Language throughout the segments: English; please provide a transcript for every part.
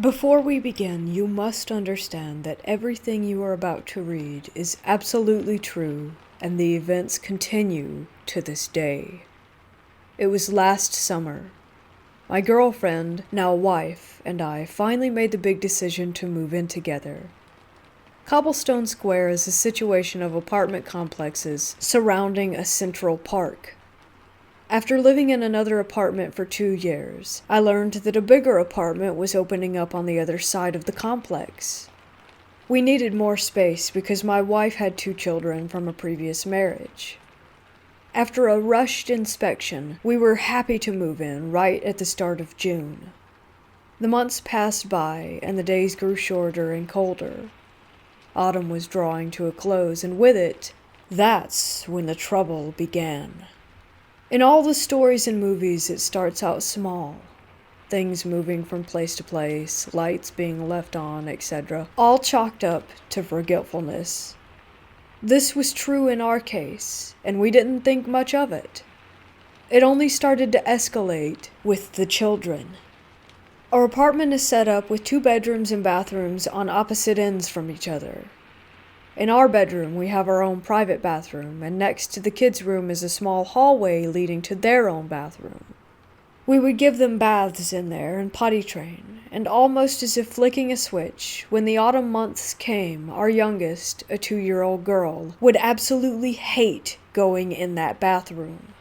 Before we begin, you must understand that everything you are about to read is absolutely true, and the events continue to this day. It was last summer. My girlfriend, now wife, and I finally made the big decision to move in together. Cobblestone Square is a situation of apartment complexes surrounding a central park. After living in another apartment for 2 years, I learned that a bigger apartment was opening up on the other side of the complex. We needed more space because my wife had 2 children from a previous marriage. After a rushed inspection, we were happy to move in right at the start of June. The months passed by and the days grew shorter and colder. Autumn was drawing to a close, and with it, that's when the trouble began. In all the stories and movies, it starts out small. Things moving from place to place, lights being left on, etc., all chalked up to forgetfulness. This was true in our case, and we didn't think much of it. It only started to escalate with the children. Our apartment is set up with 2 bedrooms and bathrooms on opposite ends from each other. In our bedroom, we have our own private bathroom, and next to the kids' room is a small hallway leading to their own bathroom. We would give them baths in there and potty train, and almost as if flicking a switch, when the autumn months came, our youngest, a 2-year-old girl, would absolutely hate going in that bathroom.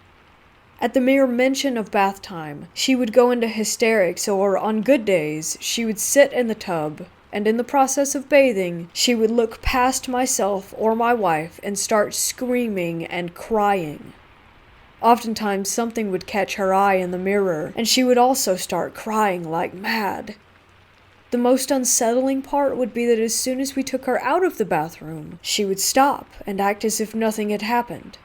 At the mere mention of bath time, she would go into hysterics, or on good days, she would sit in the tub, and in the process of bathing, she would look past myself or my wife and start screaming and crying. Oftentimes something would catch her eye in the mirror, and she would also start crying like mad. The most unsettling part would be that as soon as we took her out of the bathroom, she would stop and act as if nothing had happened.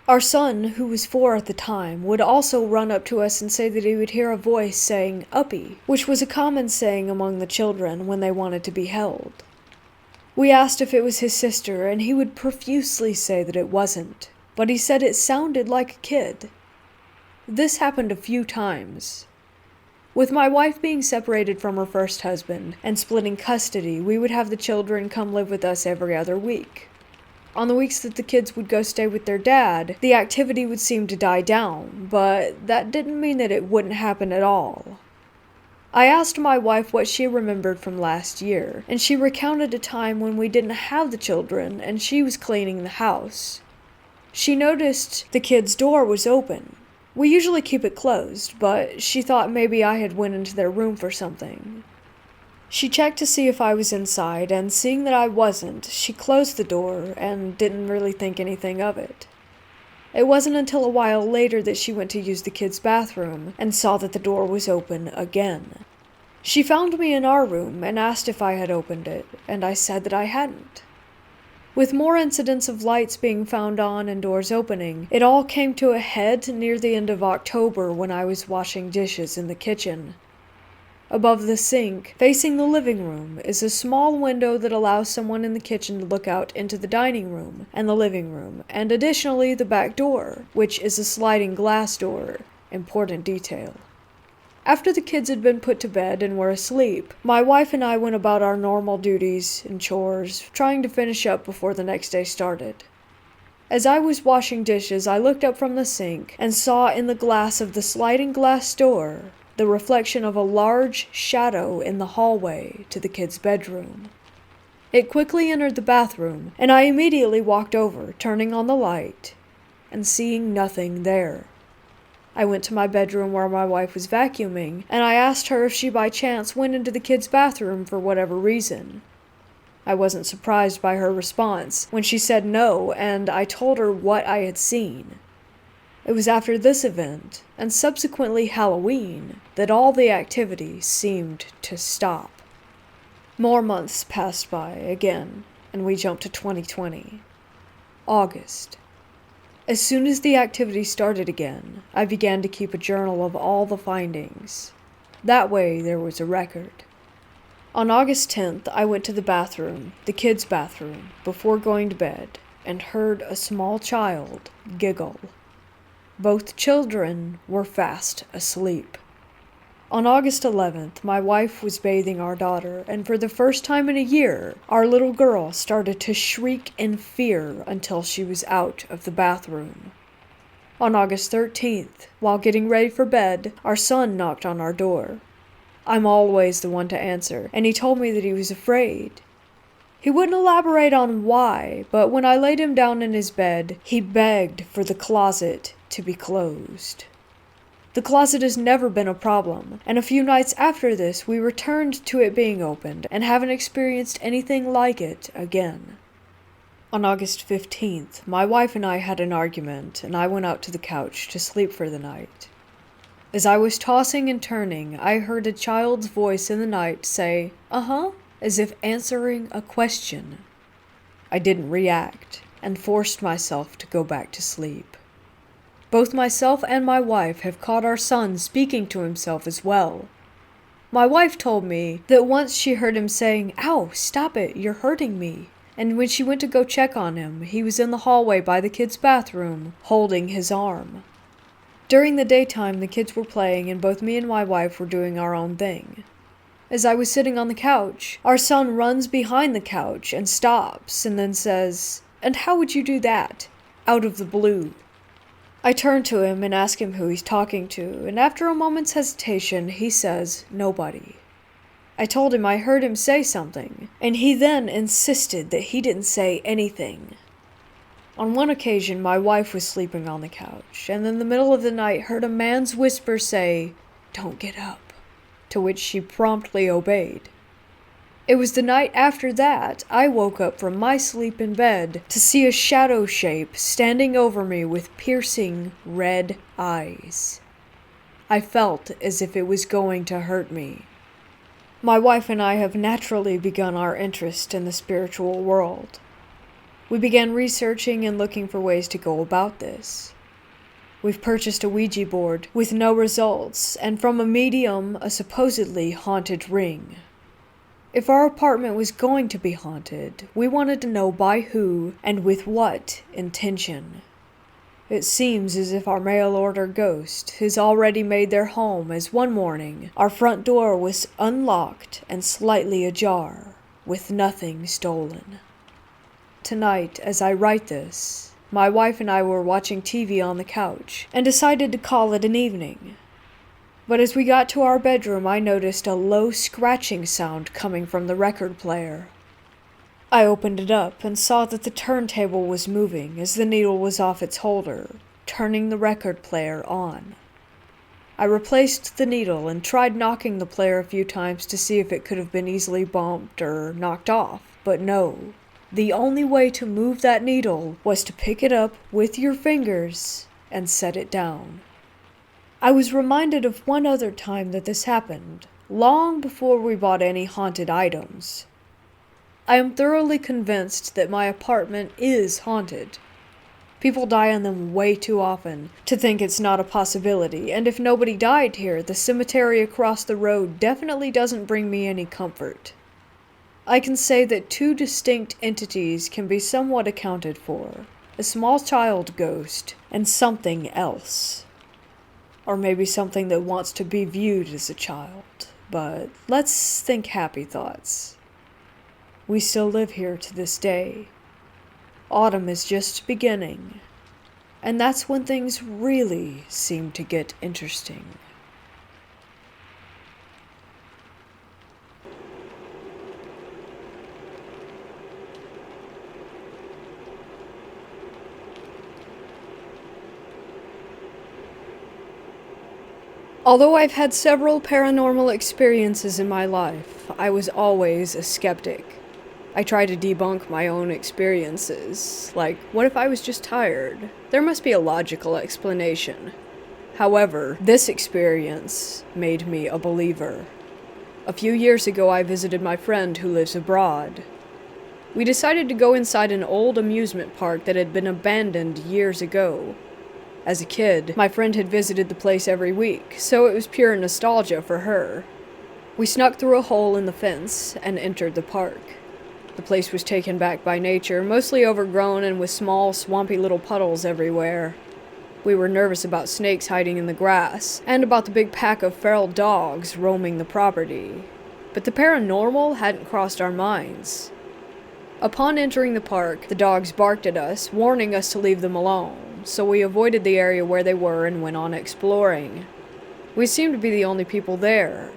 Our son, who was 4 at the time, would also run up to us and say that he would hear a voice saying, "Uppy," which was a common saying among the children when they wanted to be held. We asked if it was his sister, and he would profusely say that it wasn't, but he said it sounded like a kid. This happened a few times. With my wife being separated from her first husband and splitting custody, we would have the children come live with us every other week. On the weeks that the kids would go stay with their dad, the activity would seem to die down, but that didn't mean that it wouldn't happen at all. I asked my wife what she remembered from last year, and she recounted a time when we didn't have the children and she was cleaning the house. She noticed the kids' door was open. We usually keep it closed, but she thought maybe I had went into their room for something. She checked to see if I was inside, and seeing that I wasn't, she closed the door and didn't really think anything of it. It wasn't until a while later that she went to use the kids' bathroom and saw that the door was open again. She found me in our room and asked if I had opened it, and I said that I hadn't. With more incidents of lights being found on and doors opening, it all came to a head near the end of October when I was washing dishes in the kitchen. Above the sink, facing the living room, is a small window that allows someone in the kitchen to look out into the dining room and the living room, and additionally the back door, which is a sliding glass door. Important detail. After the kids had been put to bed and were asleep, my wife and I went about our normal duties and chores, trying to finish up before the next day started. As I was washing dishes, I looked up from the sink and saw in the glass of the sliding glass door the reflection of a large shadow in the hallway to the kids' bedroom. It quickly entered the bathroom, and I immediately walked over, turning on the light, and seeing nothing there. I went to my bedroom where my wife was vacuuming, and I asked her if she by chance went into the kids' bathroom for whatever reason. I wasn't surprised by her response when she said no, and I told her what I had seen. It was after this event, and subsequently Halloween, that all the activity seemed to stop. More months passed by again, and we jumped to 2020. August. As soon as the activity started again, I began to keep a journal of all the findings. That way there was a record. On August 10th, I went to the bathroom, the kids' bathroom, before going to bed, and heard a small child giggle. Both children were fast asleep. On August 11th, my wife was bathing our daughter, and for the first time in a year, our little girl started to shriek in fear until she was out of the bathroom. On August 13th, while getting ready for bed, our son knocked on our door. I'm always the one to answer, and he told me that he was afraid. He wouldn't elaborate on why, but when I laid him down in his bed, he begged for the closet to be closed. The closet has never been a problem, and a few nights after this we returned to it being opened and haven't experienced anything like it again. On August 15th, my wife and I had an argument, and I went out to the couch to sleep for the night. As I was tossing and turning, I heard a child's voice in the night say, "Uh-huh," as if answering a question. I didn't react, and forced myself to go back to sleep. Both myself and my wife have caught our son speaking to himself as well. My wife told me that once she heard him saying, "Ow, stop it, you're hurting me." And when she went to go check on him, he was in the hallway by the kids' bathroom, holding his arm. During the daytime, the kids were playing, and both me and my wife were doing our own thing. As I was sitting on the couch, our son runs behind the couch and stops, and then says, "And how would you do that?" out of the blue. I turn to him and ask him who he's talking to, and after a moment's hesitation, he says, "Nobody." I told him I heard him say something, and he then insisted that he didn't say anything. On one occasion, my wife was sleeping on the couch, and in the middle of the night heard a man's whisper say, "Don't get up," to which she promptly obeyed. It was the night after that I woke up from my sleep in bed to see a shadow shape standing over me with piercing red eyes. I felt as if it was going to hurt me. My wife and I have naturally begun our interest in the spiritual world. We began researching and looking for ways to go about this. We've purchased a Ouija board with no results, and from a medium, a supposedly haunted ring. If our apartment was going to be haunted, we wanted to know by who and with what intention. It seems as if our mail-order ghost has already made their home, as one morning our front door was unlocked and slightly ajar, with nothing stolen. Tonight, as I write this, my wife and I were watching TV on the couch and decided to call it an evening. But as we got to our bedroom, I noticed a low scratching sound coming from the record player. I opened it up and saw that the turntable was moving as the needle was off its holder, turning the record player on. I replaced the needle and tried knocking the player a few times to see if it could have been easily bumped or knocked off, but no. The only way to move that needle was to pick it up with your fingers and set it down. I was reminded of one other time that this happened, long before we bought any haunted items. I am thoroughly convinced that my apartment is haunted. People die in them way too often to think it's not a possibility, and if nobody died here, the cemetery across the road definitely doesn't bring me any comfort. I can say that two distinct entities can be somewhat accounted for, a small child ghost and something else. Or maybe something that wants to be viewed as a child, but let's think happy thoughts. We still live here to this day. Autumn is just beginning, and that's when things really seem to get interesting. Although I've had several paranormal experiences in my life, I was always a skeptic. I try to debunk my own experiences, like, what if I was just tired? There must be a logical explanation. However, this experience made me a believer. A few years ago, I visited my friend who lives abroad. We decided to go inside an old amusement park that had been abandoned years ago. As a kid, my friend had visited the place every week, so it was pure nostalgia for her. We snuck through a hole in the fence and entered the park. The place was taken back by nature, mostly overgrown and with small, swampy little puddles everywhere. We were nervous about snakes hiding in the grass, and about the big pack of feral dogs roaming the property. But the paranormal hadn't crossed our minds. Upon entering the park, the dogs barked at us, warning us to leave them alone, so we avoided the area where they were and went on exploring. We seemed to be the only people there.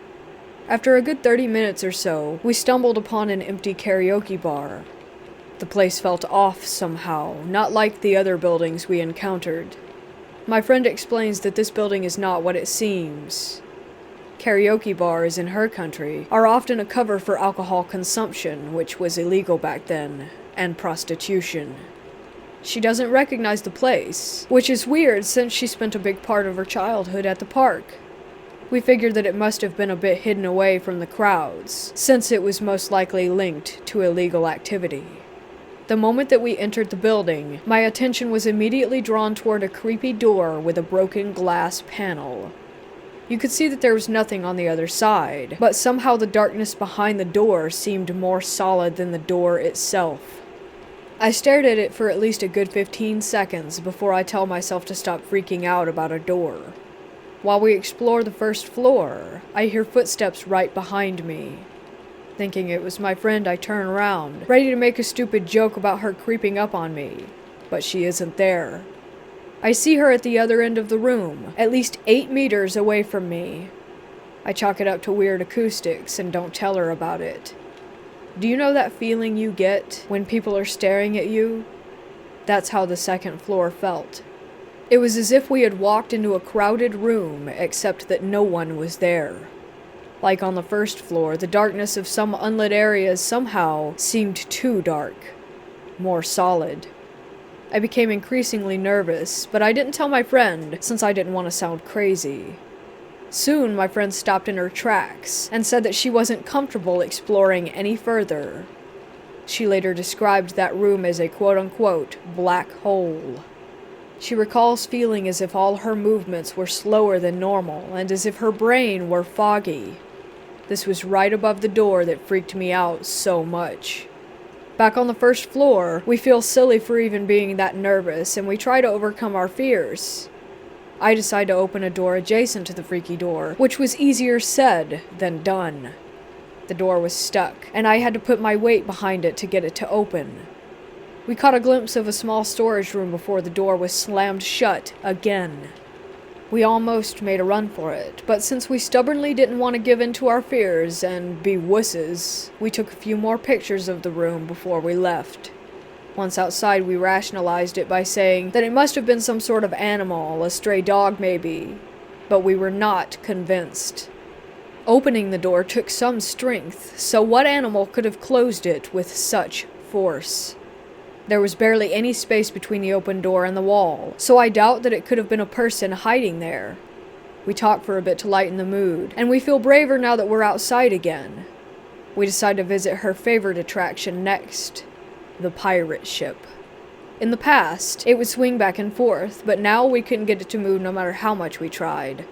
After a good 30 minutes or so, we stumbled upon an empty karaoke bar. The place felt off somehow, not like the other buildings we encountered. My friend explains that this building is not what it seems. Karaoke bars in her country are often a cover for alcohol consumption, which was illegal back then, and prostitution. She doesn't recognize the place, which is weird since she spent a big part of her childhood at the park. We figured that it must have been a bit hidden away from the crowds, since it was most likely linked to illegal activity. The moment that we entered the building, my attention was immediately drawn toward a creepy door with a broken glass panel. You could see that there was nothing on the other side, but somehow the darkness behind the door seemed more solid than the door itself. I stared at it for at least a good 15 seconds before I tell myself to stop freaking out about a door. While we explore the first floor, I hear footsteps right behind me. Thinking it was my friend, I turn around, ready to make a stupid joke about her creeping up on me, but she isn't there. I see her at the other end of the room, at least 8 meters away from me. I chalk it up to weird acoustics and don't tell her about it. Do you know that feeling you get when people are staring at you? That's how the second floor felt. It was as if we had walked into a crowded room, except that no one was there. Like on the first floor, the darkness of some unlit areas somehow seemed too dark, more solid. I became increasingly nervous, but I didn't tell my friend since I didn't want to sound crazy. Soon, my friend stopped in her tracks and said that she wasn't comfortable exploring any further. She later described that room as a quote-unquote black hole. She recalls feeling as if all her movements were slower than normal and as if her brain were foggy. This was right above the door that freaked me out so much. Back on the first floor, we feel silly for even being that nervous, and we try to overcome our fears. I decide to open a door adjacent to the freaky door, which was easier said than done. The door was stuck, and I had to put my weight behind it to get it to open. We caught a glimpse of a small storage room before the door was slammed shut again. We almost made a run for it, but since we stubbornly didn't want to give in to our fears and be wusses, we took a few more pictures of the room before we left. Once outside, we rationalized it by saying that it must have been some sort of animal, a stray dog maybe, but we were not convinced. Opening the door took some strength, so what animal could have closed it with such force? There was barely any space between the open door and the wall, so I doubt that it could have been a person hiding there. We talk for a bit to lighten the mood, and we feel braver now that we're outside again. We decide to visit her favorite attraction next, the pirate ship. In the past, it would swing back and forth, but now we couldn't get it to move no matter how much we tried.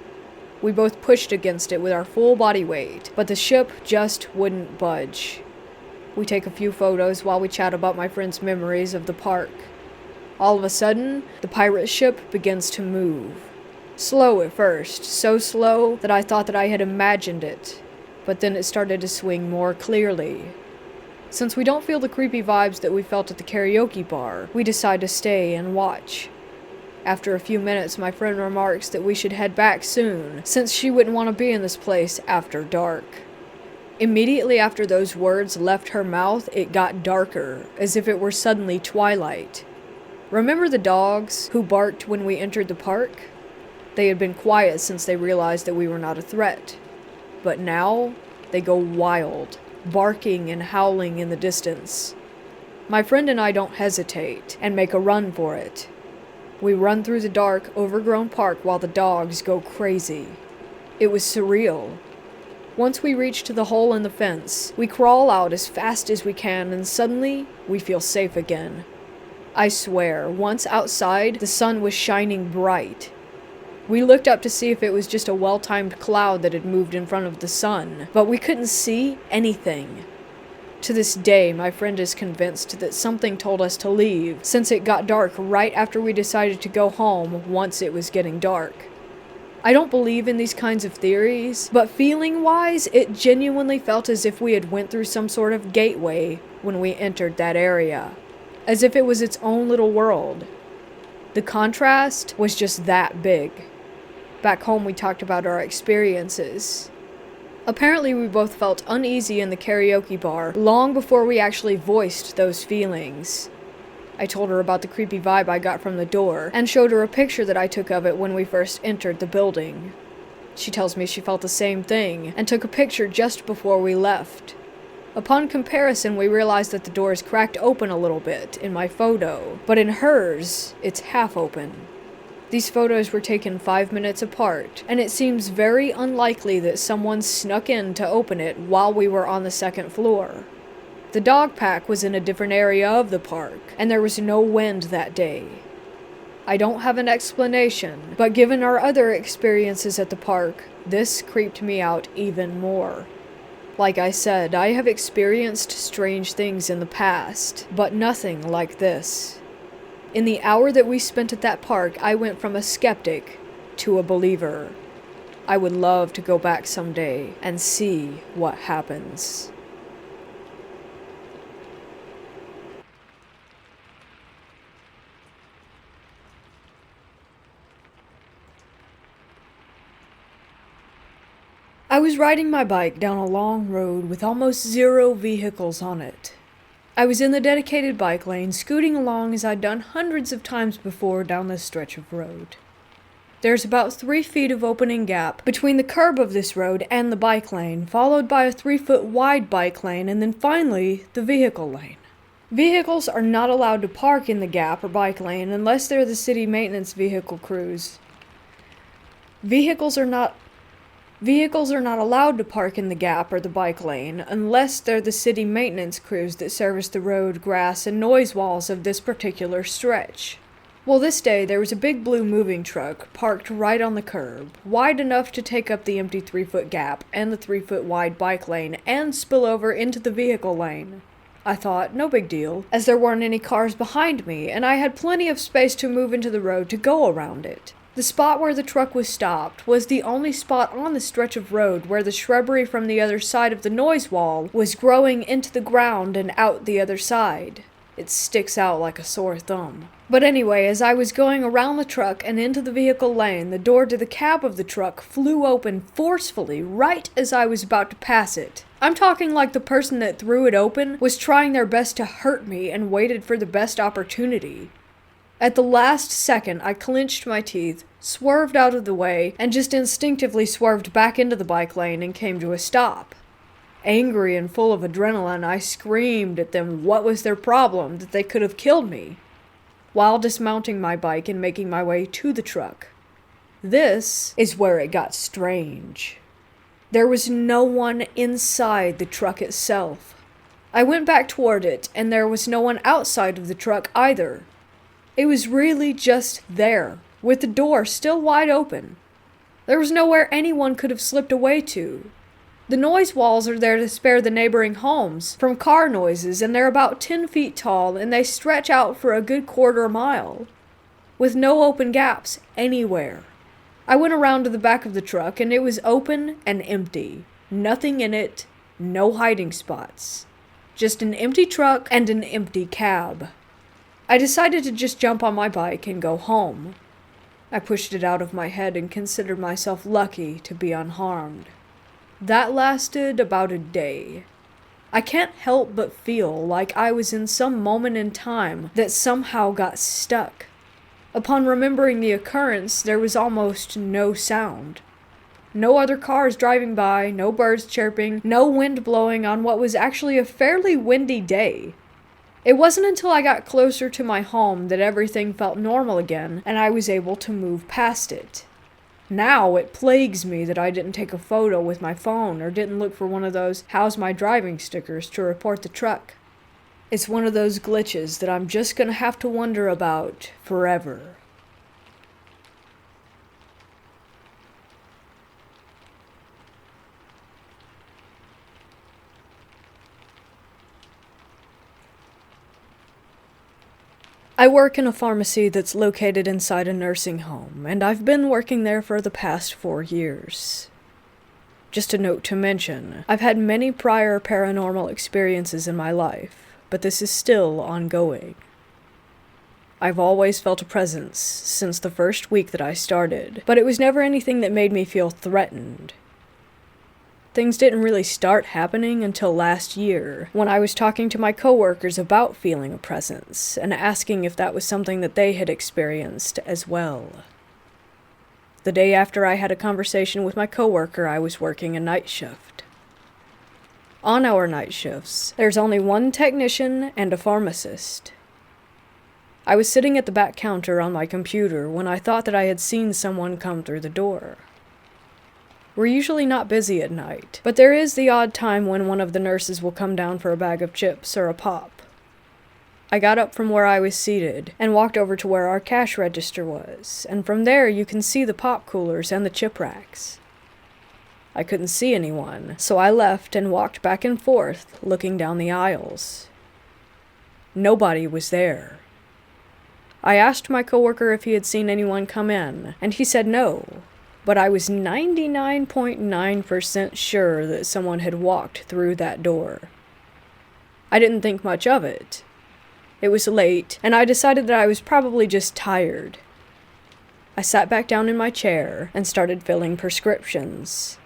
We both pushed against it with our full body weight, but the ship just wouldn't budge. We take a few photos while we chat about my friend's memories of the park. All of a sudden, the pirate ship begins to move. Slow at first, so slow that I thought that I had imagined it, but then it started to swing more clearly. Since we don't feel the creepy vibes that we felt at the karaoke bar, we decide to stay and watch. After a few minutes, my friend remarks that we should head back soon, since she wouldn't want to be in this place after dark. Immediately after those words left her mouth, it got darker, as if it were suddenly twilight. Remember the dogs who barked when we entered the park? They had been quiet since they realized that we were not a threat. But now, they go wild, barking and howling in the distance. My friend and I don't hesitate, and make a run for it. We run through the dark, overgrown park while the dogs go crazy. It was surreal. Once we reach to the hole in the fence, we crawl out as fast as we can, and suddenly, we feel safe again. I swear, once outside, the sun was shining bright. We looked up to see if it was just a well-timed cloud that had moved in front of the sun, but we couldn't see anything. To this day, my friend is convinced that something told us to leave, since it got dark right after we decided to go home once it was getting dark. I don't believe in these kinds of theories, but feeling-wise, it genuinely felt as if we had went through some sort of gateway when we entered that area, as if it was its own little world. The contrast was just that big. Back home, we talked about our experiences. Apparently, we both felt uneasy in the karaoke bar long before we actually voiced those feelings. I told her about the creepy vibe I got from the door, and showed her a picture that I took of it when we first entered the building. She tells me she felt the same thing, and took a picture just before we left. Upon comparison, we realized that the door is cracked open a little bit in my photo, but in hers, it's half open. These photos were taken 5 minutes apart, and it seems very unlikely that someone snuck in to open it while we were on the second floor. The dog pack was in a different area of the park, and there was no wind that day. I don't have an explanation, but given our other experiences at the park, this creeped me out even more. Like I said, I have experienced strange things in the past, but nothing like this. In the hour that we spent at that park, I went from a skeptic to a believer. I would love to go back someday and see what happens. I was riding my bike down a long road with almost zero vehicles on it. I was in the dedicated bike lane, scooting along as I'd done hundreds of times before down this stretch of road. There's about 3 feet of opening gap between the curb of this road and the bike lane, followed by a 3-foot wide bike lane, and then finally, the vehicle lane. Vehicles are not allowed to park in the gap or bike lane unless they're the city maintenance vehicle crews. Vehicles are not allowed to park in the gap or the bike lane unless they're the city maintenance crews that service the road, grass, and noise walls of this particular stretch. Well, this day there was a big blue moving truck parked right on the curb, wide enough to take up the empty 3-foot gap and the 3-foot wide bike lane and spill over into the vehicle lane. I thought, no big deal, as there weren't any cars behind me and I had plenty of space to move into the road to go around it. The spot where the truck was stopped was the only spot on the stretch of road where the shrubbery from the other side of the noise wall was growing into the ground and out the other side. It sticks out like a sore thumb. But anyway, as I was going around the truck and into the vehicle lane, the door to the cab of the truck flew open forcefully right as I was about to pass it. I'm talking like the person that threw it open was trying their best to hurt me and waited for the best opportunity. At the last second, I clenched my teeth, swerved out of the way, and just instinctively swerved back into the bike lane and came to a stop. Angry and full of adrenaline, I screamed at them what was their problem, that they could have killed me, while dismounting my bike and making my way to the truck. This is where it got strange. There was no one inside the truck itself. I went back toward it, and there was no one outside of the truck either. It was really just there, with the door still wide open. There was nowhere anyone could have slipped away to. The noise walls are there to spare the neighboring homes from car noises, and they're about 10 feet tall, and they stretch out for a good quarter mile, with no open gaps anywhere. I went around to the back of the truck, and it was open and empty. Nothing in it, no hiding spots. Just an empty truck and an empty cab. I decided to just jump on my bike and go home. I pushed it out of my head and considered myself lucky to be unharmed. That lasted about a day. I can't help but feel like I was in some moment in time that somehow got stuck. Upon remembering the occurrence, there was almost no sound. No other cars driving by, no birds chirping, no wind blowing on what was actually a fairly windy day. It wasn't until I got closer to my home that everything felt normal again, and I was able to move past it. Now it plagues me that I didn't take a photo with my phone or didn't look for one of those "How's my driving" stickers to report the truck. It's one of those glitches that I'm just gonna have to wonder about forever. I work in a pharmacy that's located inside a nursing home, and I've been working there for the past 4 years. Just a note to mention, I've had many prior paranormal experiences in my life, but this is still ongoing. I've always felt a presence since the first week that I started, but it was never anything that made me feel threatened. Things didn't really start happening until last year, when I was talking to my coworkers about feeling a presence, and asking if that was something that they had experienced as well. The day after I had a conversation with my coworker, I was working a night shift. On our night shifts, there's only one technician and a pharmacist. I was sitting at the back counter on my computer when I thought that I had seen someone come through the door. We're usually not busy at night, but there is the odd time when one of the nurses will come down for a bag of chips or a pop. I got up from where I was seated and walked over to where our cash register was, and from there you can see the pop coolers and the chip racks. I couldn't see anyone, so I left and walked back and forth, looking down the aisles. Nobody was there. I asked my coworker if he had seen anyone come in, and he said no. But I was 99.9% sure that someone had walked through that door. I didn't think much of it. It was late, and I decided that I was probably just tired. I sat back down in my chair and started filling prescriptions.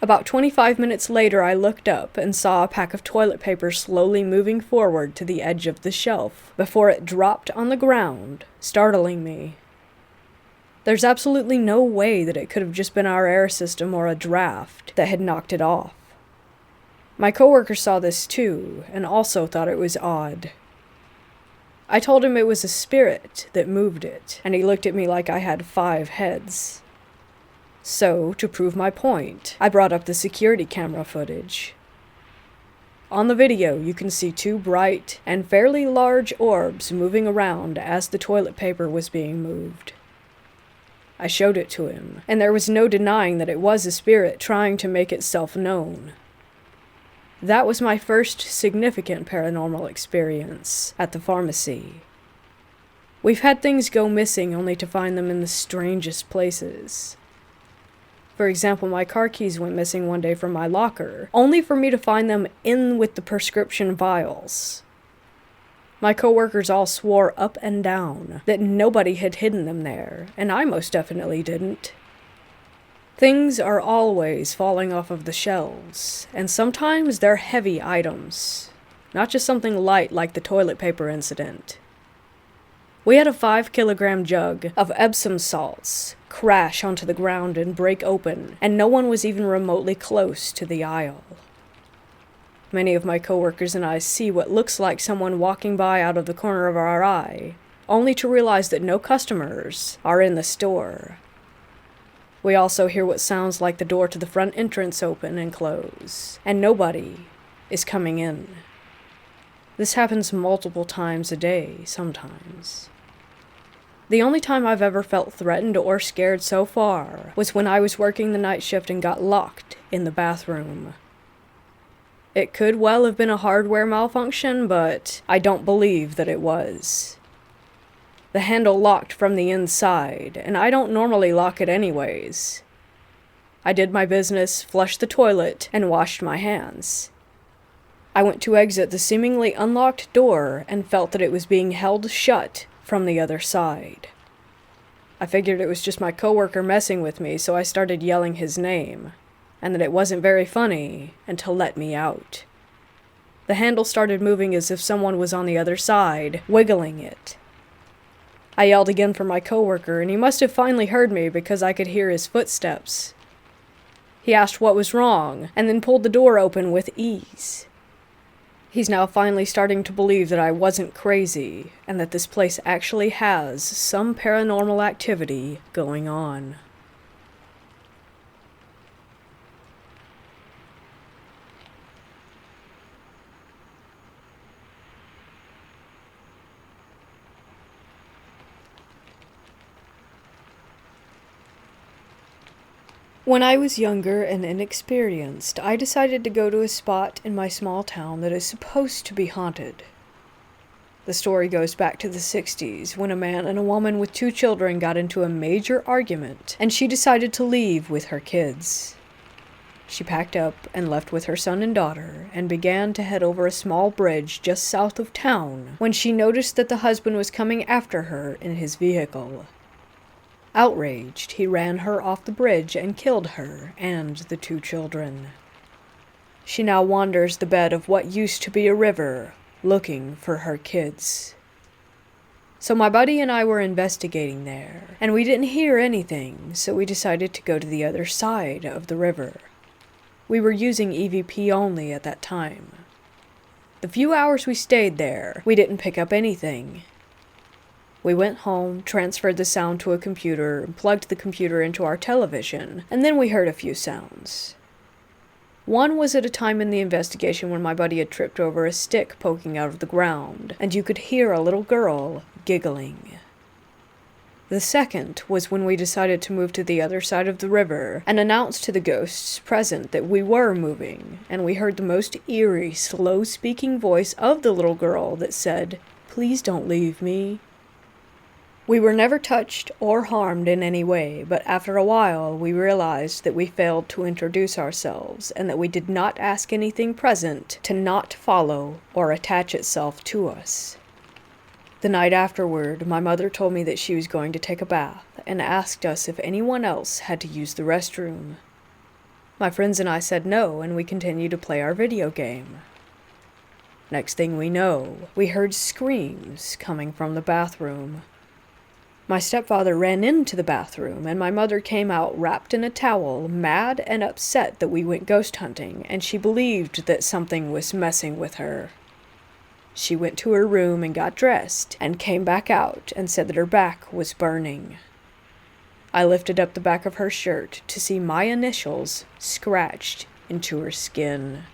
About 25 minutes later, I looked up and saw a pack of toilet paper slowly moving forward to the edge of the shelf before it dropped on the ground, startling me. There's absolutely no way that it could have just been our air system or a draft that had knocked it off. My coworker saw this too, and also thought it was odd. I told him it was a spirit that moved it, and he looked at me like I had 5 heads. So, to prove my point, I brought up the security camera footage. On the video, you can see 2 bright and fairly large orbs moving around as the toilet paper was being moved. I showed it to him, and there was no denying that it was a spirit trying to make itself known. That was my first significant paranormal experience at the pharmacy. We've had things go missing only to find them in the strangest places. For example, my car keys went missing one day from my locker, only for me to find them in with the prescription vials. My coworkers all swore up and down that nobody had hidden them there, and I most definitely didn't. Things are always falling off of the shelves, and sometimes they're heavy items, not just something light like the toilet paper incident. We had a 5-kilogram jug of Epsom salts crash onto the ground and break open, and no one was even remotely close to the aisle. Many of my coworkers and I see what looks like someone walking by out of the corner of our eye, only to realize that no customers are in the store. We also hear what sounds like the door to the front entrance open and close, and nobody is coming in. This happens multiple times a day, sometimes. The only time I've ever felt threatened or scared so far was when I was working the night shift and got locked in the bathroom. It could well have been a hardware malfunction, but I don't believe that it was. The handle locked from the inside, and I don't normally lock it anyways. I did my business, flushed the toilet, and washed my hands. I went to exit the seemingly unlocked door and felt that it was being held shut from the other side. I figured it was just my coworker messing with me, so I started yelling his name, and that it wasn't very funny, and to let me out. The handle started moving as if someone was on the other side, wiggling it. I yelled again for my coworker, and he must have finally heard me because I could hear his footsteps. He asked what was wrong, and then pulled the door open with ease. He's now finally starting to believe that I wasn't crazy, and that this place actually has some paranormal activity going on. When I was younger and inexperienced, I decided to go to a spot in my small town that is supposed to be haunted. The story goes back to the 60s, when a man and a woman with 2 children got into a major argument, and she decided to leave with her kids. She packed up and left with her son and daughter, and began to head over a small bridge just south of town, when she noticed that the husband was coming after her in his vehicle. Outraged, he ran her off the bridge and killed her and the 2 children. She now wanders the bed of what used to be a river, looking for her kids. So my buddy and I were investigating there, and we didn't hear anything, so we decided to go to the other side of the river. We were using EVP only at that time. The few hours we stayed there, we didn't pick up anything. We went home, transferred the sound to a computer, and plugged the computer into our television, and then we heard a few sounds. One was at a time in the investigation when my buddy had tripped over a stick poking out of the ground, and you could hear a little girl giggling. The second was when we decided to move to the other side of the river and announced to the ghosts present that we were moving, and we heard the most eerie, slow-speaking voice of the little girl that said, "Please don't leave me." We were never touched or harmed in any way, but after a while we realized that we failed to introduce ourselves and that we did not ask anything present to not follow or attach itself to us. The night afterward, my mother told me that she was going to take a bath and asked us if anyone else had to use the restroom. My friends and I said no, and we continued to play our video game. Next thing we know, we heard screams coming from the bathroom. My stepfather ran into the bathroom, and my mother came out wrapped in a towel, mad and upset that we went ghost hunting, and she believed that something was messing with her. She went to her room and got dressed, and came back out and said that her back was burning. I lifted up the back of her shirt to see my initials scratched into her skin.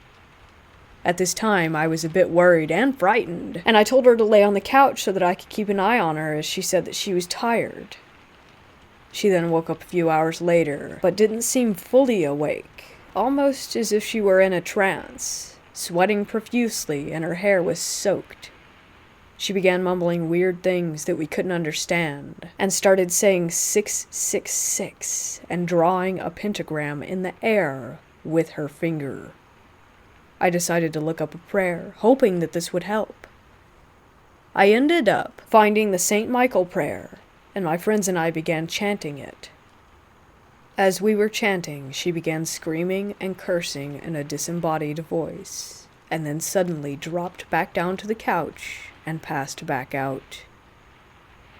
At this time, I was a bit worried and frightened, and I told her to lay on the couch so that I could keep an eye on her, as she said that she was tired. She then woke up a few hours later, but didn't seem fully awake, almost as if she were in a trance, sweating profusely, and her hair was soaked. She began mumbling weird things that we couldn't understand, and started saying 666 and drawing a pentagram in the air with her finger. I decided to look up a prayer, hoping that this would help. I ended up finding the St. Michael prayer, and my friends and I began chanting it. As we were chanting, she began screaming and cursing in a disembodied voice, and then suddenly dropped back down to the couch and passed back out.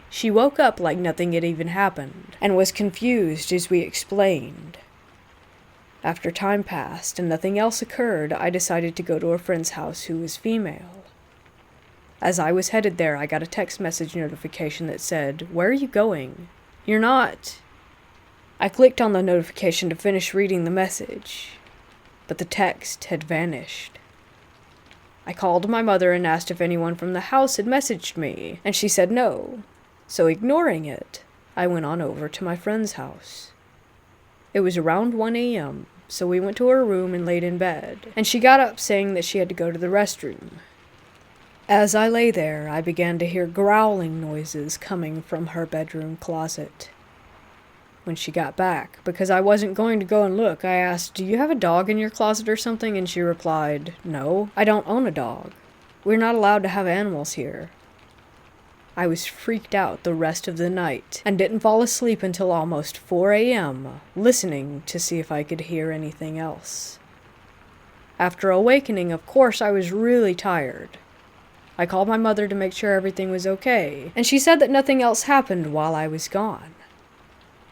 She woke up like nothing had even happened, and was confused as we explained. After time passed and nothing else occurred, I decided to go to a friend's house who was female. As I was headed there, I got a text message notification that said, "Where are you going? You're not." I clicked on the notification to finish reading the message, but the text had vanished. I called my mother and asked if anyone from the house had messaged me, and she said no. So ignoring it, I went on over to my friend's house. It was around 1 a.m., so we went to her room and laid in bed, and she got up saying that she had to go to the restroom. As I lay there, I began to hear growling noises coming from her bedroom closet. When she got back, because I wasn't going to go and look, I asked, "Do you have a dog in your closet or something?" And she replied, "No, I don't own a dog. We're not allowed to have animals here." I was freaked out the rest of the night, and didn't fall asleep until almost 4 a.m., listening to see if I could hear anything else. After awakening, of course, I was really tired. I called my mother to make sure everything was okay, and she said that nothing else happened while I was gone.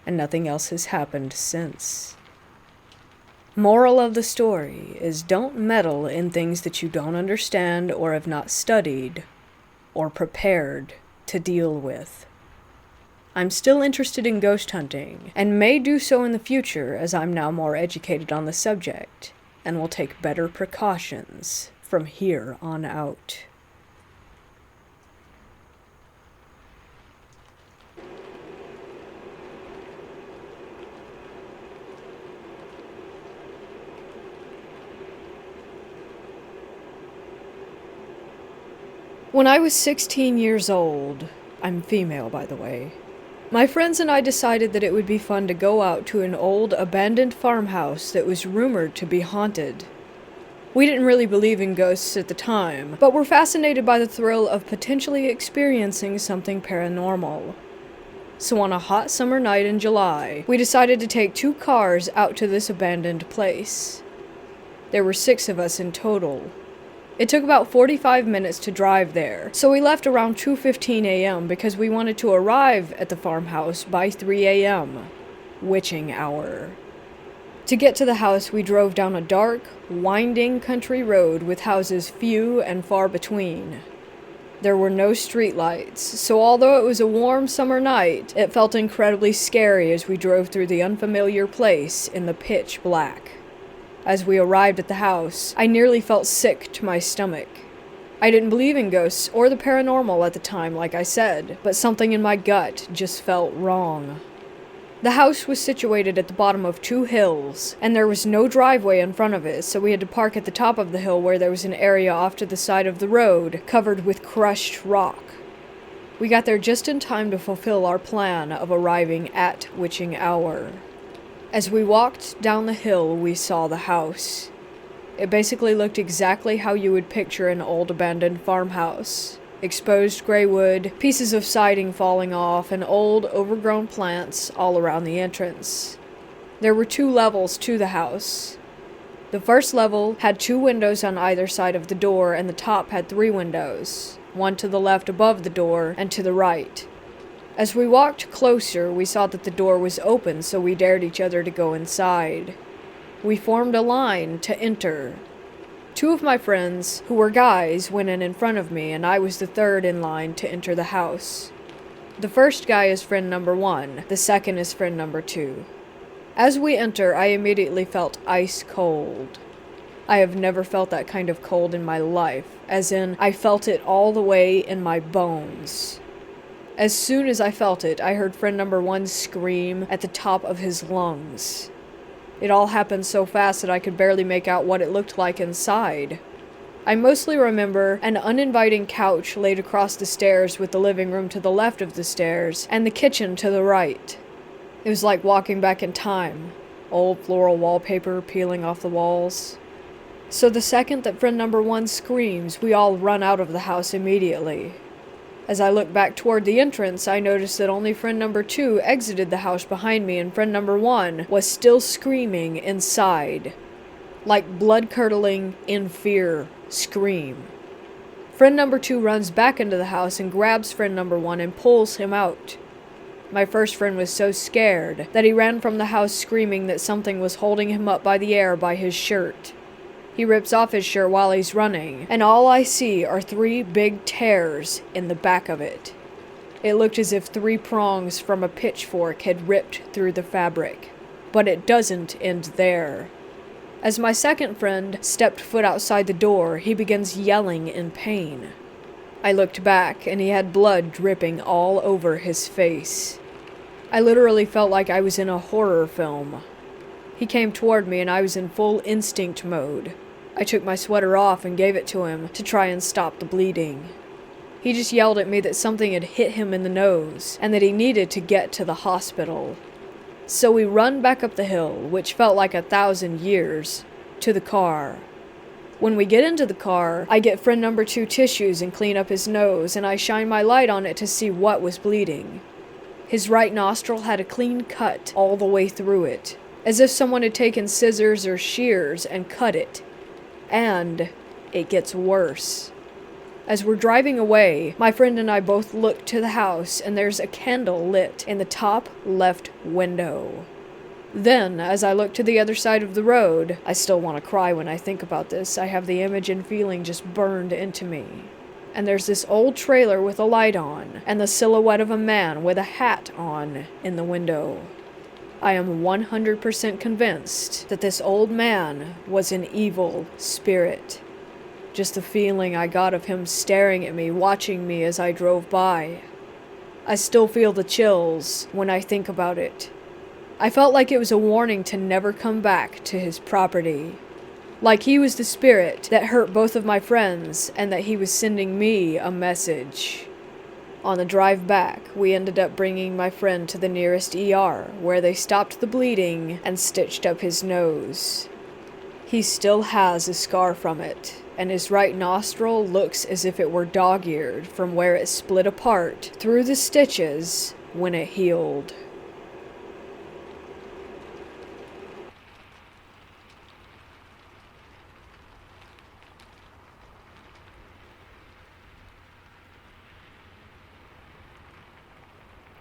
And nothing else has happened since. Moral of the story is don't meddle in things that you don't understand or have not studied or prepared to deal with. I'm still interested in ghost hunting, and may do so in the future as I'm now more educated on the subject, and will take better precautions from here on out. When I was 16 years old, I'm female by the way, my friends and I decided that it would be fun to go out to an old abandoned farmhouse that was rumored to be haunted. We didn't really believe in ghosts at the time, but were fascinated by the thrill of potentially experiencing something paranormal. So on a hot summer night in July, we decided to take 2 cars out to this abandoned place. There were 6 of us in total. It took about 45 minutes to drive there, so we left around 2:15 a.m. because we wanted to arrive at the farmhouse by 3 a.m., witching hour. To get to the house, we drove down a dark, winding country road with houses few and far between. There were no streetlights, so although it was a warm summer night, it felt incredibly scary as we drove through the unfamiliar place in the pitch black. As we arrived at the house, I nearly felt sick to my stomach. I didn't believe in ghosts or the paranormal at the time, like I said, but something in my gut just felt wrong. The house was situated at the bottom of 2 hills, and there was no driveway in front of it, so we had to park at the top of the hill where there was an area off to the side of the road covered with crushed rock. We got there just in time to fulfill our plan of arriving at witching hour. As we walked down the hill, we saw the house. It basically looked exactly how you would picture an old abandoned farmhouse. Exposed gray wood, pieces of siding falling off, and old, overgrown plants all around the entrance. There were 2 levels to the house. The first level had 2 windows on either side of the door, and the top had 3 windows, one to the left above the door and to the right. As we walked closer, we saw that the door was open, so we dared each other to go inside. We formed a line to enter. 2 of my friends, who were guys, went in front of me, and I was the third in line to enter the house. The first guy is friend number 1, the second is friend number 2. As we enter, I immediately felt ice cold. I have never felt that kind of cold in my life, as in, I felt it all the way in my bones. As soon as I felt it, I heard friend number 1 scream at the top of his lungs. It all happened so fast that I could barely make out what it looked like inside. I mostly remember an uninviting couch laid across the stairs with the living room to the left of the stairs and the kitchen to the right. It was like walking back in time. Old floral wallpaper peeling off the walls. So the second that friend number 1 screams, we all run out of the house immediately. As I looked back toward the entrance, I noticed that only friend number 2 exited the house behind me, and friend number 1 was still screaming inside. Like blood-curdling, in fear, scream. Friend number 2 runs back into the house and grabs friend number 1 and pulls him out. My first friend was so scared that he ran from the house screaming that something was holding him up by the air by his shirt. He rips off his shirt while he's running, and all I see are 3 big tears in the back of it. It looked as if 3 prongs from a pitchfork had ripped through the fabric. But it doesn't end there. As my second friend stepped foot outside the door, he begins yelling in pain. I looked back, and he had blood dripping all over his face. I literally felt like I was in a horror film. He came toward me, and I was in full instinct mode. I took my sweater off and gave it to him to try and stop the bleeding. He just yelled at me that something had hit him in the nose, and that he needed to get to the hospital. So we run back up the hill, which felt like 1,000 years, to the car. When we get into the car, I get friend number 2 tissues and clean up his nose, and I shine my light on it to see what was bleeding. His right nostril had a clean cut all the way through it, as if someone had taken scissors or shears and cut it. And it gets worse. As we're driving away, my friend and I both look to the house, and there's a candle lit in the top left window. Then, as I look to the other side of the road, I still want to cry when I think about this. I have the image and feeling just burned into me. And there's this old trailer with a light on, and the silhouette of a man with a hat on in the window. I am 100% convinced that this old man was an evil spirit. Just the feeling I got of him staring at me, watching me as I drove by. I still feel the chills when I think about it. I felt like it was a warning to never come back to his property. Like he was the spirit that hurt both of my friends and that he was sending me a message. On the drive back, we ended up bringing my friend to the nearest ER, where they stopped the bleeding and stitched up his nose. He still has a scar from it, and his right nostril looks as if it were dog-eared from where it split apart through the stitches when it healed.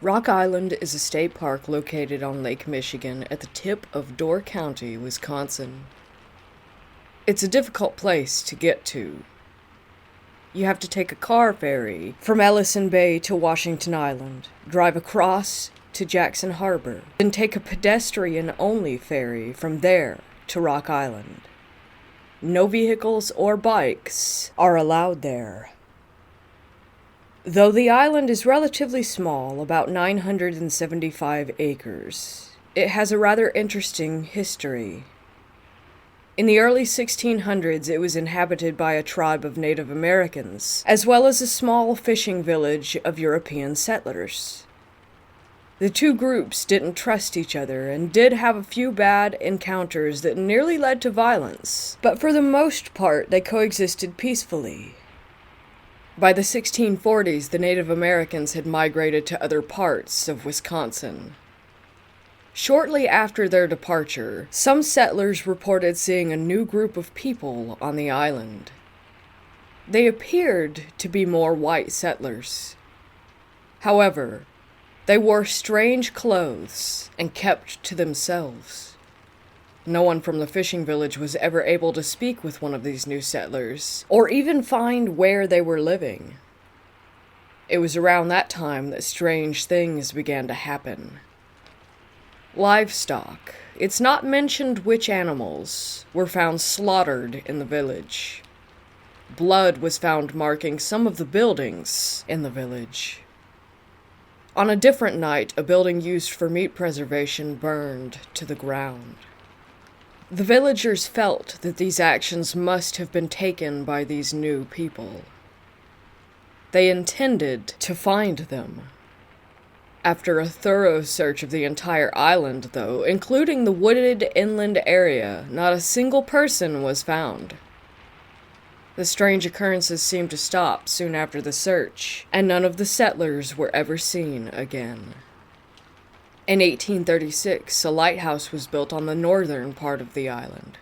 Rock Island is a state park located on Lake Michigan at the tip of Door County, Wisconsin. It's a difficult place to get to. You have to take a car ferry from Ellison Bay to Washington Island, drive across to Jackson Harbor, then take a pedestrian-only ferry from there to Rock Island. No vehicles or bikes are allowed there. Though the island is relatively small, about 975 acres, it has a rather interesting history. In the early 1600s, it was inhabited by a tribe of Native Americans, as well as a small fishing village of European settlers. The two groups didn't trust each other and did have a few bad encounters that nearly led to violence, but for the most part, they coexisted peacefully. By the 1640s, the Native Americans had migrated to other parts of Wisconsin. Shortly after their departure, some settlers reported seeing a new group of people on the island. They appeared to be more white settlers. However, they wore strange clothes and kept to themselves. No one from the fishing village was ever able to speak with one of these new settlers, or even find where they were living. It was around that time that strange things began to happen. Livestock. It's not mentioned which animals were found slaughtered in the village. Blood was found marking some of the buildings in the village. On a different night, a building used for meat preservation burned to the ground. The villagers felt that these actions must have been taken by these new people. They intended to find them. After a thorough search of the entire island, though, including the wooded inland area, not a single person was found. The strange occurrences seemed to stop soon after the search, and none of the settlers were ever seen again. In 1836, a lighthouse was built on the northern part of the island.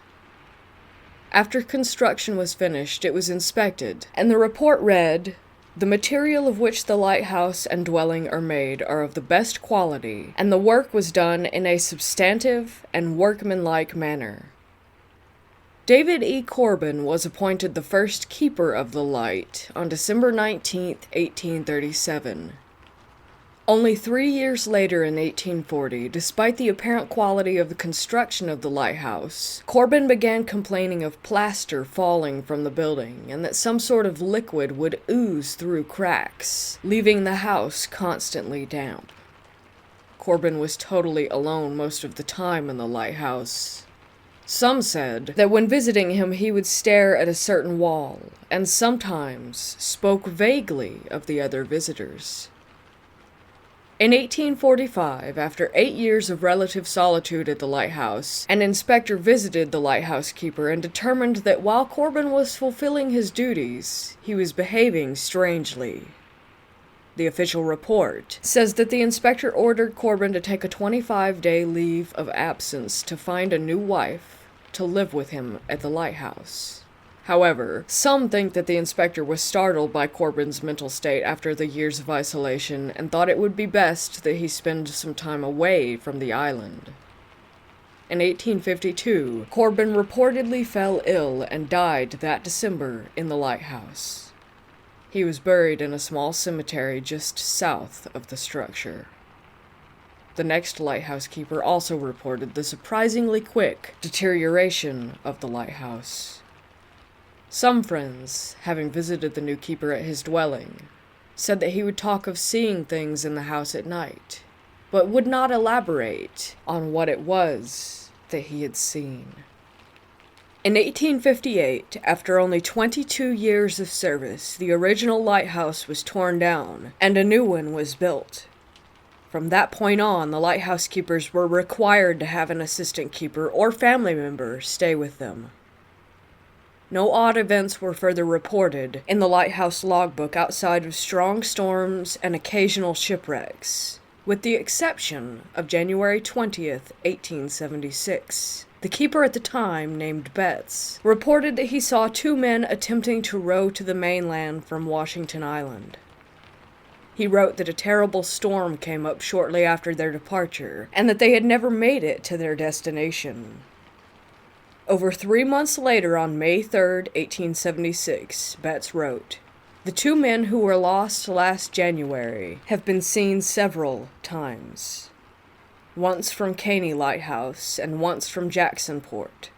After construction was finished, it was inspected, and the report read, "The material of which the lighthouse and dwelling are made are of the best quality, and the work was done in a substantive and workmanlike manner." David E. Corbin was appointed the first keeper of the light on December 19, 1837. Only 3 years later, in 1840, despite the apparent quality of the construction of the lighthouse, Corbin began complaining of plaster falling from the building and that some sort of liquid would ooze through cracks, leaving the house constantly damp. Corbin was totally alone most of the time in the lighthouse. Some said that when visiting him he would stare at a certain wall, and sometimes spoke vaguely of the other visitors. In 1845, after 8 years of relative solitude at the lighthouse, an inspector visited the lighthouse keeper and determined that while Corbin was fulfilling his duties, he was behaving strangely. The official report says that the inspector ordered Corbin to take a 25-day leave of absence to find a new wife to live with him at the lighthouse. However, some think that the inspector was startled by Corbin's mental state after the years of isolation and thought it would be best that he spend some time away from the island. In 1852, Corbin reportedly fell ill and died that December in the lighthouse. He was buried in a small cemetery just south of the structure. The next lighthouse keeper also reported the surprisingly quick deterioration of the lighthouse. Some friends, having visited the new keeper at his dwelling, said that he would talk of seeing things in the house at night, but would not elaborate on what it was that he had seen. In 1858, after only 22 years of service, the original lighthouse was torn down, and a new one was built. From that point on, the lighthouse keepers were required to have an assistant keeper or family member stay with them. No odd events were further reported in the lighthouse logbook outside of strong storms and occasional shipwrecks, with the exception of January 20th, 1876. The keeper at the time, named Betts, reported that he saw two men attempting to row to the mainland from Washington Island. He wrote that a terrible storm came up shortly after their departure, and that they had never made it to their destination. Over 3 months later, on May 3rd, 1876, Betts wrote, "The two men who were lost last January have been seen several times. Once from Caney Lighthouse, and once from Jacksonport.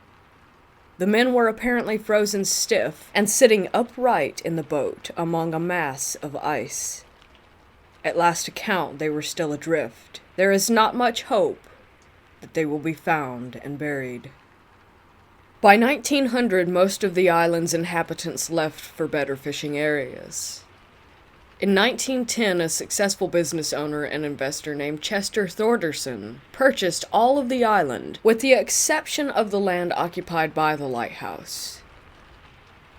The men were apparently frozen stiff and sitting upright in the boat among a mass of ice. At last account, they were still adrift. There is not much hope that they will be found and buried." By 1900, most of the island's inhabitants left for better fishing areas. In 1910, a successful business owner and investor named Chester Thorderson purchased all of the island, with the exception of the land occupied by the lighthouse.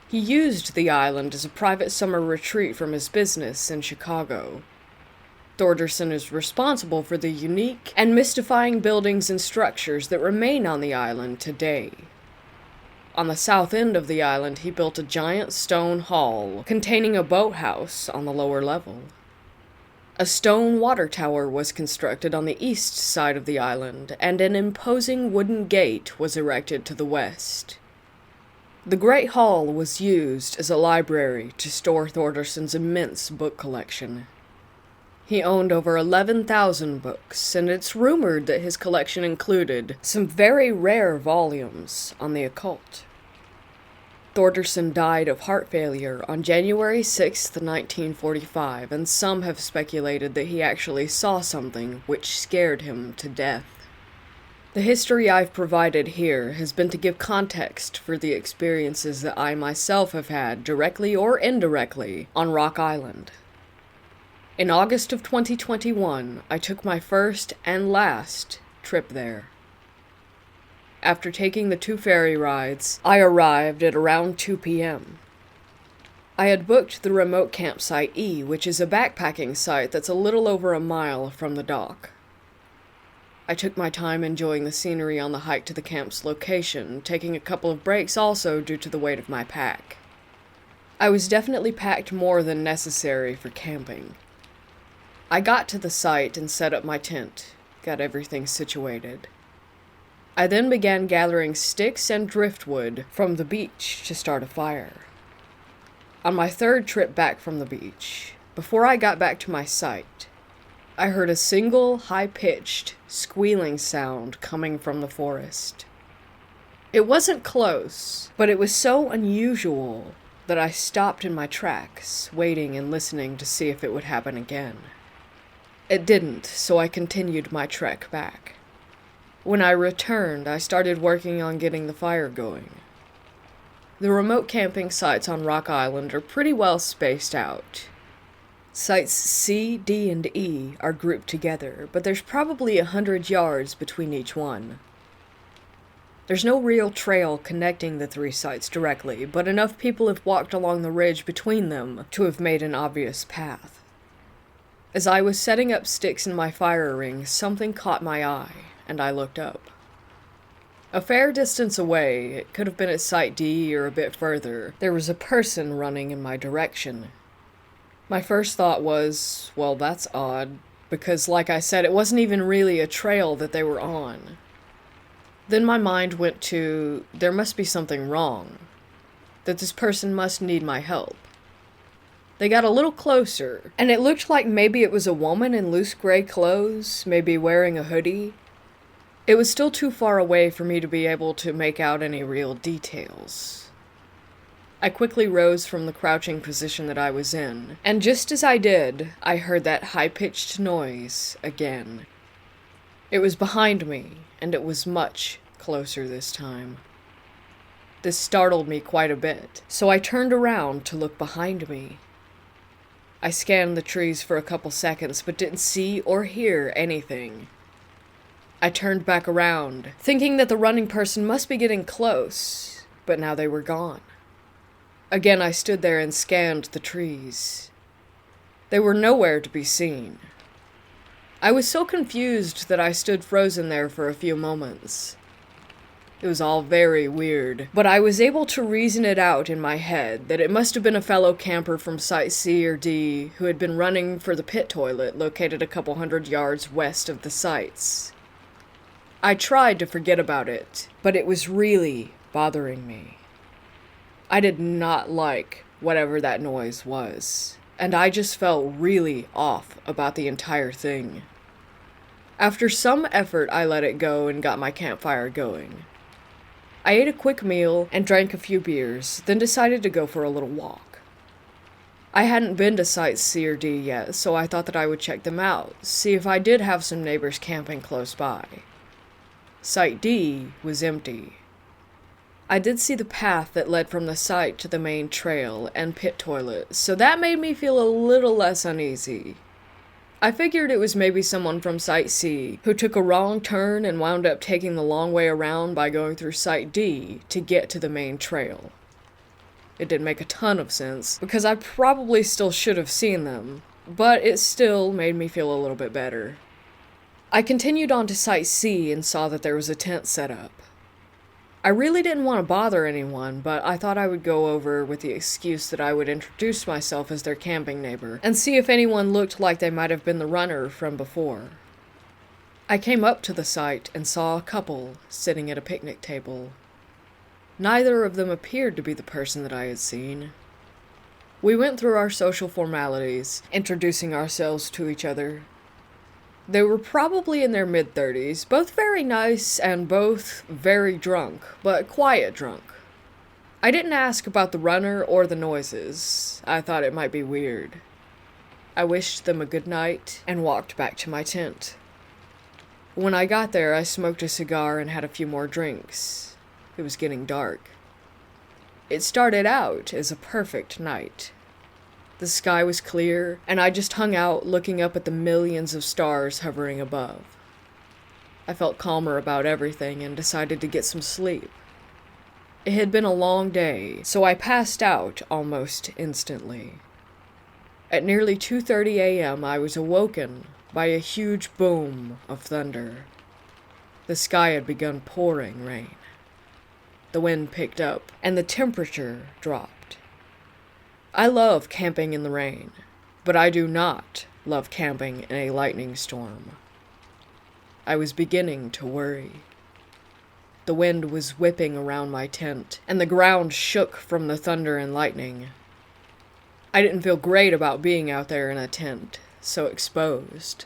He used the island as a private summer retreat from his business in Chicago. Thorderson is responsible for the unique and mystifying buildings and structures that remain on the island today. On the south end of the island, he built a giant stone hall containing a boathouse on the lower level. A stone water tower was constructed on the east side of the island, and an imposing wooden gate was erected to the west. The Great Hall was used as a library to store Thorderson's immense book collection. He owned over 11,000 books, and it's rumored that his collection included some very rare volumes on the occult. Thorderson died of heart failure on January 6, 1945, and some have speculated that he actually saw something which scared him to death. The history I've provided here has been to give context for the experiences that I myself have had, directly or indirectly, on Rock Island. In August of 2021, I took my first and last trip there. After taking the 2 ferry rides, I arrived at around 2 p.m. I had booked the remote campsite E, which is a backpacking site that's a little over a mile from the dock. I took my time enjoying the scenery on the hike to the camp's location, taking a couple of breaks also due to the weight of my pack. I was definitely packed more than necessary for camping. I got to the site and set up my tent, got everything situated. I then began gathering sticks and driftwood from the beach to start a fire. On my third trip back from the beach, before I got back to my site, I heard a single, high-pitched, squealing sound coming from the forest. It wasn't close, but it was so unusual that I stopped in my tracks, waiting and listening to see if it would happen again. It didn't, so I continued my trek back. When I returned, I started working on getting the fire going. The remote camping sites on Rock Island are pretty well spaced out. Sites C, D, and E are grouped together, but there's probably 100 yards between each one. There's no real trail connecting the 3 sites directly, but enough people have walked along the ridge between them to have made an obvious path. As I was setting up sticks in my fire ring, something caught my eye, and I looked up. A fair distance away, it could have been at Site D or a bit further, there was a person running in my direction. My first thought was, well, that's odd, because like I said, it wasn't even really a trail that they were on. Then my mind went to, there must be something wrong, that this person must need my help. They got a little closer, and it looked like maybe it was a woman in loose gray clothes, maybe wearing a hoodie. It was still too far away for me to be able to make out any real details. I quickly rose from the crouching position that I was in, and just as I did, I heard that high-pitched noise again. It was behind me, and it was much closer this time. This startled me quite a bit, so I turned around to look behind me. I scanned the trees for a couple seconds, but didn't see or hear anything. I turned back around, thinking that the running person must be getting close, but now they were gone. Again, I stood there and scanned the trees. They were nowhere to be seen. I was so confused that I stood frozen there for a few moments. It was all very weird, but I was able to reason it out in my head that it must have been a fellow camper from Site C or D who had been running for the pit toilet located a couple hundred yards west of the sites. I tried to forget about it, but it was really bothering me. I did not like whatever that noise was, and I just felt really off about the entire thing. After some effort, I let it go and got my campfire going. I ate a quick meal and drank a few beers, then decided to go for a little walk. I hadn't been to Site C or D yet, so I thought that I would check them out, see if I did have some neighbors camping close by. Site D was empty. I did see the path that led from the site to the main trail and pit toilet, so that made me feel a little less uneasy. I figured it was maybe someone from Site C who took a wrong turn and wound up taking the long way around by going through Site D to get to the main trail. It didn't make a ton of sense, because I probably still should have seen them, but it still made me feel a little bit better. I continued on to Site C and saw that there was a tent set up. I really didn't want to bother anyone, but I thought I would go over with the excuse that I would introduce myself as their camping neighbor and see if anyone looked like they might have been the runner from before. I came up to the site and saw a couple sitting at a picnic table. Neither of them appeared to be the person that I had seen. We went through our social formalities, introducing ourselves to each other. They were probably in their mid-30s, both very nice and both very drunk, but quiet drunk. I didn't ask about the runner or the noises. I thought it might be weird. I wished them a good night and walked back to my tent. When I got there, I smoked a cigar and had a few more drinks. It was getting dark. It started out as a perfect night. The sky was clear, and I just hung out looking up at the millions of stars hovering above. I felt calmer about everything and decided to get some sleep. It had been a long day, so I passed out almost instantly. At nearly 2:30 a.m., I was awoken by a huge boom of thunder. The sky had begun pouring rain. The wind picked up, and the temperature dropped. I love camping in the rain, but I do not love camping in a lightning storm. I was beginning to worry. The wind was whipping around my tent, and the ground shook from the thunder and lightning. I didn't feel great about being out there in a tent, so exposed.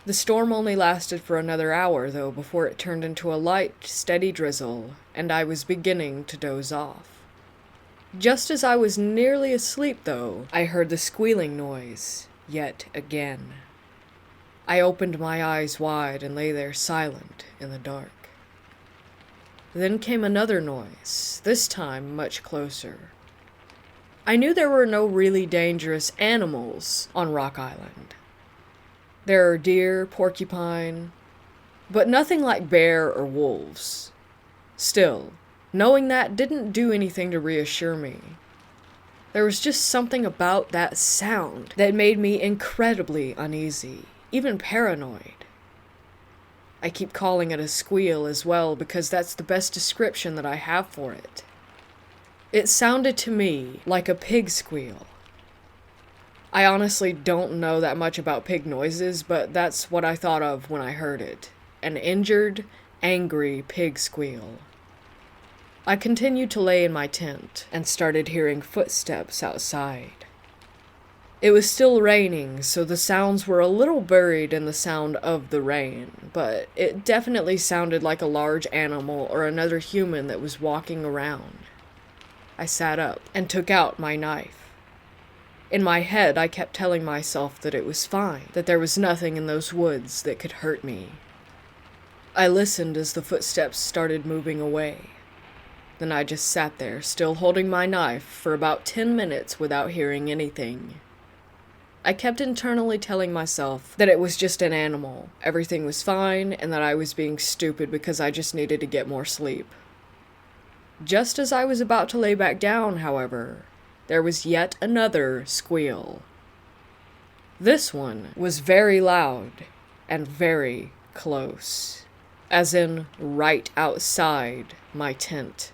The storm only lasted for another hour, though, before it turned into a light, steady drizzle, and I was beginning to doze off. Just as I was nearly asleep, though, I heard the squealing noise, yet again. I opened my eyes wide and lay there silent in the dark. Then came another noise, this time much closer. I knew there were no really dangerous animals on Rock Island. There are deer, porcupine, but nothing like bear or wolves. Still, knowing that didn't do anything to reassure me. There was just something about that sound that made me incredibly uneasy, even paranoid. I keep calling it a squeal as well because that's the best description that I have for it. It sounded to me like a pig squeal. I honestly don't know that much about pig noises, but that's what I thought of when I heard it. An injured, angry pig squeal. I continued to lay in my tent and started hearing footsteps outside. It was still raining, so the sounds were a little buried in the sound of the rain, but it definitely sounded like a large animal or another human that was walking around. I sat up and took out my knife. In my head, I kept telling myself that it was fine, that there was nothing in those woods that could hurt me. I listened as the footsteps started moving away. Then I just sat there, still holding my knife, for about 10 minutes without hearing anything. I kept internally telling myself that it was just an animal, everything was fine, and that I was being stupid because I just needed to get more sleep. Just as I was about to lay back down, however, there was yet another squeal. This one was very loud and very close, as in right outside my tent.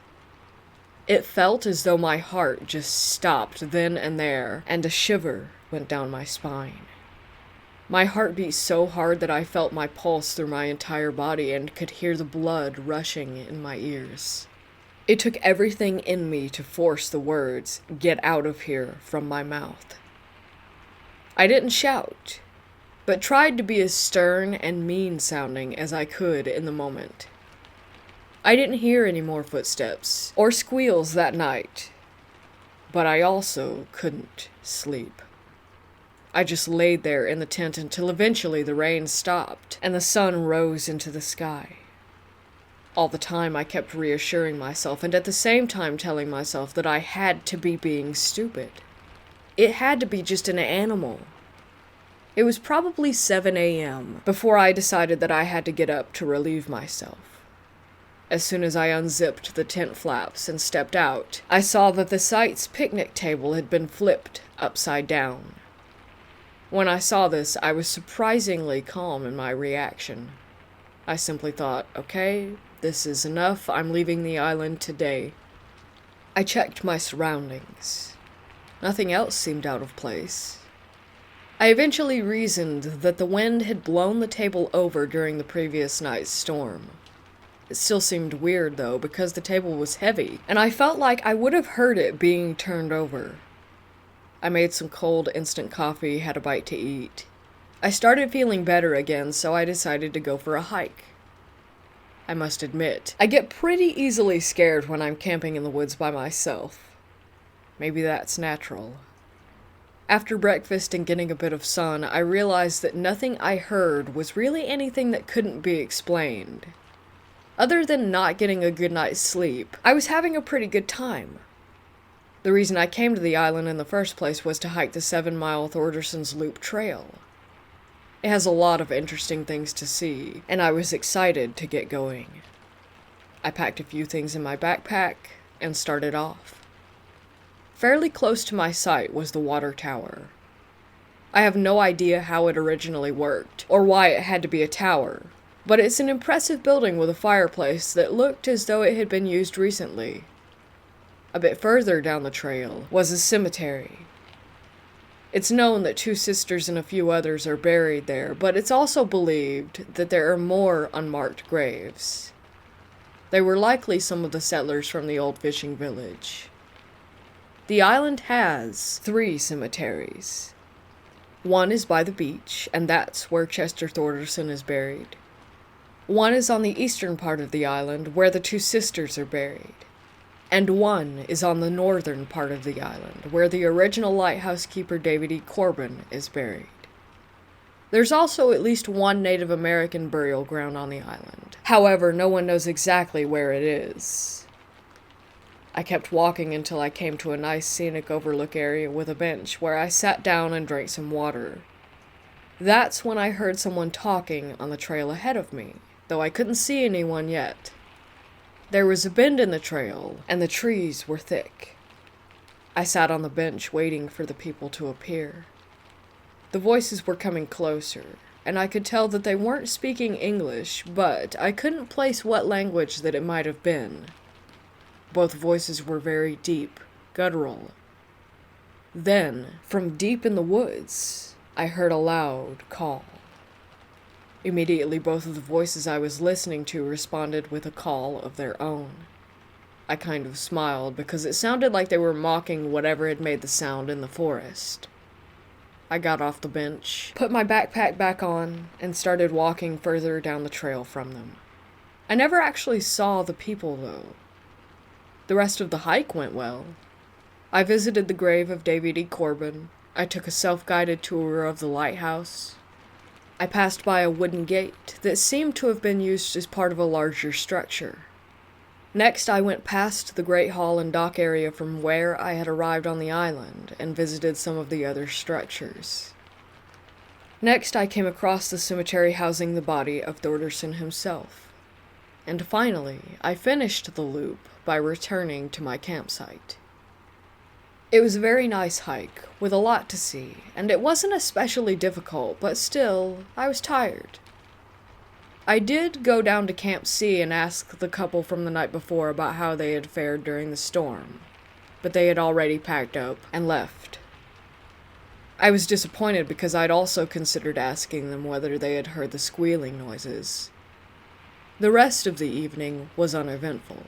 It felt as though my heart just stopped then and there, and a shiver went down my spine. My heart beat so hard that I felt my pulse through my entire body and could hear the blood rushing in my ears. It took everything in me to force the words, "Get out of here," from my mouth. I didn't shout, but tried to be as stern and mean-sounding as I could in the moment. I didn't hear any more footsteps or squeals that night, but I also couldn't sleep. I just laid there in the tent until eventually the rain stopped and the sun rose into the sky. All the time I kept reassuring myself and at the same time telling myself that I had to be being stupid. It had to be just an animal. It was probably 7 a.m. before I decided that I had to get up to relieve myself. As soon as I unzipped the tent flaps and stepped out, I saw that the site's picnic table had been flipped upside down. When I saw this, I was surprisingly calm in my reaction. I simply thought, okay, this is enough, I'm leaving the island today. I checked my surroundings. Nothing else seemed out of place. I eventually reasoned that the wind had blown the table over during the previous night's storm. It still seemed weird, though, because the table was heavy, and I felt like I would have heard it being turned over. I made some cold instant coffee, had a bite to eat. I started feeling better again, so I decided to go for a hike. I must admit, I get pretty easily scared when I'm camping in the woods by myself. Maybe that's natural. After breakfast and getting a bit of sun, I realized that nothing I heard was really anything that couldn't be explained. Other than not getting a good night's sleep, I was having a pretty good time. The reason I came to the island in the first place was to hike the 7-mile Thorderson's Loop Trail. It has a lot of interesting things to see, and I was excited to get going. I packed a few things in my backpack and started off. Fairly close to my site was the water tower. I have no idea how it originally worked, or why it had to be a tower, but it's an impressive building with a fireplace that looked as though it had been used recently. A bit further down the trail was a cemetery. It's known that 2 sisters and a few others are buried there, but it's also believed that there are more unmarked graves. They were likely some of the settlers from the old fishing village. The island has 3 cemeteries. One is by the beach, and that's where Chester Thorderson is buried. One is on the eastern part of the island, where the 2 sisters are buried. And one is on the northern part of the island, where the original lighthouse keeper David E. Corbin is buried. There's also at least one Native American burial ground on the island. However, no one knows exactly where it is. I kept walking until I came to a nice scenic overlook area with a bench where I sat down and drank some water. That's when I heard someone talking on the trail ahead of me, though I couldn't see anyone yet. There was a bend in the trail, and the trees were thick. I sat on the bench waiting for the people to appear. The voices were coming closer, and I could tell that they weren't speaking English, but I couldn't place what language that it might have been. Both voices were very deep, guttural. Then, from deep in the woods, I heard a loud call. Immediately, both of the voices I was listening to responded with a call of their own. I kind of smiled because it sounded like they were mocking whatever had made the sound in the forest. I got off the bench, put my backpack back on, and started walking further down the trail from them. I never actually saw the people, though. The rest of the hike went well. I visited the grave of David E. Corbin. I took a self-guided tour of the lighthouse. I passed by a wooden gate that seemed to have been used as part of a larger structure. Next, I went past the Great Hall and dock area from where I had arrived on the island and visited some of the other structures. Next, I came across the cemetery housing the body of Thorderson himself. And finally, I finished the loop by returning to my campsite. It was a very nice hike, with a lot to see, and it wasn't especially difficult, but still, I was tired. I did go down to Camp C and ask the couple from the night before about how they had fared during the storm, but they had already packed up and left. I was disappointed because I'd also considered asking them whether they had heard the squealing noises. The rest of the evening was uneventful.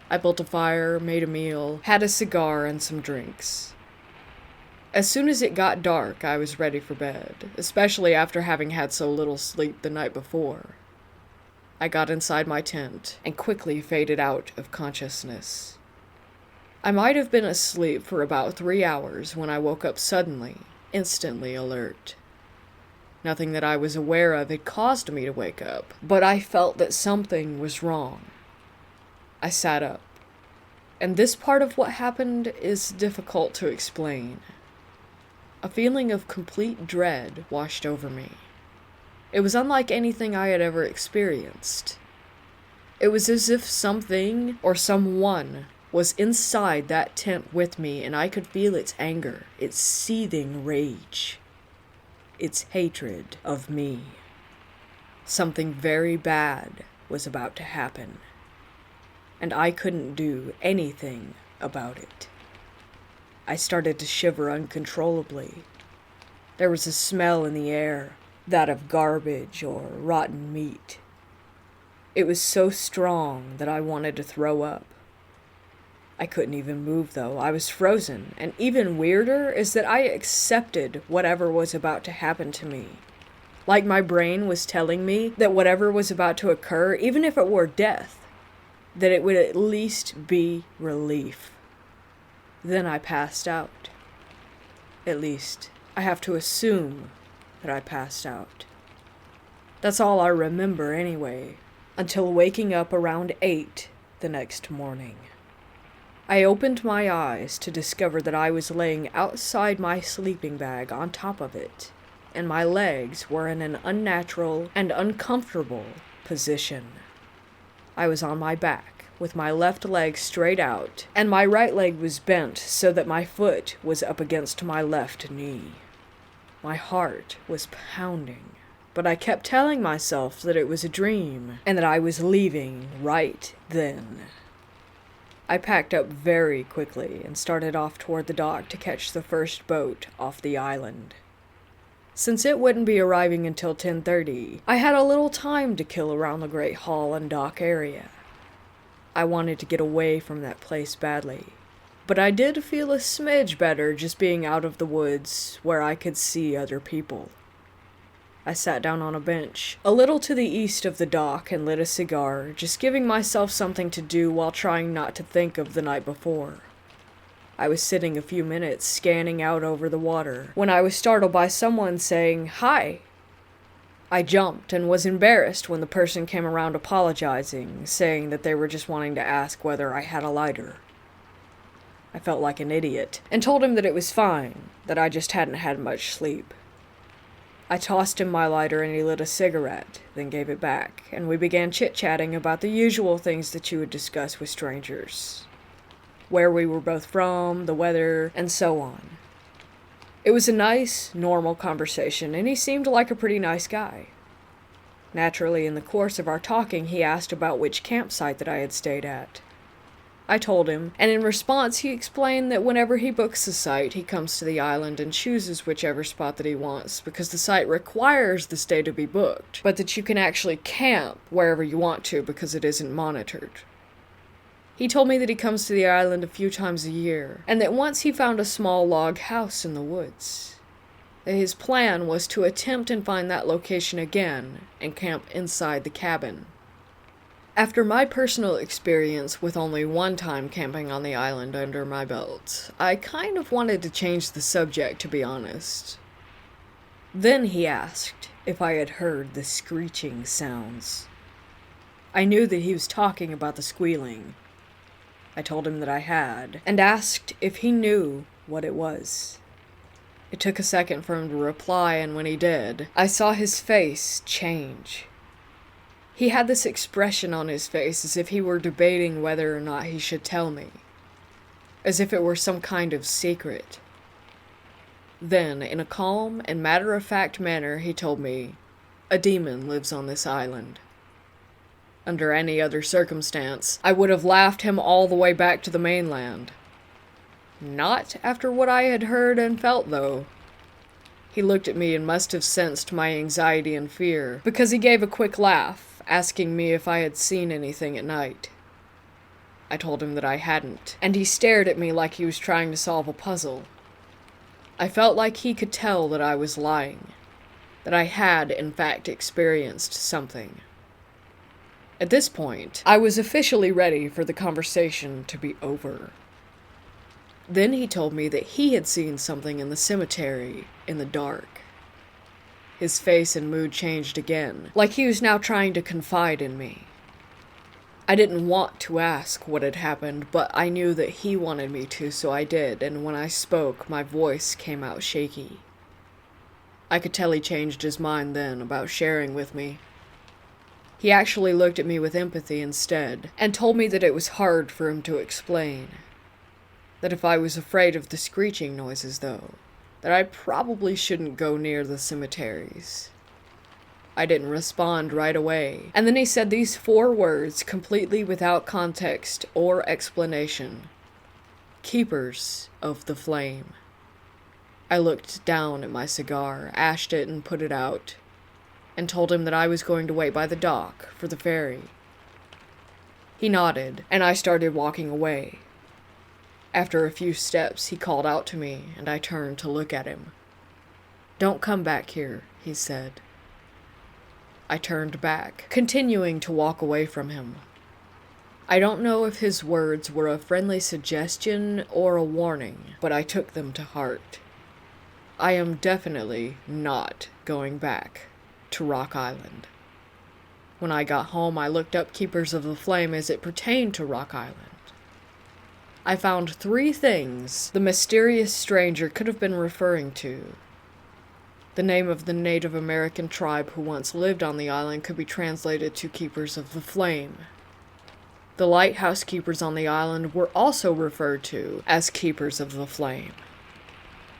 I built a fire, made a meal, had a cigar and some drinks. As soon as it got dark, I was ready for bed, especially after having had so little sleep the night before. I got inside my tent and quickly faded out of consciousness. I might have been asleep for about 3 hours when I woke up suddenly, instantly alert. Nothing that I was aware of had caused me to wake up, but I felt that something was wrong. I sat up, and this part of what happened is difficult to explain. A feeling of complete dread washed over me. It was unlike anything I had ever experienced. It was as if something or someone was inside that tent with me, and I could feel its anger, its seething rage, its hatred of me. Something very bad was about to happen, and I couldn't do anything about it. I started to shiver uncontrollably. There was a smell in the air, that of garbage or rotten meat. It was so strong that I wanted to throw up. I couldn't even move, though. I was frozen, and even weirder is that I accepted whatever was about to happen to me. Like my brain was telling me that whatever was about to occur, even if it were death, that it would at least be relief. Then I passed out. At least, I have to assume that I passed out. That's all I remember anyway, until waking up around 8 the next morning. I opened my eyes to discover that I was laying outside my sleeping bag on top of it, and my legs were in an unnatural and uncomfortable position. I was on my back, with my left leg straight out, and my right leg was bent so that my foot was up against my left knee. My heart was pounding, but I kept telling myself that it was a dream, and that I was leaving right then. I packed up very quickly and started off toward the dock to catch the first boat off the island. Since it wouldn't be arriving until 10:30, I had a little time to kill around the Great Hall and dock area. I wanted to get away from that place badly, but I did feel a smidge better just being out of the woods where I could see other people. I sat down on a bench, a little to the east of the dock, and lit a cigar, just giving myself something to do while trying not to think of the night before. I was sitting a few minutes, scanning out over the water, when I was startled by someone saying, "Hi!" I jumped and was embarrassed when the person came around apologizing, saying that they were just wanting to ask whether I had a lighter. I felt like an idiot, and told him that it was fine, that I just hadn't had much sleep. I tossed him my lighter and he lit a cigarette, then gave it back, and we began chit-chatting about the usual things that you would discuss with strangers. Where we were both from, the weather, and so on. It was a nice, normal conversation, and he seemed like a pretty nice guy. Naturally, in the course of our talking, he asked about which campsite that I had stayed at. I told him, and in response he explained that whenever he books a site, he comes to the island and chooses whichever spot that he wants, because the site requires the stay to be booked, but that you can actually camp wherever you want to because it isn't monitored. He told me that he comes to the island a few times a year, and that once he found a small log house in the woods. That his plan was to attempt and find that location again and camp inside the cabin. After my personal experience with only one time camping on the island under my belt, I kind of wanted to change the subject, to be honest. Then he asked if I had heard the screeching sounds. I knew that he was talking about the squealing. I told him that I had, and asked if he knew what it was. It took a second for him to reply, and when he did, I saw his face change. He had this expression on his face as if he were debating whether or not he should tell me, as if it were some kind of secret. Then, in a calm and matter-of-fact manner, he told me, "A demon lives on this island." Under any other circumstance, I would have laughed him all the way back to the mainland. Not after what I had heard and felt, though. He looked at me and must have sensed my anxiety and fear, because he gave a quick laugh, asking me if I had seen anything at night. I told him that I hadn't, and he stared at me like he was trying to solve a puzzle. I felt like he could tell that I was lying, that I had, in fact, experienced something. At this point, I was officially ready for the conversation to be over. Then he told me that he had seen something in the cemetery in the dark. His face and mood changed again, like he was now trying to confide in me. I didn't want to ask what had happened, but I knew that he wanted me to, so I did, and when I spoke, my voice came out shaky. I could tell he changed his mind then about sharing with me. He actually looked at me with empathy instead, and told me that it was hard for him to explain. That if I was afraid of the screeching noises, though, that I probably shouldn't go near the cemeteries. I didn't respond right away, and then he said these 4 words completely without context or explanation. "Keepers of the flame." I looked down at my cigar, ashed it, and put it out, and told him that I was going to wait by the dock for the ferry. He nodded, and I started walking away. After a few steps, he called out to me, and I turned to look at him. "Don't come back here," he said. I turned back, continuing to walk away from him. I don't know if his words were a friendly suggestion or a warning, but I took them to heart. I am definitely not going back to Rock Island. When I got home, I looked up Keepers of the Flame as it pertained to Rock Island. I found 3 things the mysterious stranger could have been referring to. The name of the Native American tribe who once lived on the island could be translated to Keepers of the Flame. The lighthouse keepers on the island were also referred to as Keepers of the Flame.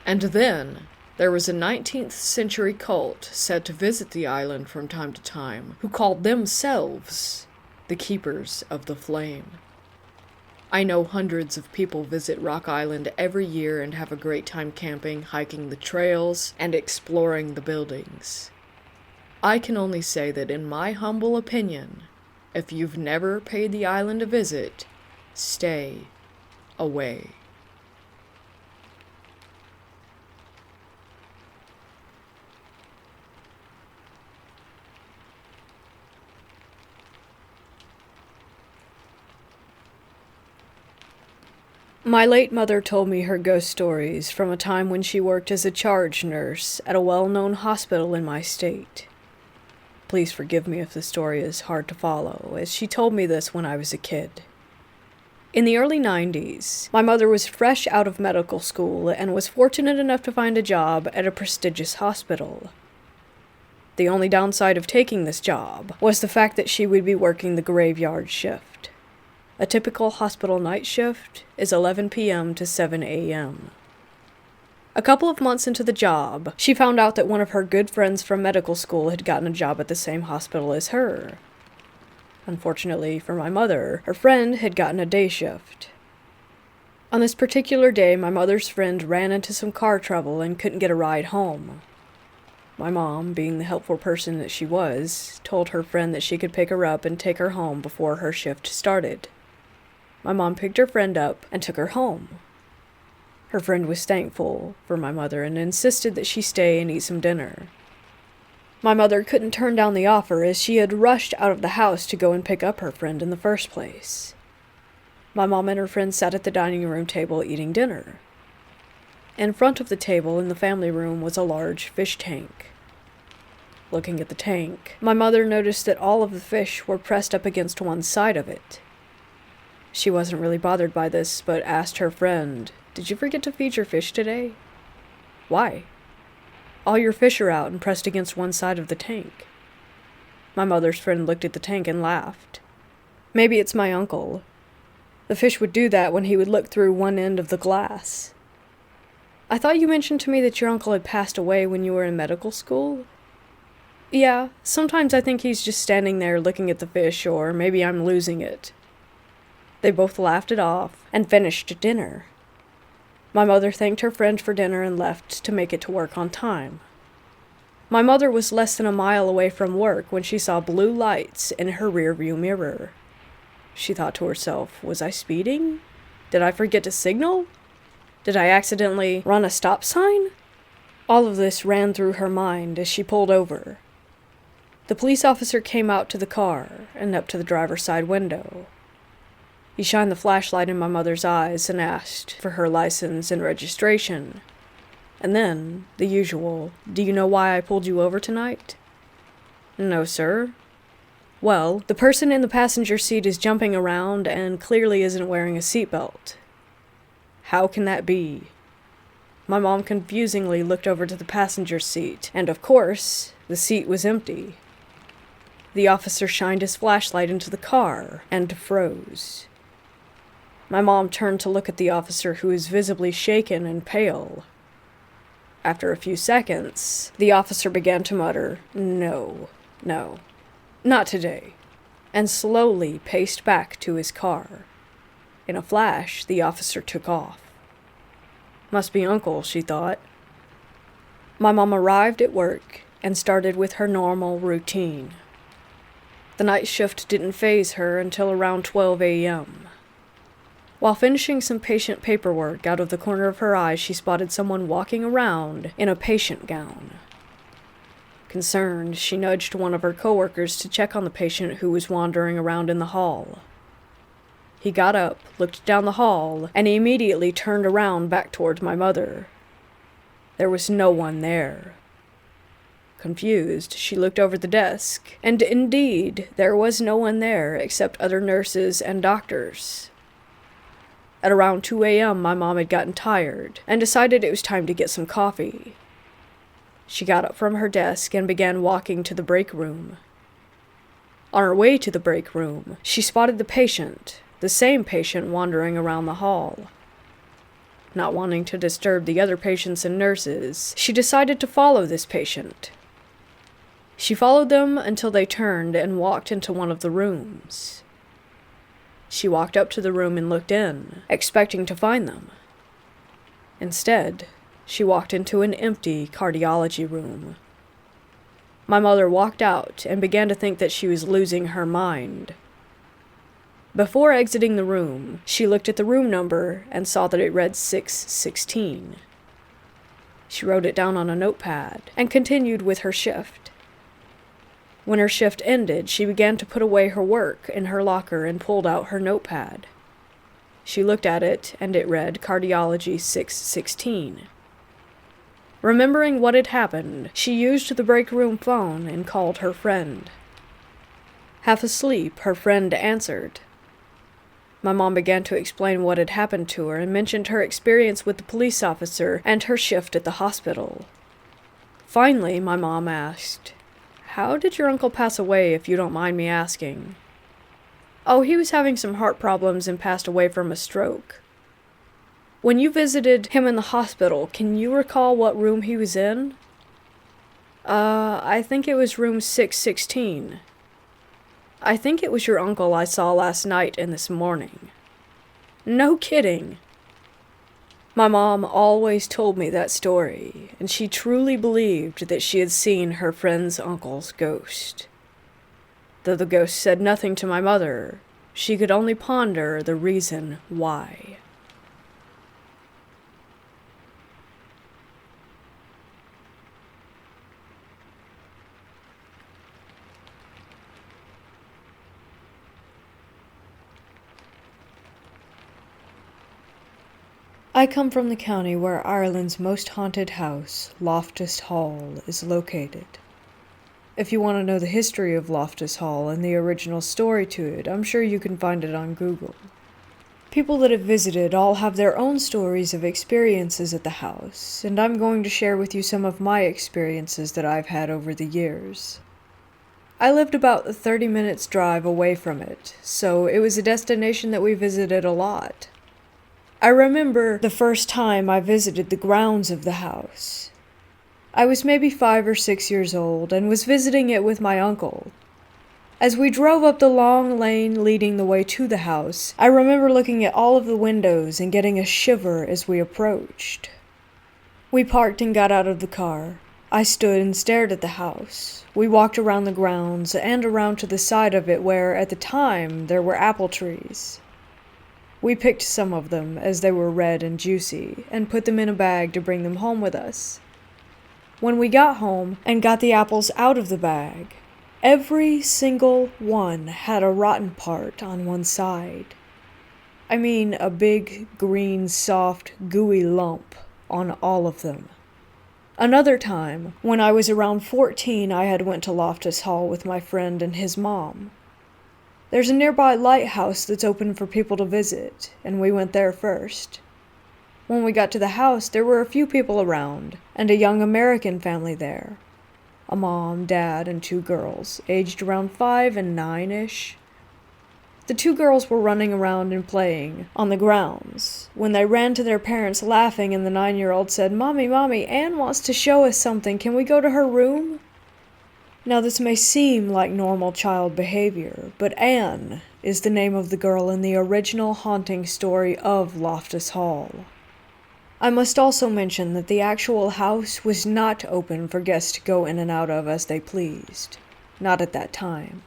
And then, there was a 19th century cult said to visit the island from time to time, who called themselves the Keepers of the Flame. I know hundreds of people visit Rock Island every year and have a great time camping, hiking the trails, and exploring the buildings. I can only say that in my humble opinion, if you've never paid the island a visit, stay away. My late mother told me her ghost stories from a time when she worked as a charge nurse at a well-known hospital in my state. Please forgive me if the story is hard to follow, as she told me this when I was a kid. In the early 90s, my mother was fresh out of medical school and was fortunate enough to find a job at a prestigious hospital. The only downside of taking this job was the fact that she would be working the graveyard shift. A typical hospital night shift is 11 p.m. to 7 a.m. A couple of months into the job, she found out that one of her good friends from medical school had gotten a job at the same hospital as her. Unfortunately for my mother, her friend had gotten a day shift. On this particular day, my mother's friend ran into some car trouble and couldn't get a ride home. My mom, being the helpful person that she was, told her friend that she could pick her up and take her home before her shift started. My mom picked her friend up and took her home. Her friend was thankful for my mother and insisted that she stay and eat some dinner. My mother couldn't turn down the offer as she had rushed out of the house to go and pick up her friend in the first place. My mom and her friend sat at the dining room table eating dinner. In front of the table in the family room was a large fish tank. looking at the tank, my mother noticed that all of the fish were pressed up against one side of it. She wasn't really bothered by this, but asked her friend, "Did you forget to feed your fish today?" "Why?" "All your fish are out and pressed against one side of the tank." My mother's friend looked at the tank and laughed. "Maybe it's my uncle. The fish would do that when he would look through one end of the glass." "I thought you mentioned to me that your uncle had passed away when you were in medical school?" "Yeah, sometimes I think he's just standing there looking at the fish, or maybe I'm losing it." They both laughed it off and finished dinner. My mother thanked her friend for dinner and left to make it to work on time. My mother was less than a mile away from work when she saw blue lights in her rearview mirror. She thought to herself, was I speeding? Did I forget to signal? Did I accidentally run a stop sign? All of this ran through her mind as she pulled over. The police officer came out to the car and up to the driver's side window. He shined the flashlight in my mother's eyes and asked for her license and registration. And then, the usual, "Do you know why I pulled you over tonight?" "No, sir." "Well, the person in the passenger seat is jumping around and clearly isn't wearing a seatbelt." "How can that be?" My mom confusingly looked over to the passenger seat, and of course, the seat was empty. The officer shined his flashlight into the car and froze. My mom turned to look at the officer, who was visibly shaken and pale. After a few seconds, the officer began to mutter, No, not today," and slowly paced back to his car. In a flash, the officer took off. Must be Uncle, she thought. My mom arrived at work and started with her normal routine. The night shift didn't faze her until around 12 a.m. While finishing some patient paperwork, out of the corner of her eye, she spotted someone walking around in a patient gown. Concerned, she nudged one of her coworkers to check on the patient who was wandering around in the hall. He got up, looked down the hall, and immediately turned around back towards my mother. There was no one there. Confused, she looked over the desk, and indeed, there was no one there except other nurses and doctors. At around 2 a.m., my mom had gotten tired and decided it was time to get some coffee. She got up from her desk and began walking to the break room. On her way to the break room, she spotted the same patient wandering around the hall. Not wanting to disturb the other patients and nurses, she decided to follow this patient. She followed them until they turned and walked into one of the rooms. She walked up to the room and looked in, expecting to find them. Instead, she walked into an empty cardiology room. My mother walked out and began to think that she was losing her mind. Before exiting the room, she looked at the room number and saw that it read 616. She wrote it down on a notepad and continued with her shift. When her shift ended, she began to put away her work in her locker and pulled out her notepad. She looked at it, and it read Cardiology 616. Remembering what had happened, she used the break room phone and called her friend. Half asleep, her friend answered. My mom began to explain what had happened to her and mentioned her experience with the police officer and her shift at the hospital. Finally, my mom asked, "How did your uncle pass away, if you don't mind me asking?" "Oh, he was having some heart problems and passed away from a stroke." "When you visited him in the hospital, can you recall what room he was in?" I think it was room 616. "I think it was your uncle I saw last night and this morning." "No kidding." My mom always told me that story, and she truly believed that she had seen her friend's uncle's ghost. Though the ghost said nothing to my mother, she could only ponder the reason why. I come from the county where Ireland's most haunted house, Loftus Hall, is located. If you want to know the history of Loftus Hall and the original story to it, I'm sure you can find it on Google. People that have visited all have their own stories of experiences at the house, and I'm going to share with you some of my experiences that I've had over the years. I lived about a 30 minutes drive away from it, so it was a destination that we visited a lot. I remember the first time I visited the grounds of the house. I was maybe 5 or 6 years old and was visiting it with my uncle. As we drove up the long lane leading the way to the house, I remember looking at all of the windows and getting a shiver as we approached. We parked and got out of the car. I stood and stared at the house. We walked around the grounds and around to the side of it where, at the time, there were apple trees. We picked some of them, as they were red and juicy, and put them in a bag to bring them home with us. When we got home and got the apples out of the bag, every single one had a rotten part on one side. I mean, a big, green, soft, gooey lump on all of them. Another time, when I was around 14, I had went to Loftus Hall with my friend and his mom. There's a nearby lighthouse that's open for people to visit, and we went there first. When we got to the house, there were a few people around, and a young American family there. A mom, dad, and 2 girls, aged around 5 and 9-ish. The 2 girls were running around and playing on the grounds when they ran to their parents laughing, and the 9-year-old said, Mommy, Ann wants to show us something. Can we go to her room?" Now this may seem like normal child behavior, but Ann is the name of the girl in the original haunting story of Loftus Hall. I must also mention that the actual house was not open for guests to go in and out of as they pleased. Not at that time.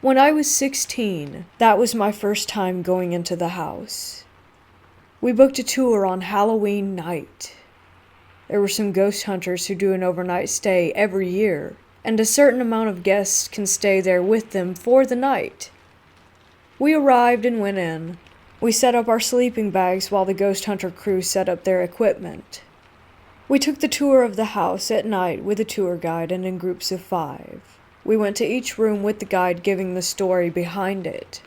When I was 16, that was my first time going into the house. We booked a tour on Halloween night. There were some ghost hunters who do an overnight stay every year, and a certain amount of guests can stay there with them for the night. We arrived and went in. We set up our sleeping bags while the ghost hunter crew set up their equipment. We took the tour of the house at night with a tour guide and in groups of 5. We went to each room with the guide giving the story behind it.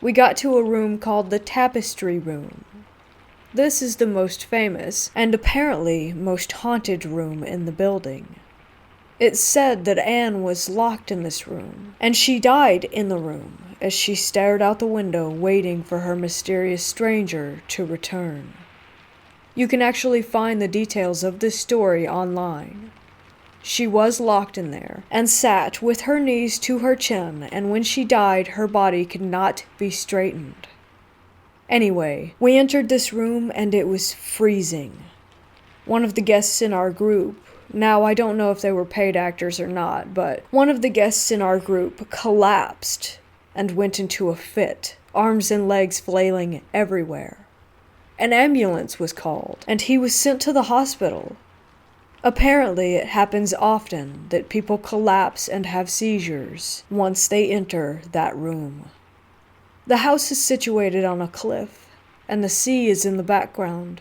We got to a room called the Tapestry Room. This is the most famous, and apparently most haunted room in the building. It's said that Anne was locked in this room, and she died in the room as she stared out the window waiting for her mysterious stranger to return. You can actually find the details of this story online. She was locked in there, and sat with her knees to her chin, and when she died, her body could not be straightened. Anyway, we entered this room, and it was freezing. One of the guests in our group, now I don't know if they were paid actors or not, but one of the guests in our group collapsed and went into a fit, arms and legs flailing everywhere. An ambulance was called, and he was sent to the hospital. Apparently, it happens often that people collapse and have seizures once they enter that room. The house is situated on a cliff, and the sea is in the background.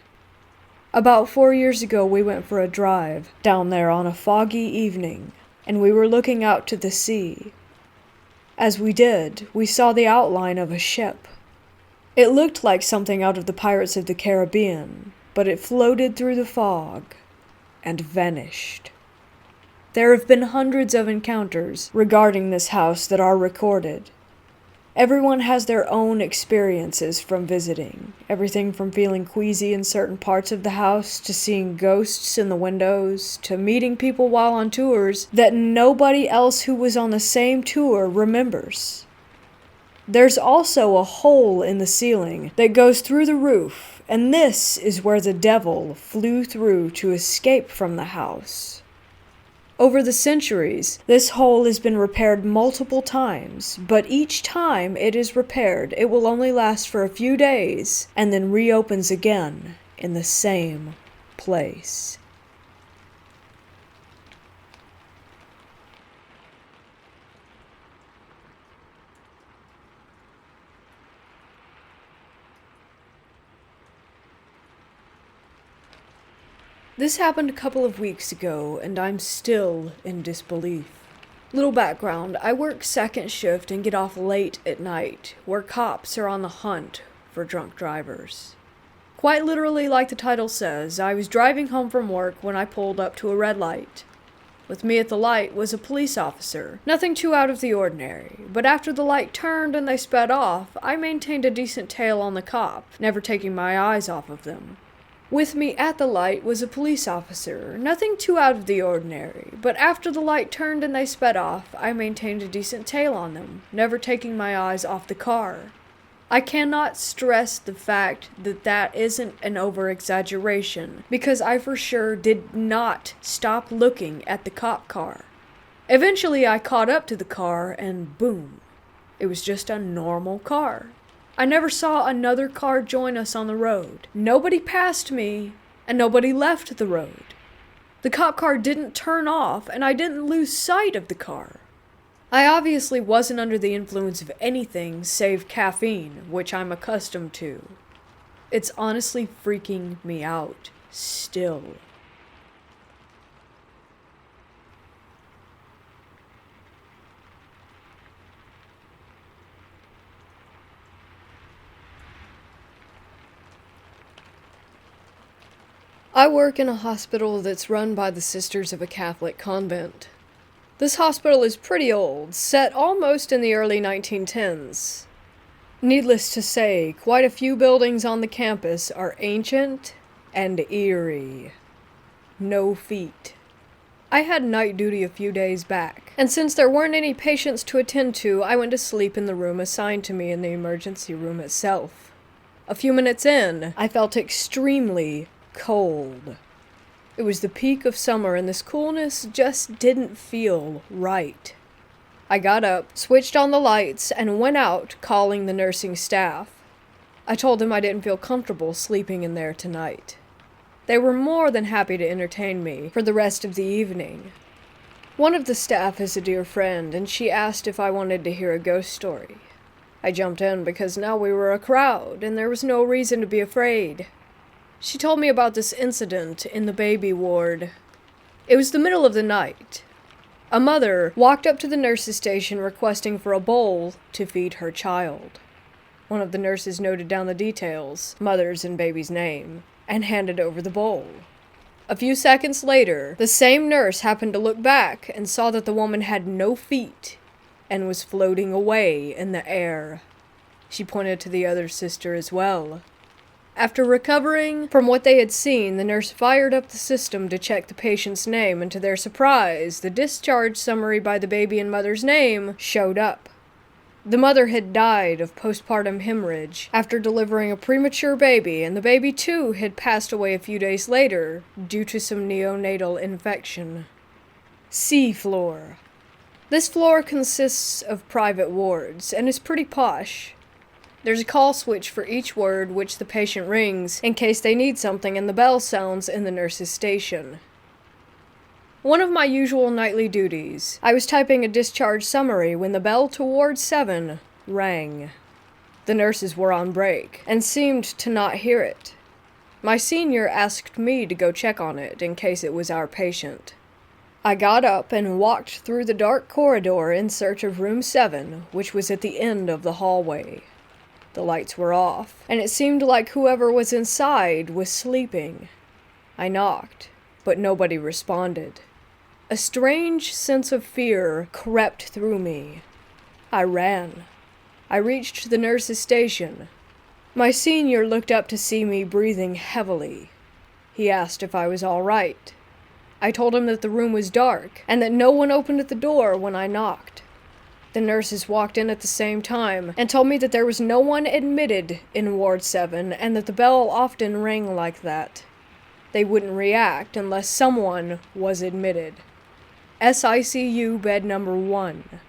About 4 years ago, we went for a drive down there on a foggy evening, and we were looking out to the sea. As we did, we saw the outline of a ship. It looked like something out of the Pirates of the Caribbean, but it floated through the fog and vanished. There have been hundreds of encounters regarding this house that are recorded. Everyone has their own experiences from visiting, everything from feeling queasy in certain parts of the house, to seeing ghosts in the windows, to meeting people while on tours that nobody else who was on the same tour remembers. There's also a hole in the ceiling that goes through the roof, and this is where the devil flew through to escape from the house. Over the centuries, this hole has been repaired multiple times, but each time it is repaired, it will only last for a few days and then reopens again in the same place. This happened a couple of weeks ago, and I'm still in disbelief. Little background, I work second shift and get off late at night, where cops are on the hunt for drunk drivers. Quite literally, like the title says, I was driving home from work when I pulled up to a red light. With me at the light was a police officer, nothing too out of the ordinary, but after the light turned and they sped off, I maintained a decent tail on the cop, never taking my eyes off of them. With me at the light was a police officer, nothing too out of the ordinary, but after the light turned and they sped off, I maintained a decent tail on them, never taking my eyes off the car. I cannot stress the fact that that isn't an over-exaggeration, because I for sure did not stop looking at the cop car. Eventually I caught up to the car and boom, it was just a normal car. I never saw another car join us on the road. Nobody passed me, and nobody left the road. The cop car didn't turn off, and I didn't lose sight of the car. I obviously wasn't under the influence of anything save caffeine, which I'm accustomed to. It's honestly freaking me out, still. I work in a hospital that's run by the Sisters of a Catholic convent. This hospital is pretty old, set almost in the early 1910s. Needless to say, quite a few buildings on the campus are ancient and eerie. No feet. I had night duty a few days back, and since there weren't any patients to attend to, I went to sleep in the room assigned to me in the emergency room itself. A few minutes in, I felt extremely cold. It was the peak of summer and this coolness just didn't feel right. I got up, switched on the lights, and went out calling the nursing staff. I told them I didn't feel comfortable sleeping in there tonight. They were more than happy to entertain me for the rest of the evening. One of the staff is a dear friend, and she asked if I wanted to hear a ghost story. I jumped in because now we were a crowd, and there was no reason to be afraid. She told me about this incident in the baby ward. It was the middle of the night. A mother walked up to the nurse's station requesting for a bowl to feed her child. One of the nurses noted down the details, mother's and baby's name, and handed over the bowl. A few seconds later, the same nurse happened to look back and saw that the woman had no feet and was floating away in the air. She pointed to the other sister as well. After recovering from what they had seen, the nurse fired up the system to check the patient's name, and to their surprise, the discharge summary by the baby and mother's name showed up. The mother had died of postpartum hemorrhage after delivering a premature baby, and the baby too had passed away a few days later due to some neonatal infection. C floor. This floor consists of private wards, and is pretty posh. There's a call switch for each word which the patient rings in case they need something, and the bell sounds in the nurse's station. One of my usual nightly duties, I was typing a discharge summary when the bell to Ward 7 rang. The nurses were on break and seemed to not hear it. My senior asked me to go check on it in case it was our patient. I got up and walked through the dark corridor in search of room 7, which was at the end of the hallway. The lights were off, and it seemed like whoever was inside was sleeping. I knocked, but nobody responded. A strange sense of fear crept through me. I ran. I reached the nurse's station. My senior looked up to see me breathing heavily. He asked if I was all right. I told him that the room was dark, and that no one opened the door when I knocked. The nurses walked in at the same time and told me that there was no one admitted in Ward 7 and that the bell often rang like that. They wouldn't react unless someone was admitted. SICU bed number 1.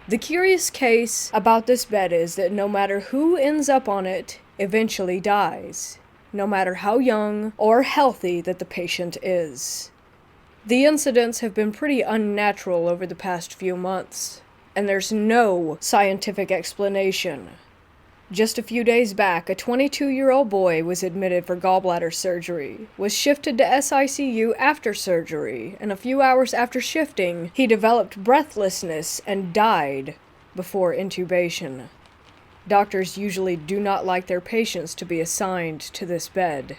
The curious case about this bed is that no matter who ends up on it, eventually dies, no matter how young or healthy that the patient is. The incidents have been pretty unnatural over the past few months, and there's no scientific explanation. Just a few days back, a 22-year-old boy was admitted for gallbladder surgery, was shifted to SICU after surgery, and a few hours after shifting, he developed breathlessness and died before intubation. Doctors usually do not like their patients to be assigned to this bed.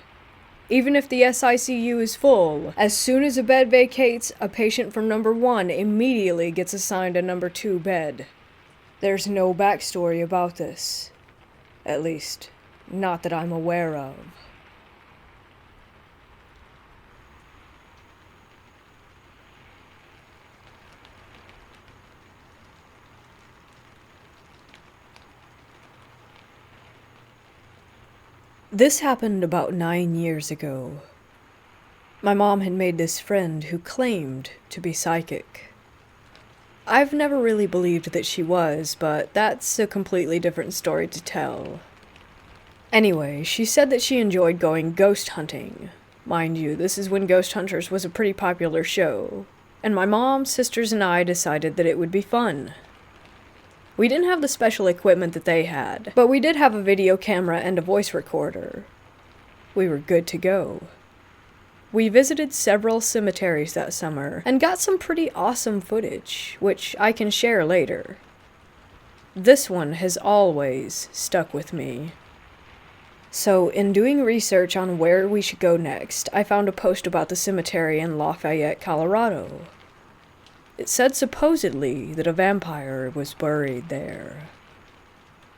Even if the SICU is full, as soon as a bed vacates, a patient from number 1 immediately gets assigned a number 2 bed. There's no backstory about this. At least, not that I'm aware of. This happened about 9 years ago. My mom had made this friend who claimed to be psychic. I've never really believed that she was, but that's a completely different story to tell. Anyway, she said that she enjoyed going ghost hunting. Mind you, this is when Ghost Hunters was a pretty popular show, and my mom, sisters, and I decided that it would be fun. We didn't have the special equipment that they had, but we did have a video camera and a voice recorder. We were good to go. We visited several cemeteries that summer and got some pretty awesome footage, which I can share later. This one has always stuck with me. So, in doing research on where we should go next, I found a post about the cemetery in Lafayette, Colorado. It said supposedly that a vampire was buried there.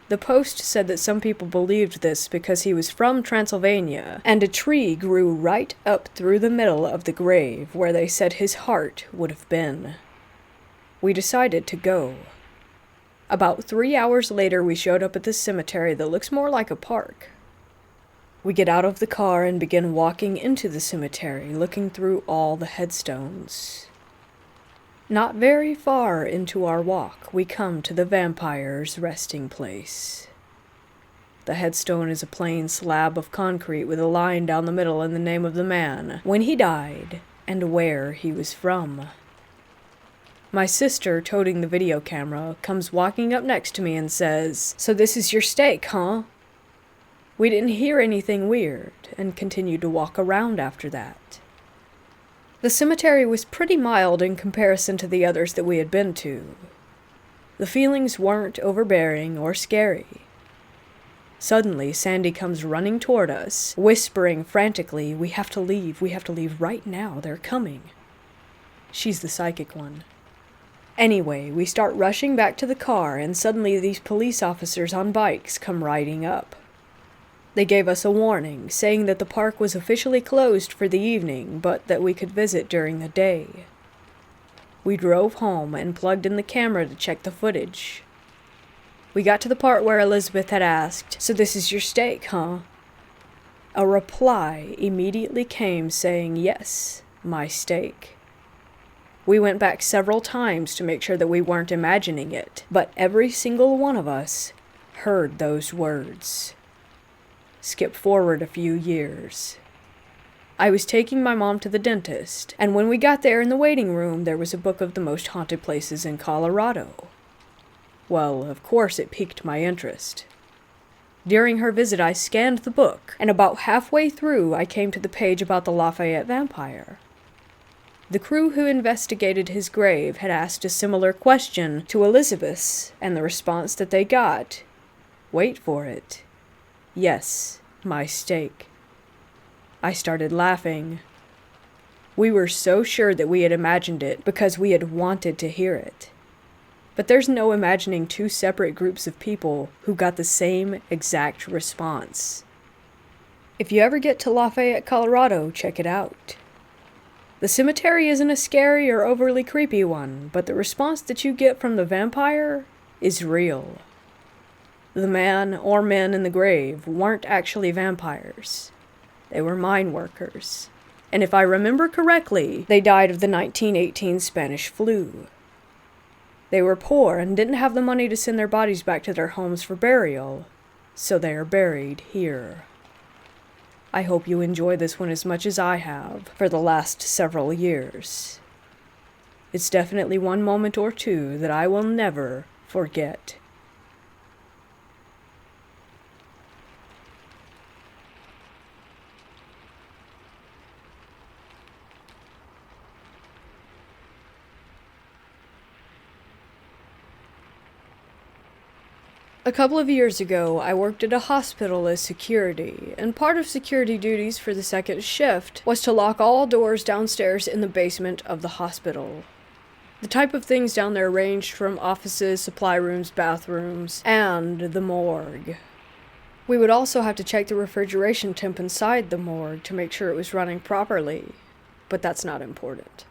The post said that some people believed this because he was from Transylvania, and a tree grew right up through the middle of the grave where they said his heart would have been. We decided to go. About 3 hours later, we showed up at this cemetery that looks more like a park. We get out of the car and begin walking into the cemetery, looking through all the headstones. Not very far into our walk, we come to the vampire's resting place. The headstone is a plain slab of concrete with a line down the middle and the name of the man, when he died, and where he was from. My sister, toting the video camera, comes walking up next to me and says, "So this is your stake, huh?" We didn't hear anything weird, and continued to walk around after that. The cemetery was pretty mild in comparison to the others that we had been to. The feelings weren't overbearing or scary. Suddenly, Sandy comes running toward us, whispering frantically, we have to leave right now, they're coming." She's the psychic one. Anyway, we start rushing back to the car, and suddenly these police officers on bikes come riding up. They gave us a warning, saying that the park was officially closed for the evening, but that we could visit during the day. We drove home and plugged in the camera to check the footage. We got to the part where Elizabeth had asked, "So this is your stake, huh?" A reply immediately came saying, "Yes, my stake." We went back several times to make sure that we weren't imagining it, but every single one of us heard those words. Skip forward a few years. I was taking my mom to the dentist, and when we got there in the waiting room, there was a book of the most haunted places in Colorado. Well, of course it piqued my interest. During her visit, I scanned the book, and about halfway through, I came to the page about the Lafayette vampire. The crew who investigated his grave had asked a similar question to Elizabeth's, and the response that they got, wait for it, "Yes, my stake." I started laughing. We were so sure that we had imagined it because we had wanted to hear it. But there's no imagining two separate groups of people who got the same exact response. If you ever get to Lafayette, Colorado, check it out. The cemetery isn't a scary or overly creepy one, but the response that you get from the vampire is real. The man or men in the grave weren't actually vampires. They were mine workers. And if I remember correctly, they died of the 1918 Spanish flu. They were poor and didn't have the money to send their bodies back to their homes for burial, so they are buried here. I hope you enjoy this one as much as I have for the last several years. It's definitely one moment or two that I will never forget. A couple of years ago, I worked at a hospital as security, and part of security duties for the second shift was to lock all doors downstairs in the basement of the hospital. The type of things down there ranged from offices, supply rooms, bathrooms, and the morgue. We would also have to check the refrigeration temp inside the morgue to make sure it was running properly, but that's not important.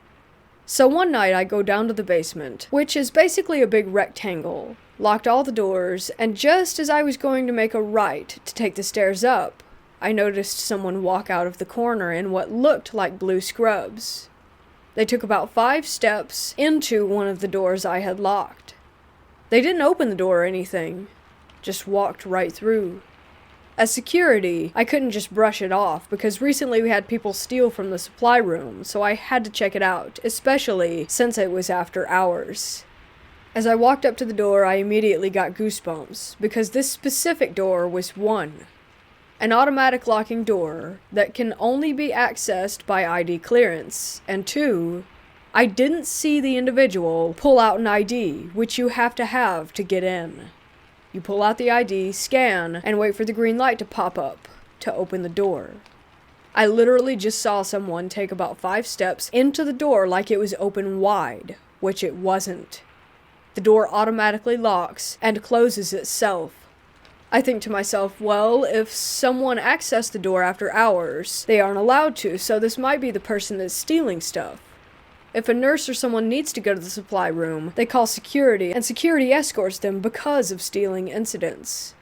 So one night I go down to the basement, which is basically a big rectangle, locked all the doors, and just as I was going to make a right to take the stairs up, I noticed someone walk out of the corner in what looked like blue scrubs. They took about 5 steps into one of the doors I had locked. They didn't open the door or anything, just walked right through. As security, I couldn't just brush it off because recently we had people steal from the supply room, so I had to check it out, especially since it was after hours. As I walked up to the door, I immediately got goosebumps because this specific door was 1, an automatic locking door that can only be accessed by ID clearance, and 2, I didn't see the individual pull out an ID, which you have to get in. You pull out the ID, scan, and wait for the green light to pop up to open the door. I literally just saw someone take about 5 steps into the door like it was open wide, which it wasn't. The door automatically locks and closes itself. I think to myself, well, if someone accessed the door after hours, they aren't allowed to, so this might be the person that's stealing stuff. If a nurse or someone needs to go to the supply room, they call security, and security escorts them because of stealing incidents.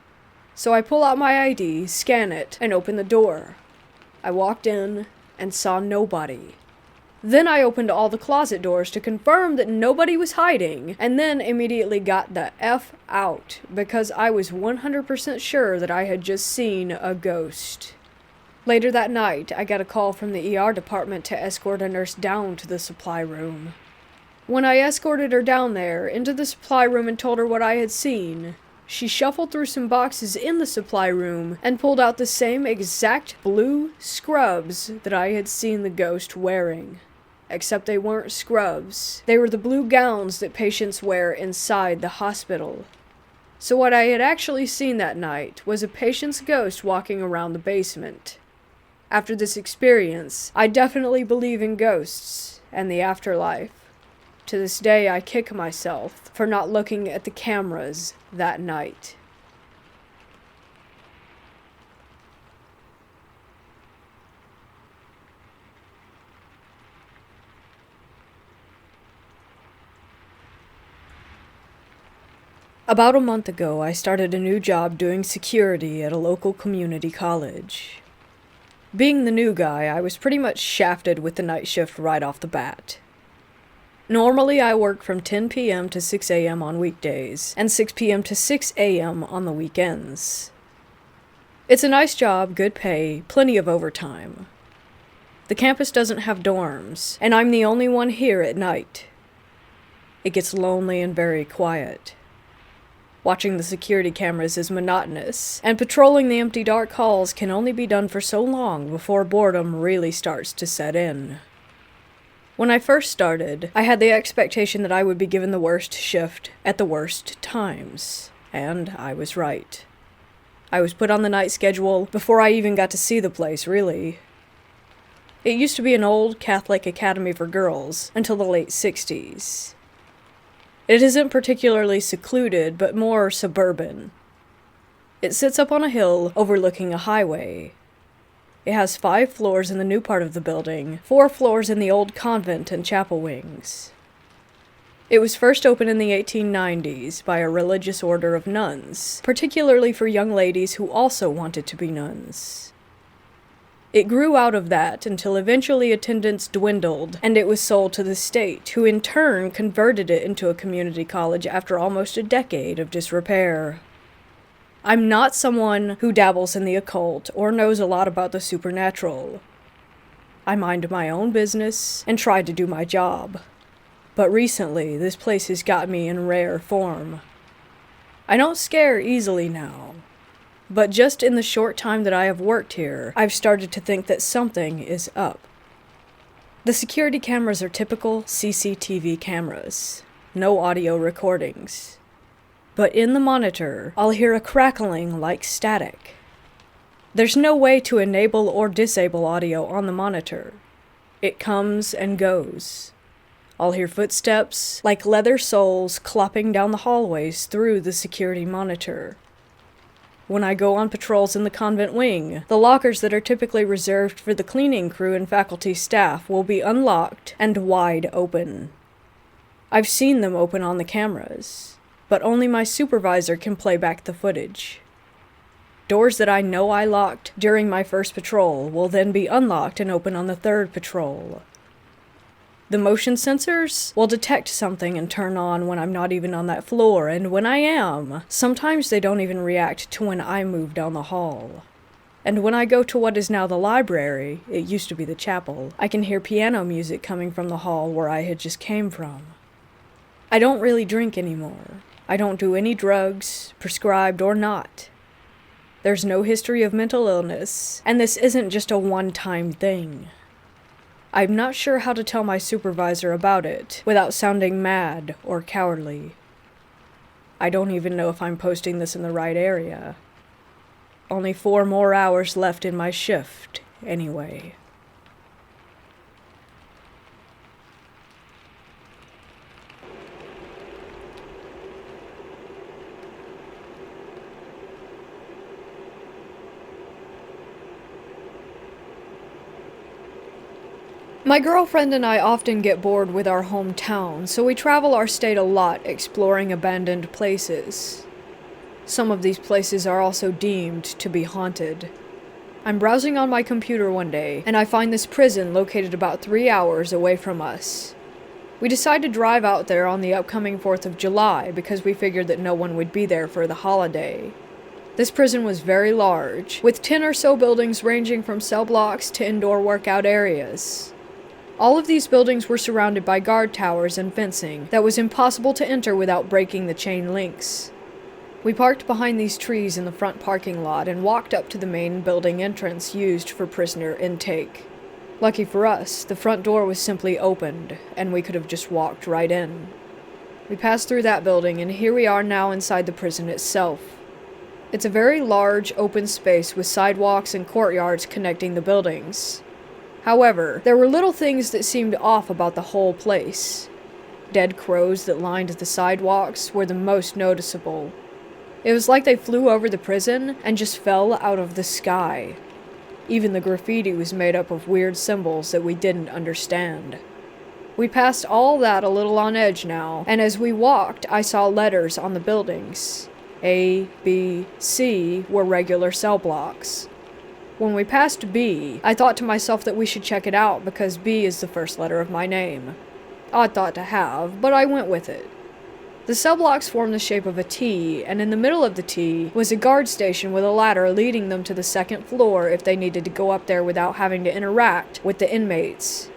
So I pull out my ID, scan it, and open the door. I walked in and saw nobody. Then I opened all the closet doors to confirm that nobody was hiding, and then immediately got the F out, because I was 100% sure that I had just seen a ghost. Later that night, I got a call from the ER department to escort a nurse down to the supply room. When I escorted her down there, into the supply room and told her what I had seen, she shuffled through some boxes in the supply room and pulled out the same exact blue scrubs that I had seen the ghost wearing. Except they weren't scrubs. They were the blue gowns that patients wear inside the hospital. So what I had actually seen that night was a patient's ghost walking around the basement. After this experience, I definitely believe in ghosts and the afterlife. To this day, I kick myself for not looking at the cameras that night. About a month ago, I started a new job doing security at a local community college. Being the new guy, I was pretty much shafted with the night shift right off the bat. Normally, I work from 10 p.m. to 6 a.m. on weekdays, and 6 p.m. to 6 a.m. on the weekends. It's a nice job, good pay, plenty of overtime. The campus doesn't have dorms, and I'm the only one here at night. It gets lonely and very quiet. Watching the security cameras is monotonous, and patrolling the empty dark halls can only be done for so long before boredom really starts to set in. When I first started, I had the expectation that I would be given the worst shift at the worst times, and I was right. I was put on the night schedule before I even got to see the place, really. It used to be an old Catholic academy for girls until the late 60s. It isn't particularly secluded, but more suburban. It sits up on a hill overlooking a highway. It has 5 floors in the new part of the building, 4 floors in the old convent and chapel wings. It was first opened in the 1890s by a religious order of nuns, particularly for young ladies who also wanted to be nuns. It grew out of that until eventually attendance dwindled, and it was sold to the state, who in turn converted it into a community college after almost a decade of disrepair. I'm not someone who dabbles in the occult or knows a lot about the supernatural. I mind my own business and try to do my job. But recently, this place has got me in rare form. I don't scare easily now. But just in the short time that I have worked here, I've started to think that something is up. The security cameras are typical CCTV cameras. No audio recordings. but in the monitor, I'll hear a crackling like static. There's no way to enable or disable audio on the monitor. It comes and goes. I'll hear footsteps like leather soles clopping down the hallways through the security monitor. When I go on patrols in the convent wing, the lockers that are typically reserved for the cleaning crew and faculty staff will be unlocked and wide open. I've seen them open on the cameras, but only my supervisor can play back the footage. Doors that I know I locked during my first patrol will then be unlocked and open on the third patrol. The motion sensors will detect something and turn on when I'm not even on that floor, and when I am, sometimes they don't even react to when I move down the hall. And when I go to what is now the library, it used to be the chapel, I can hear piano music coming from the hall where I had just came from. I don't really drink anymore. I don't do any drugs, prescribed or not. There's no history of mental illness, and this isn't just a one-time thing. I'm not sure how to tell my supervisor about it without sounding mad or cowardly. I don't even know if I'm posting this in the right area. Only 4 more hours left in my shift, anyway. My girlfriend and I often get bored with our hometown, so we travel our state a lot exploring abandoned places. Some of these places are also deemed to be haunted. I'm browsing on my computer one day, and I find this prison located about 3 hours away from us. We decide to drive out there on the upcoming 4th of July because we figured that no one would be there for the holiday. This prison was very large, with 10 or so buildings ranging from cell blocks to indoor workout areas. All of these buildings were surrounded by guard towers and fencing that was impossible to enter without breaking the chain links. We parked behind these trees in the front parking lot and walked up to the main building entrance used for prisoner intake. Lucky for us, the front door was simply opened, and we could have just walked right in. We passed through that building, and here we are now inside the prison itself. It's a very large, open space with sidewalks and courtyards connecting the buildings. However, there were little things that seemed off about the whole place. Dead crows that lined the sidewalks were the most noticeable. It was like they flew over the prison and just fell out of the sky. Even the graffiti was made up of weird symbols that we didn't understand. We passed all that a little on edge now, and as we walked, I saw letters on the buildings. A, B, C were regular cell blocks. When we passed B, I thought to myself that we should check it out because B is the first letter of my name. Odd thought to have, but I went with it. The cell blocks formed the shape of a T, and in the middle of the T was a guard station with a ladder leading them to the second floor if they needed to go up there without having to interact with the inmates.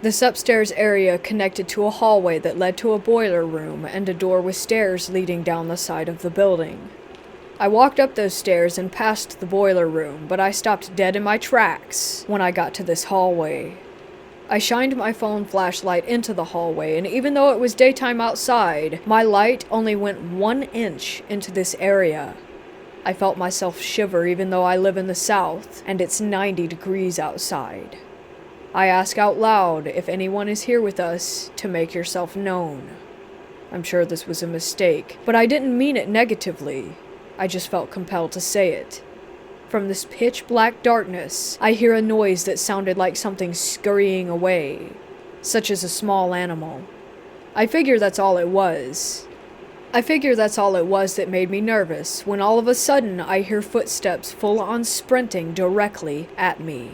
This upstairs area connected to a hallway that led to a boiler room and a door with stairs leading down the side of the building. I walked up those stairs and past the boiler room, but I stopped dead in my tracks when I got to this hallway. I shined my phone flashlight into the hallway, and even though it was daytime outside, my light only went 1 inch into this area. I felt myself shiver even though I live in the south, and it's 90 degrees outside. I ask out loud if anyone is here with us to make yourself known. I'm sure this was a mistake, but I didn't mean it negatively. I just felt compelled to say it. From this pitch-black darkness, I hear a noise that sounded like something scurrying away, such as a small animal. I figure that's all it was. That made me nervous, when all of a sudden I hear footsteps full-on sprinting directly at me.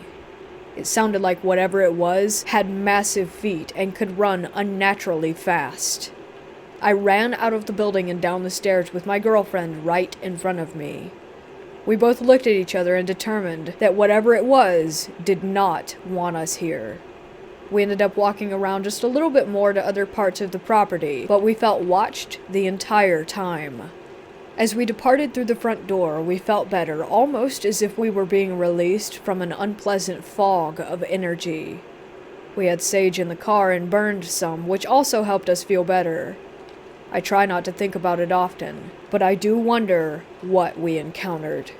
It sounded like whatever it was had massive feet and could run unnaturally fast. I ran out of the building and down the stairs with my girlfriend right in front of me. We both looked at each other and determined that whatever it was did not want us here. We ended up walking around just a little bit more to other parts of the property, but we felt watched the entire time. As we departed through the front door, we felt better, almost as if we were being released from an unpleasant fog of energy. We had sage in the car and burned some, which also helped us feel better. I try not to think about it often, but I do wonder what we encountered.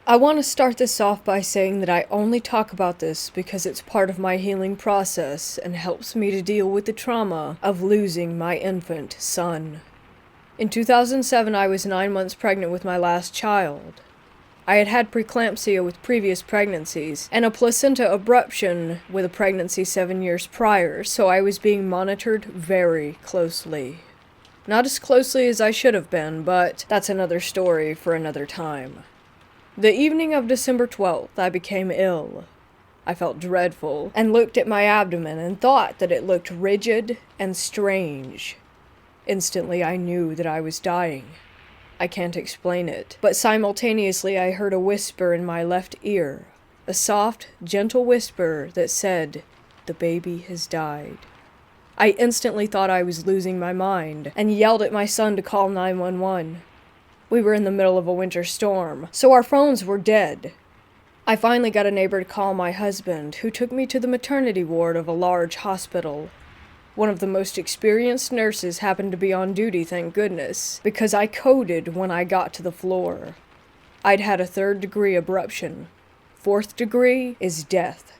I want to start this off by saying that I only talk about this because it's part of my healing process and helps me to deal with the trauma of losing my infant son. In 2007, I was 9 months pregnant with my last child. I had had preeclampsia with previous pregnancies and a placenta abruption with a pregnancy 7 years prior, so I was being monitored very closely. Not as closely as I should have been, but that's another story for another time. The evening of December 12th, I became ill. I felt dreadful and looked at my abdomen and thought that it looked rigid and strange. Instantly, I knew that I was dying. I can't explain it, but simultaneously I heard a whisper in my left ear, a soft, gentle whisper that said, "The baby has died." I instantly thought I was losing my mind and yelled at my son to call 911. We were in the middle of a winter storm, so our phones were dead. I finally got a neighbor to call my husband, who took me to the maternity ward of a large hospital. One of the most experienced nurses happened to be on duty, thank goodness, because I coded when I got to the floor. I'd had a 3rd-degree abruption. 4th degree is death.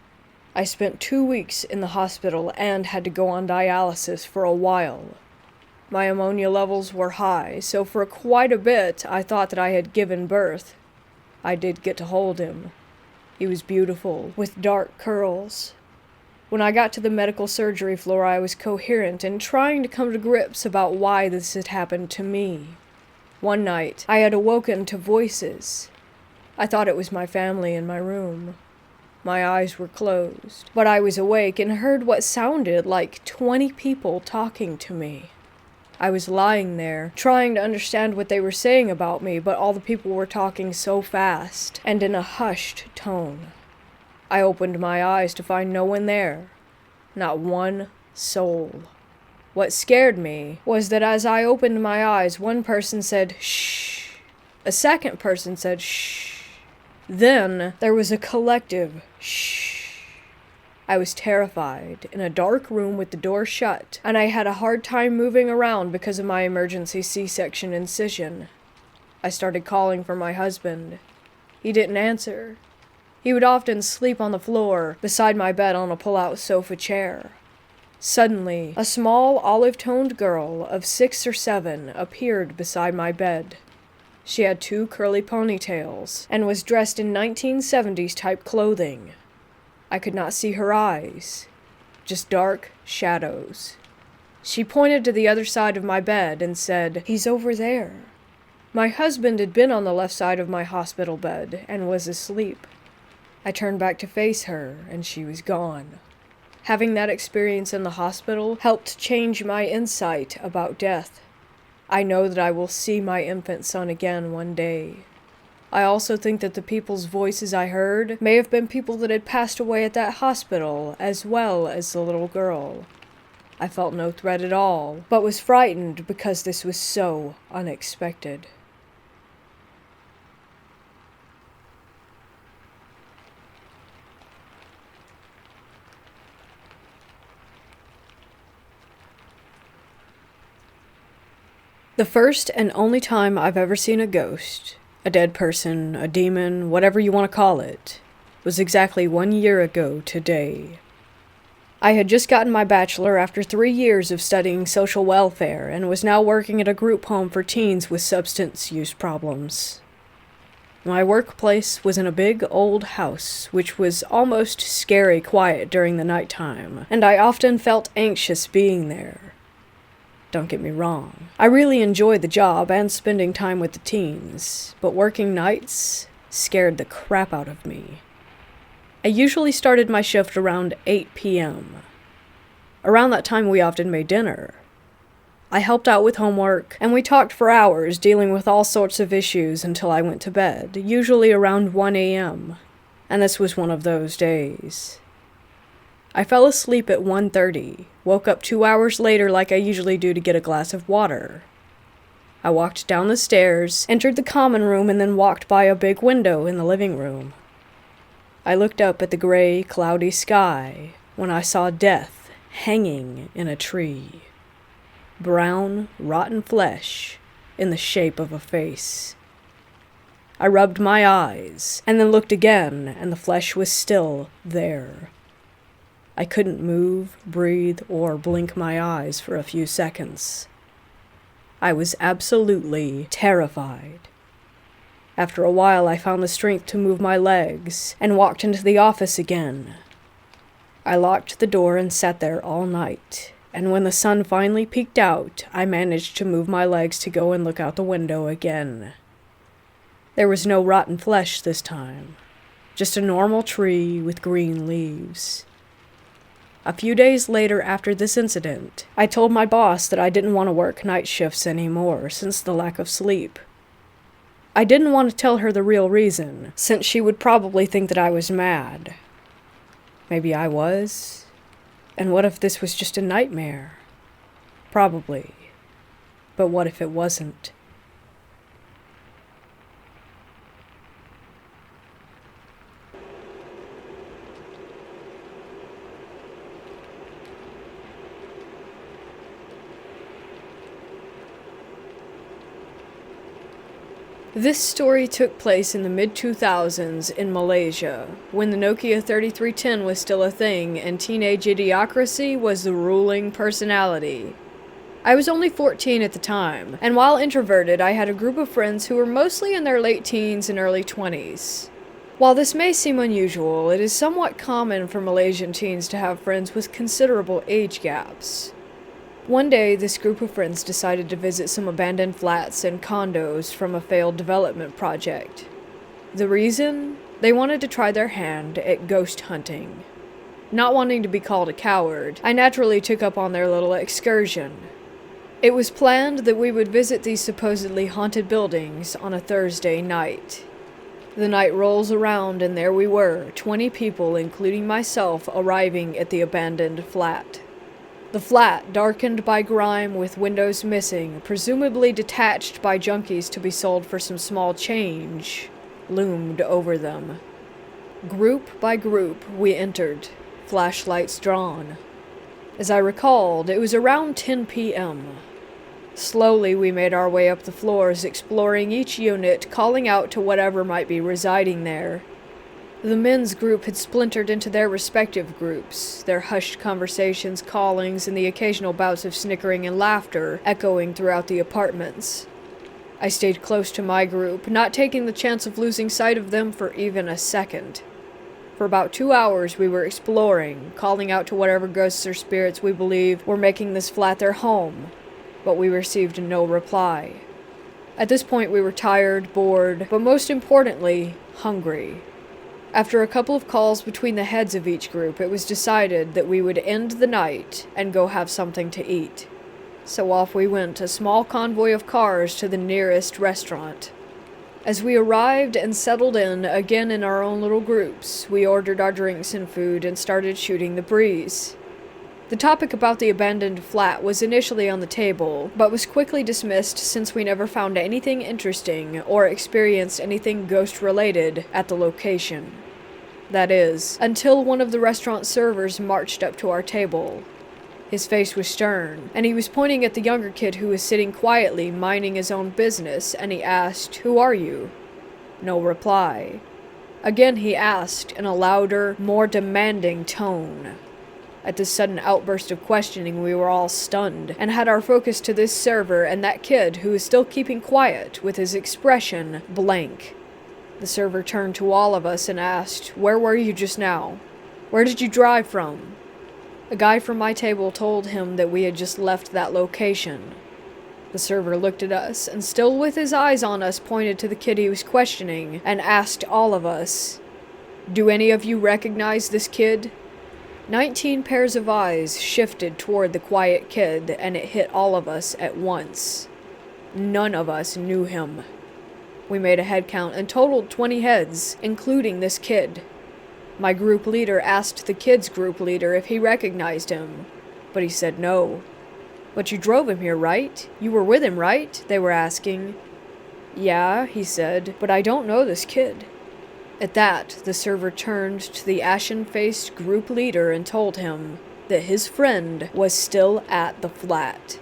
I spent 2 weeks in the hospital and had to go on dialysis for a while. My ammonia levels were high, so for quite a bit I thought that I had given birth. I did get to hold him. He was beautiful, with dark curls. When I got to the medical surgery floor, I was coherent and trying to come to grips about why this had happened to me. One night, I had awoken to voices. I thought it was my family in my room. My eyes were closed, but I was awake and heard what sounded like 20 people talking to me. I was lying there, trying to understand what they were saying about me, but all the people were talking so fast and in a hushed tone. I opened my eyes to find no one there. Not one soul. What scared me was that as I opened my eyes, one person said, "Shh." A second person said, "Shh." Then there was a collective, "Shh." I was terrified, in a dark room with the door shut, and I had a hard time moving around because of my emergency C-section incision. I started calling for my husband. He didn't answer. He would often sleep on the floor, beside my bed on a pull-out sofa chair. Suddenly, a small olive-toned girl of 6 or 7 appeared beside my bed. She had 2 curly ponytails, and was dressed in 1970s type clothing. I could not see her eyes, just dark shadows. She pointed to the other side of my bed and said, "He's over there." My husband had been on the left side of my hospital bed and was asleep. I turned back to face her, and she was gone. Having that experience in the hospital helped change my insight about death. I know that I will see my infant son again one day. I also think that the people's voices I heard may have been people that had passed away at that hospital, as well as the little girl. I felt no threat at all, but was frightened because this was so unexpected. The first and only time I've ever seen a ghost, a dead person, a demon, whatever you want to call it, was exactly 1 year ago today. I had just gotten my bachelor after 3 years of studying social welfare and was now working at a group home for teens with substance use problems. My workplace was in a big old house, which was almost scary quiet during the nighttime, and I often felt anxious being there. Don't get me wrong, I really enjoyed the job and spending time with the teens, but working nights scared the crap out of me. I usually started my shift around 8 p.m. Around that time we often made dinner. I helped out with homework, and we talked for hours dealing with all sorts of issues until I went to bed, usually around 1 a.m., and this was one of those days. I fell asleep at 1:30, woke up 2 hours later like I usually do to get a glass of water. I I walked down the stairs, entered the common room, and then walked by a big window in the living room. I looked up at the gray, cloudy sky when I saw death hanging in a tree. Brown, rotten flesh in the shape of a face. I rubbed my eyes, and then looked again, and the flesh was still there. I couldn't move, breathe, or blink my eyes for a few seconds. I was absolutely terrified. After a while, I found the strength to move my legs, and walked into the office again. I locked the door and sat there all night, and when the sun finally peeked out, I managed to move my legs to go and look out the window again. There was no rotten flesh this time, just a normal tree with green leaves. A few days later after this incident, I told my boss that I didn't want to work night shifts anymore since the lack of sleep. I didn't want to tell her the real reason, since she would probably think that I was mad. Maybe I was. And what if this was just a nightmare? Probably. But what if it wasn't? This story took place in the mid-2000s in Malaysia, when the Nokia 3310 was still a thing and teenage idiocracy was the ruling personality. I was only 14 at the time, and while introverted, I had a group of friends who were mostly in their late teens and early 20s. While this may seem unusual, it is somewhat common for Malaysian teens to have friends with considerable age gaps. One day, this group of friends decided to visit some abandoned flats and condos from a failed development project. The reason? They wanted to try their hand at ghost hunting. Not wanting to be called a coward, I naturally took up on their little excursion. It was planned that we would visit these supposedly haunted buildings on a Thursday night. The night rolls around and there we were, 20 people, including myself, arriving at the abandoned flat. The flat, darkened by grime with windows missing, presumably detached by junkies to be sold for some small change, loomed over them. Group by group, we entered, flashlights drawn. As I recalled, it was around 10 p.m. Slowly, we made our way up the floors, exploring each unit, calling out to whatever might be residing there. The men's group had splintered into their respective groups, their hushed conversations, callings, and the occasional bouts of snickering and laughter echoing throughout the apartments. I stayed close to my group, not taking the chance of losing sight of them for even a second. For about 2 hours we were exploring, calling out to whatever ghosts or spirits we believed were making this flat their home, but we received no reply. At this point we were tired, bored, but most importantly, hungry. After a couple of calls between the heads of each group, it was decided that we would end the night and go have something to eat. So off we went, a small convoy of cars to the nearest restaurant. As we arrived and settled in, again in our own little groups, we ordered our drinks and food and started shooting the breeze. The topic about the abandoned flat was initially on the table, but was quickly dismissed since we never found anything interesting or experienced anything ghost-related at the location. That is, until one of the restaurant servers marched up to our table. His face was stern, and he was pointing at the younger kid who was sitting quietly, minding his own business, and he asked, "Who are you?" No reply. Again he asked in a louder, more demanding tone. At this sudden outburst of questioning, we were all stunned, and had our focus to this server and that kid who was still keeping quiet, with his expression blank. The server turned to all of us and asked, "Where were you just now? Where did you drive from?" A guy from my table told him that we had just left that location. The server looked at us, and still with his eyes on us, pointed to the kid he was questioning, and asked all of us, "Do any of you recognize this kid?" 19 pairs of eyes shifted toward the quiet kid, and it hit all of us at once. None of us knew him. We made a head count and totaled 20 heads, including this kid. My group leader asked the kid's group leader if he recognized him, but he said no. "But you drove him here, right? You were with him, right?" they were asking. "Yeah," he said, "but I don't know this kid." At that, the server turned to the ashen-faced group leader and told him that his friend was still at the flat.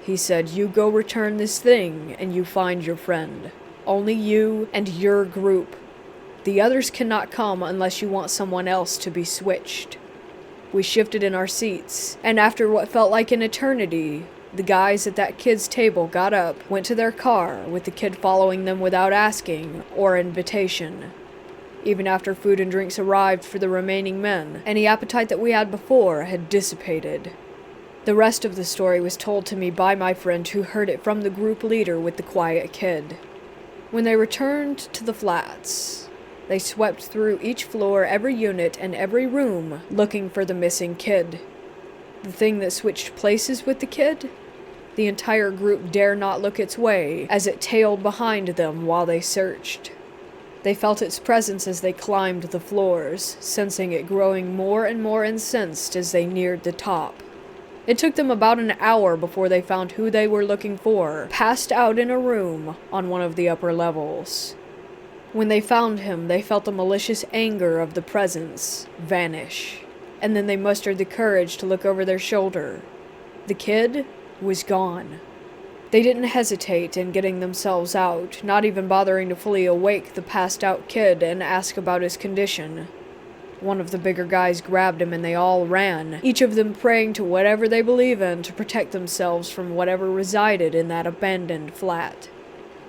He said, "You go return this thing, and you find your friend. Only you and your group. The others cannot come unless you want someone else to be switched." We shifted in our seats, and after what felt like an eternity, the guys at that kid's table got up, went to their car, with the kid following them without asking or invitation. Even after food and drinks arrived for the remaining men, any appetite that we had before had dissipated. The rest of the story was told to me by my friend who heard it from the group leader with the quiet kid. When they returned to the flats, they swept through each floor, every unit, and every room, looking for the missing kid. The thing that switched places with the kid? The entire group dare not look its way, as it tailed behind them while they searched. They felt its presence as they climbed the floors, sensing it growing more and more incensed as they neared the top. It took them about an hour before they found who they were looking for, passed out in a room on one of the upper levels. When they found him, they felt the malicious anger of the presence vanish, and then they mustered the courage to look over their shoulder. The kid was gone. They didn't hesitate in getting themselves out, not even bothering to fully awake the passed-out kid and ask about his condition. One of the bigger guys grabbed him and they all ran, each of them praying to whatever they believe in to protect themselves from whatever resided in that abandoned flat.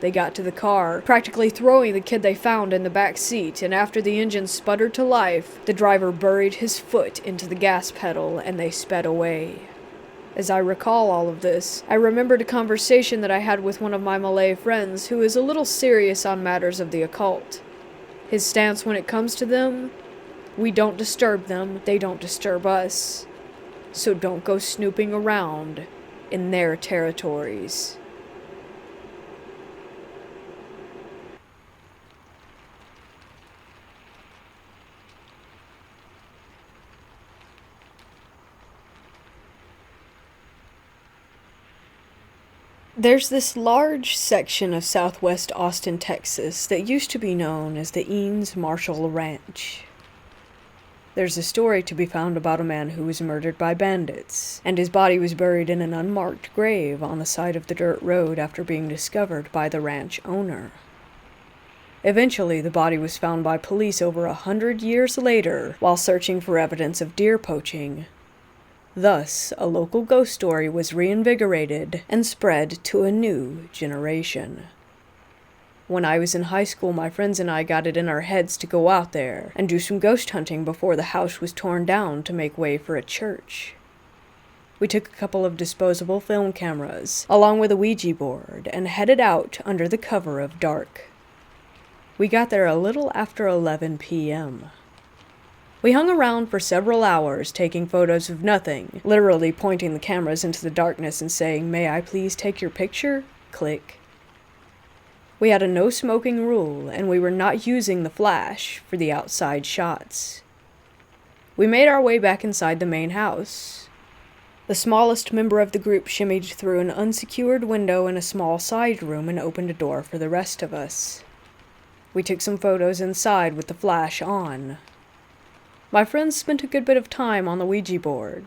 They got to the car, practically throwing the kid they found in the back seat, and after the engine sputtered to life, the driver buried his foot into the gas pedal and they sped away. As I recall all of this, I remembered a conversation that I had with one of my Malay friends who is a little serious on matters of the occult. His stance when it comes to them: we don't disturb them, they don't disturb us. So don't go snooping around in their territories. There's this large section of southwest Austin, Texas that used to be known as the Eanes Marshall Ranch. There's a story to be found about a man who was murdered by bandits, and his body was buried in an unmarked grave on the side of the dirt road after being discovered by the ranch owner. Eventually, the body was found by police over 100 years later while searching for evidence of deer poaching. Thus, a local ghost story was reinvigorated and spread to a new generation. When I was in high school, my friends and I got it in our heads to go out there and do some ghost hunting before the house was torn down to make way for a church. We took a couple of disposable film cameras, along with a Ouija board, and headed out under the cover of dark. We got there a little after 11 p.m. We hung around for several hours, taking photos of nothing, literally pointing the cameras into the darkness and saying, "May I please take your picture?" Click. We had a no smoking rule, and we were not using the flash for the outside shots. We made our way back inside the main house. The smallest member of the group shimmied through an unsecured window in a small side room and opened a door for the rest of us. We took some photos inside with the flash on. My friends spent a good bit of time on the Ouija board.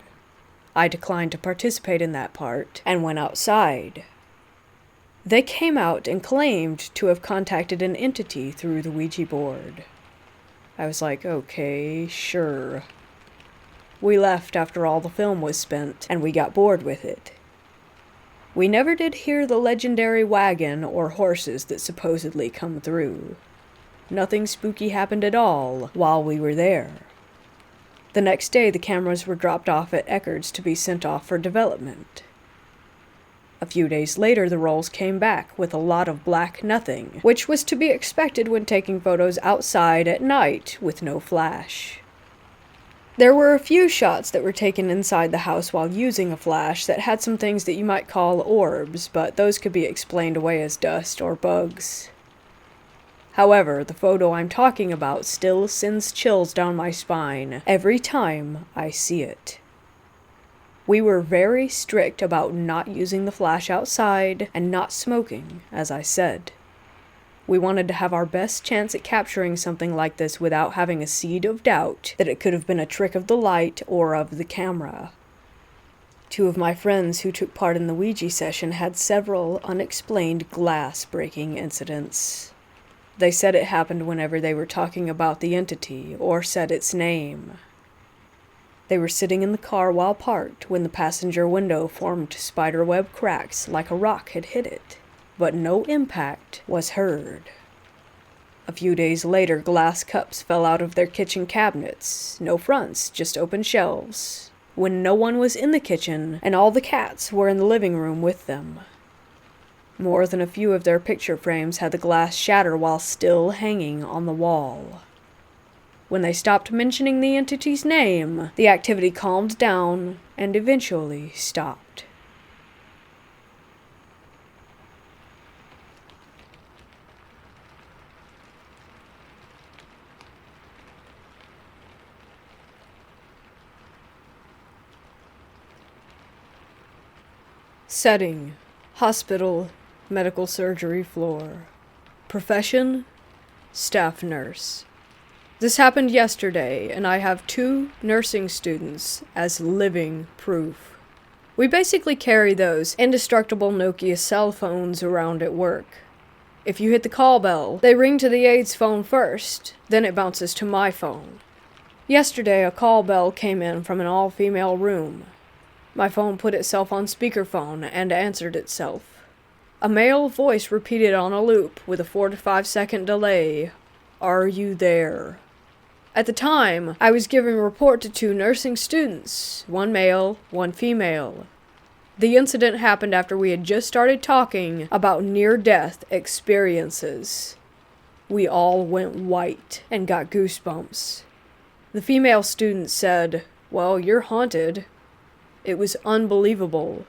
I declined to participate in that part and went outside. They came out and claimed to have contacted an entity through the Ouija board. I was like, okay, sure. We left after all the film was spent, and we got bored with it. We never did hear the legendary wagon or horses that supposedly come through. Nothing spooky happened at all while we were there. The next day, the cameras were dropped off at Eckerd's to be sent off for development. A few days later, the rolls came back with a lot of black nothing, which was to be expected when taking photos outside at night with no flash. There were a few shots that were taken inside the house while using a flash that had some things that you might call orbs, but those could be explained away as dust or bugs. However, the photo I'm talking about still sends chills down my spine every time I see it. We were very strict about not using the flash outside and not smoking, as I said. We wanted to have our best chance at capturing something like this without having a seed of doubt that it could have been a trick of the light or of the camera. Two of my friends who took part in the Ouija session had several unexplained glass-breaking incidents. They said it happened whenever they were talking about the entity or said its name. They were sitting in the car while parked when the passenger window formed spiderweb cracks like a rock had hit it, but no impact was heard. A few days later, glass cups fell out of their kitchen cabinets, no fronts, just open shelves, when no one was in the kitchen and all the cats were in the living room with them. More than a few of their picture frames had the glass shatter while still hanging on the wall. When they stopped mentioning the entity's name, the activity calmed down and eventually stopped. Setting: hospital, medical surgery floor. Profession: staff nurse. This happened yesterday, and I have 2 nursing students as living proof. We basically carry those indestructible Nokia cell phones around at work. If you hit the call bell, they ring to the aide's phone first, then it bounces to my phone. Yesterday, a call bell came in from an all-female room. My phone put itself on speakerphone and answered itself. A male voice repeated on a loop with a 4 to 5 second delay, "Are you there?" At the time, I was giving a report to 2 nursing students, 1 male, 1 female. The incident happened after we had just started talking about near-death experiences. We all went white and got goosebumps. The female student said, "Well, you're haunted." It was unbelievable.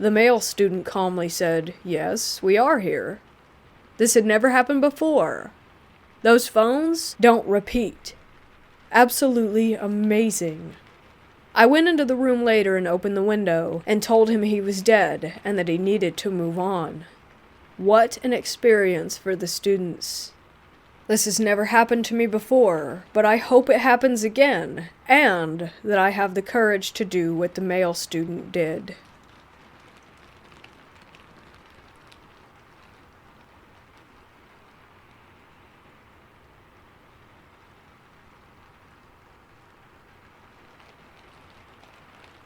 The male student calmly said, "Yes, we are here." This had never happened before. Those phones don't repeat. Absolutely amazing. I went into the room later and opened the window and told him he was dead and that he needed to move on. What an experience for the students. This has never happened to me before, but I hope it happens again, and that I have the courage to do what the male student did.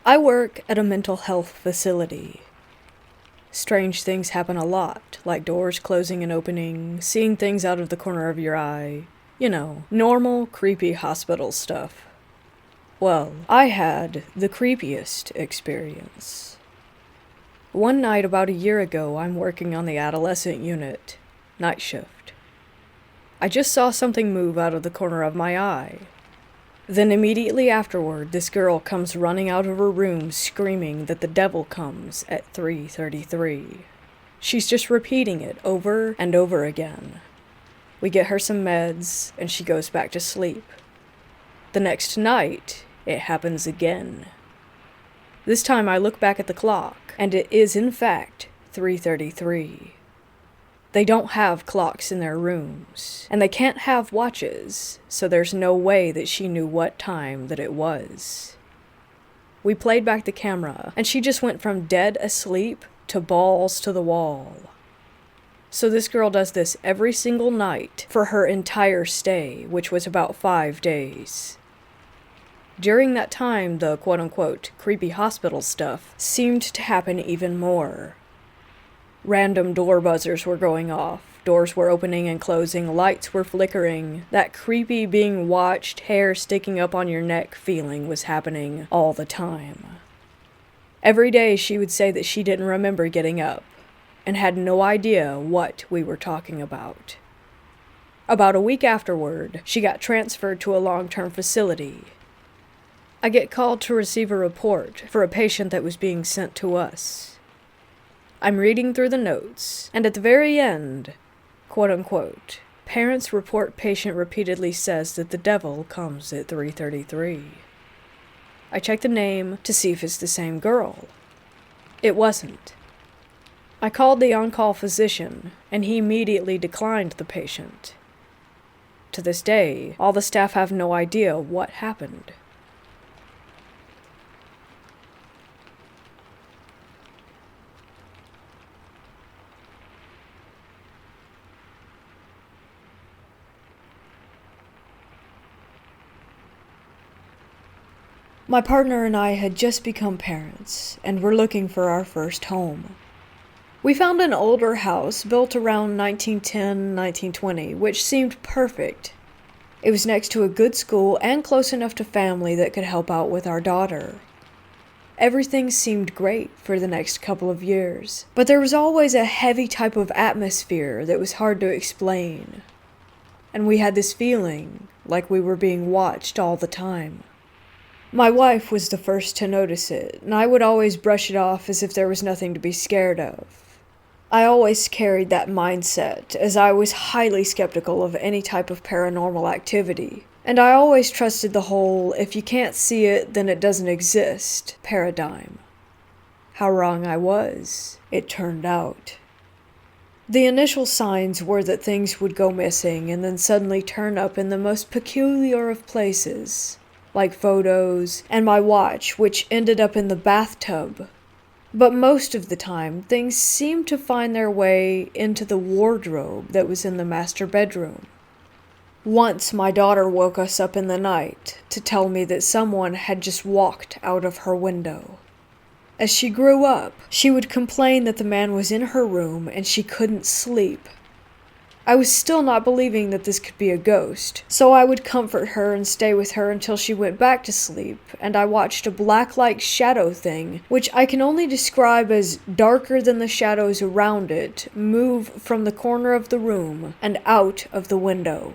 I work at a mental health facility. Strange things happen a lot, like doors closing and opening, seeing things out of the corner of your eye. You know, normal, creepy hospital stuff. Well, I had the creepiest experience. One night about a year ago, I'm working on the adolescent unit, night shift. I just saw something move out of the corner of my eye. Then immediately afterward, this girl comes running out of her room screaming that the devil comes at 3:33. She's just repeating it over and over again. We get her some meds, and she goes back to sleep. The next night, it happens again. This time I look back at the clock, and it is in fact 3:33. They don't have clocks in their rooms, and they can't have watches, so there's no way that she knew what time that it was. We played back the camera, and she just went from dead asleep to balls to the wall. So this girl does this every single night for her entire stay, which was about 5 days. During that time, the quote-unquote creepy hospital stuff seemed to happen even more. Random door buzzers were going off, doors were opening and closing, lights were flickering. That creepy being watched, hair sticking up on your neck feeling was happening all the time. Every day she would say that she didn't remember getting up, and had no idea what we were talking about. About a week afterward, she got transferred to a long-term facility. I get called to receive a report for a patient that was being sent to us. I'm reading through the notes, and at the very end, quote-unquote, parents report patient repeatedly says that the devil comes at 3:33. I checked the name to see if it's the same girl. It wasn't. I called the on-call physician, and he immediately declined the patient. To this day, all the staff have no idea what happened. My partner and I had just become parents, and were looking for our first home. We found an older house built around 1910-1920, which seemed perfect. It was next to a good school and close enough to family that could help out with our daughter. Everything seemed great for the next couple of years, but there was always a heavy type of atmosphere that was hard to explain. And we had this feeling like we were being watched all the time. My wife was the first to notice it, and I would always brush it off as if there was nothing to be scared of. I always carried that mindset, as I was highly skeptical of any type of paranormal activity, and I always trusted the whole "if you can't see it, then it doesn't exist" paradigm. How wrong I was, it turned out. The initial signs were that things would go missing and then suddenly turn up in the most peculiar of places, like photos, and my watch, which ended up in the bathtub. But most of the time, things seemed to find their way into the wardrobe that was in the master bedroom. Once my daughter woke us up in the night to tell me that someone had just walked out of her window. As she grew up, she would complain that the man was in her room and she couldn't sleep. I was still not believing that this could be a ghost, so I would comfort her and stay with her until she went back to sleep, and I watched a black-like shadow thing, which I can only describe as darker than the shadows around it, move from the corner of the room and out of the window.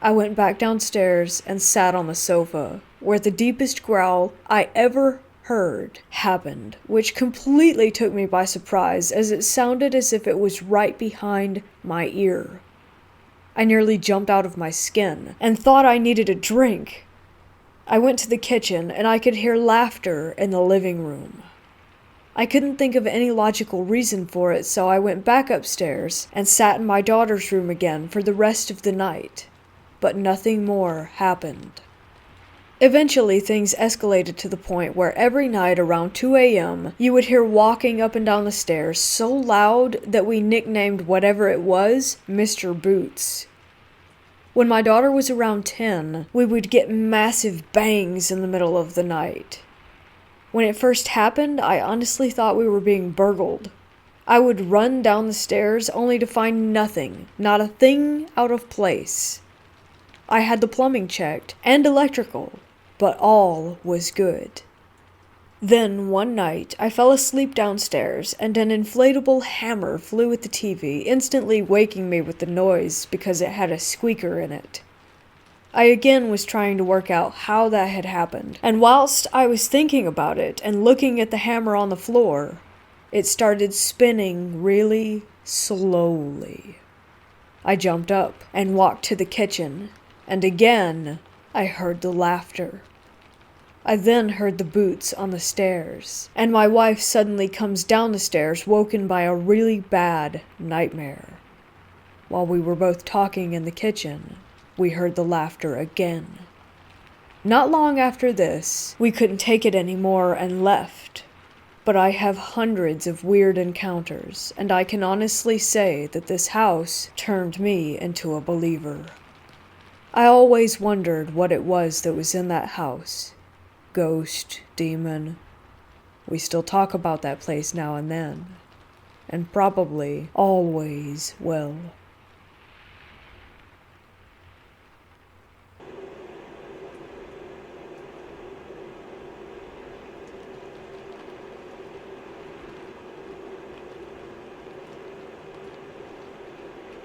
I went back downstairs and sat on the sofa, where the deepest growl I ever heard happened, which completely took me by surprise, as it sounded as if it was right behind my ear. I nearly jumped out of my skin and thought I needed a drink. I went to the kitchen and I could hear laughter in the living room. I couldn't think of any logical reason for it, so I went back upstairs and sat in my daughter's room again for the rest of the night, but nothing more happened. Eventually, things escalated to the point where every night around 2 a.m., you would hear walking up and down the stairs so loud that we nicknamed whatever it was Mr. Boots. When my daughter was around 10, we would get massive bangs in the middle of the night. When it first happened, I honestly thought we were being burgled. I would run down the stairs only to find nothing, not a thing out of place. I had the plumbing checked and electrical, but all was good. Then, one night, I fell asleep downstairs, and an inflatable hammer flew at the TV, instantly waking me with the noise because it had a squeaker in it. I again was trying to work out how that had happened, and whilst I was thinking about it and looking at the hammer on the floor, it started spinning really slowly. I jumped up and walked to the kitchen, and again I heard the laughter. I then heard the boots on the stairs, and my wife suddenly comes down the stairs, woken by a really bad nightmare. While we were both talking in the kitchen, we heard the laughter again. Not long after this, we couldn't take it anymore and left. But I have hundreds of weird encounters, and I can honestly say that this house turned me into a believer. I always wondered what it was that was in that house. Ghost, demon. We still talk about that place now and then, and probably always will.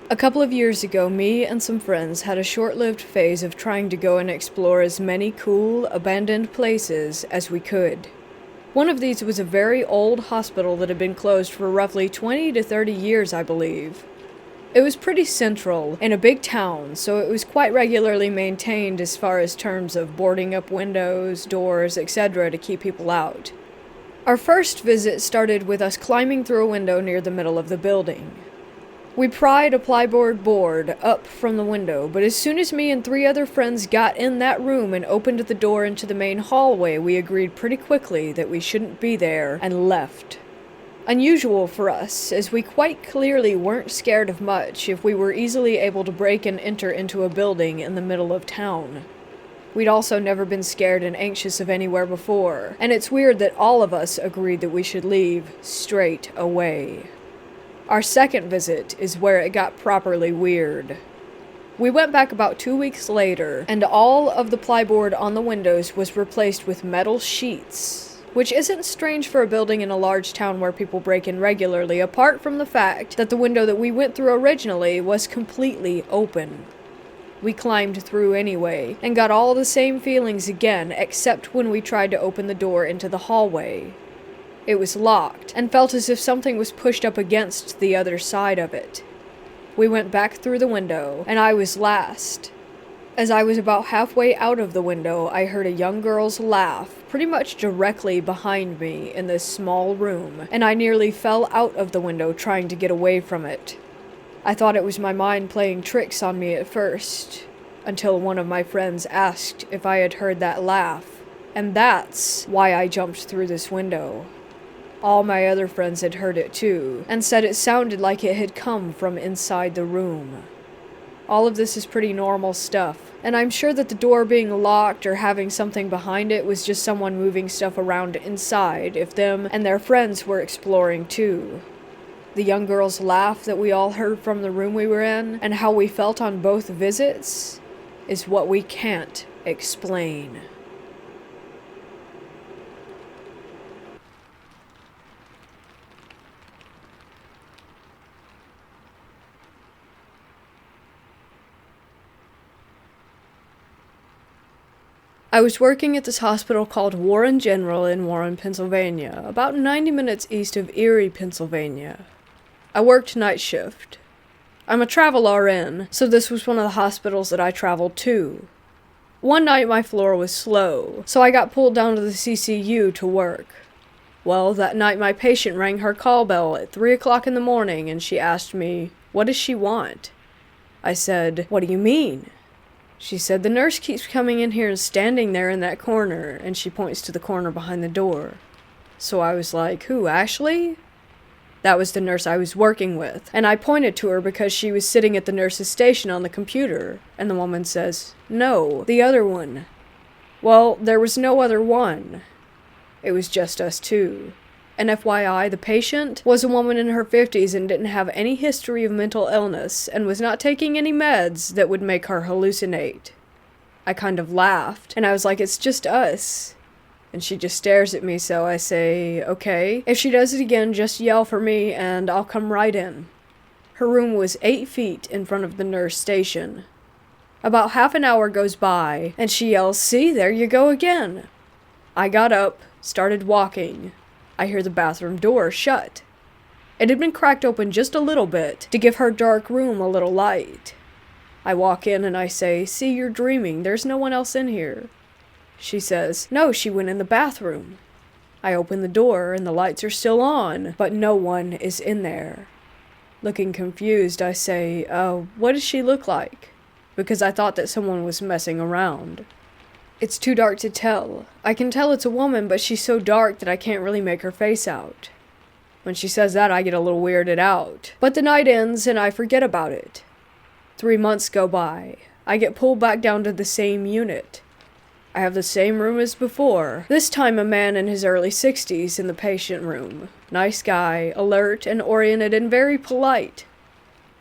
A couple of years ago, me and some friends had a short-lived phase of trying to go and explore as many cool, abandoned places as we could. One of these was a very old hospital that had been closed for roughly 20 to 30 years, I believe. It was pretty central in a big town, so it was quite regularly maintained as far as terms of boarding up windows, doors, etc. to keep people out. Our first visit started with us climbing through a window near the middle of the building. We pried a plyboard board up from the window, but as soon as me and 3 other friends got in that room and opened the door into the main hallway, we agreed pretty quickly that we shouldn't be there and left. Unusual for us, as we quite clearly weren't scared of much if we were easily able to break and enter into a building in the middle of town. We'd also never been scared and anxious of anywhere before, and it's weird that all of us agreed that we should leave straight away. Our second visit is where it got properly weird. We went back about 2 weeks later, and all of the plyboard on the windows was replaced with metal sheets, which isn't strange for a building in a large town where people break in regularly, apart from the fact that the window that we went through originally was completely open. We climbed through anyway, and got all the same feelings again, except when we tried to open the door into the hallway. It was locked, and felt as if something was pushed up against the other side of it. We went back through the window, and I was last. As I was about halfway out of the window, I heard a young girl's laugh, pretty much directly behind me in this small room, and I nearly fell out of the window trying to get away from it. I thought it was my mind playing tricks on me at first, until one of my friends asked if I had heard that laugh, and that's why I jumped through this window. All my other friends had heard it too, and said it sounded like it had come from inside the room. All of this is pretty normal stuff, and I'm sure that the door being locked or having something behind it was just someone moving stuff around inside if them and their friends were exploring too. The young girl's laugh that we all heard from the room we were in, and how we felt on both visits, is what we can't explain. I was working at this hospital called Warren General in Warren, Pennsylvania, about 90 minutes east of Erie, Pennsylvania. I worked night shift. I'm a travel RN, so this was one of the hospitals that I traveled to. One night my floor was slow, so I got pulled down to the CCU to work. Well, that night my patient rang her call bell at 3 o'clock in the morning and she asked me, "What does she want?" I said, "What do you mean?" She said, "The nurse keeps coming in here and standing there in that corner," and she points to the corner behind the door. So I was like, "Who, Ashley?" That was the nurse I was working with, and I pointed to her because she was sitting at the nurse's station on the computer, and the woman says, "No, the other one." Well, there was no other one. It was just us two. And FYI, the patient was a woman in her 50s and didn't have any history of mental illness and was not taking any meds that would make her hallucinate. I kind of laughed, and I was like, "It's just us." And she just stares at me, so I say, "Okay, if she does it again, just yell for me and I'll come right in." Her room was 8 feet in front of the nurse station. About half an hour goes by, and she yells, "See, there you go again." I got up, started walking. I hear the bathroom door shut. It had been cracked open just a little bit to give her dark room a little light. I walk in and I say, "See, you're dreaming. There's no one else in here." She says, "No, she went in the bathroom." I open the door and the lights are still on, but no one is in there. Looking confused, I say, "What does she look like?" Because I thought that someone was messing around. "It's too dark to tell. I can tell it's a woman, but she's so dark that I can't really make her face out." When she says that, I get a little weirded out. But the night ends and I forget about it. 3 months go by. I get pulled back down to the same unit. I have the same room as before. This time a man in his early 60s in the patient room. Nice guy, alert and oriented and very polite.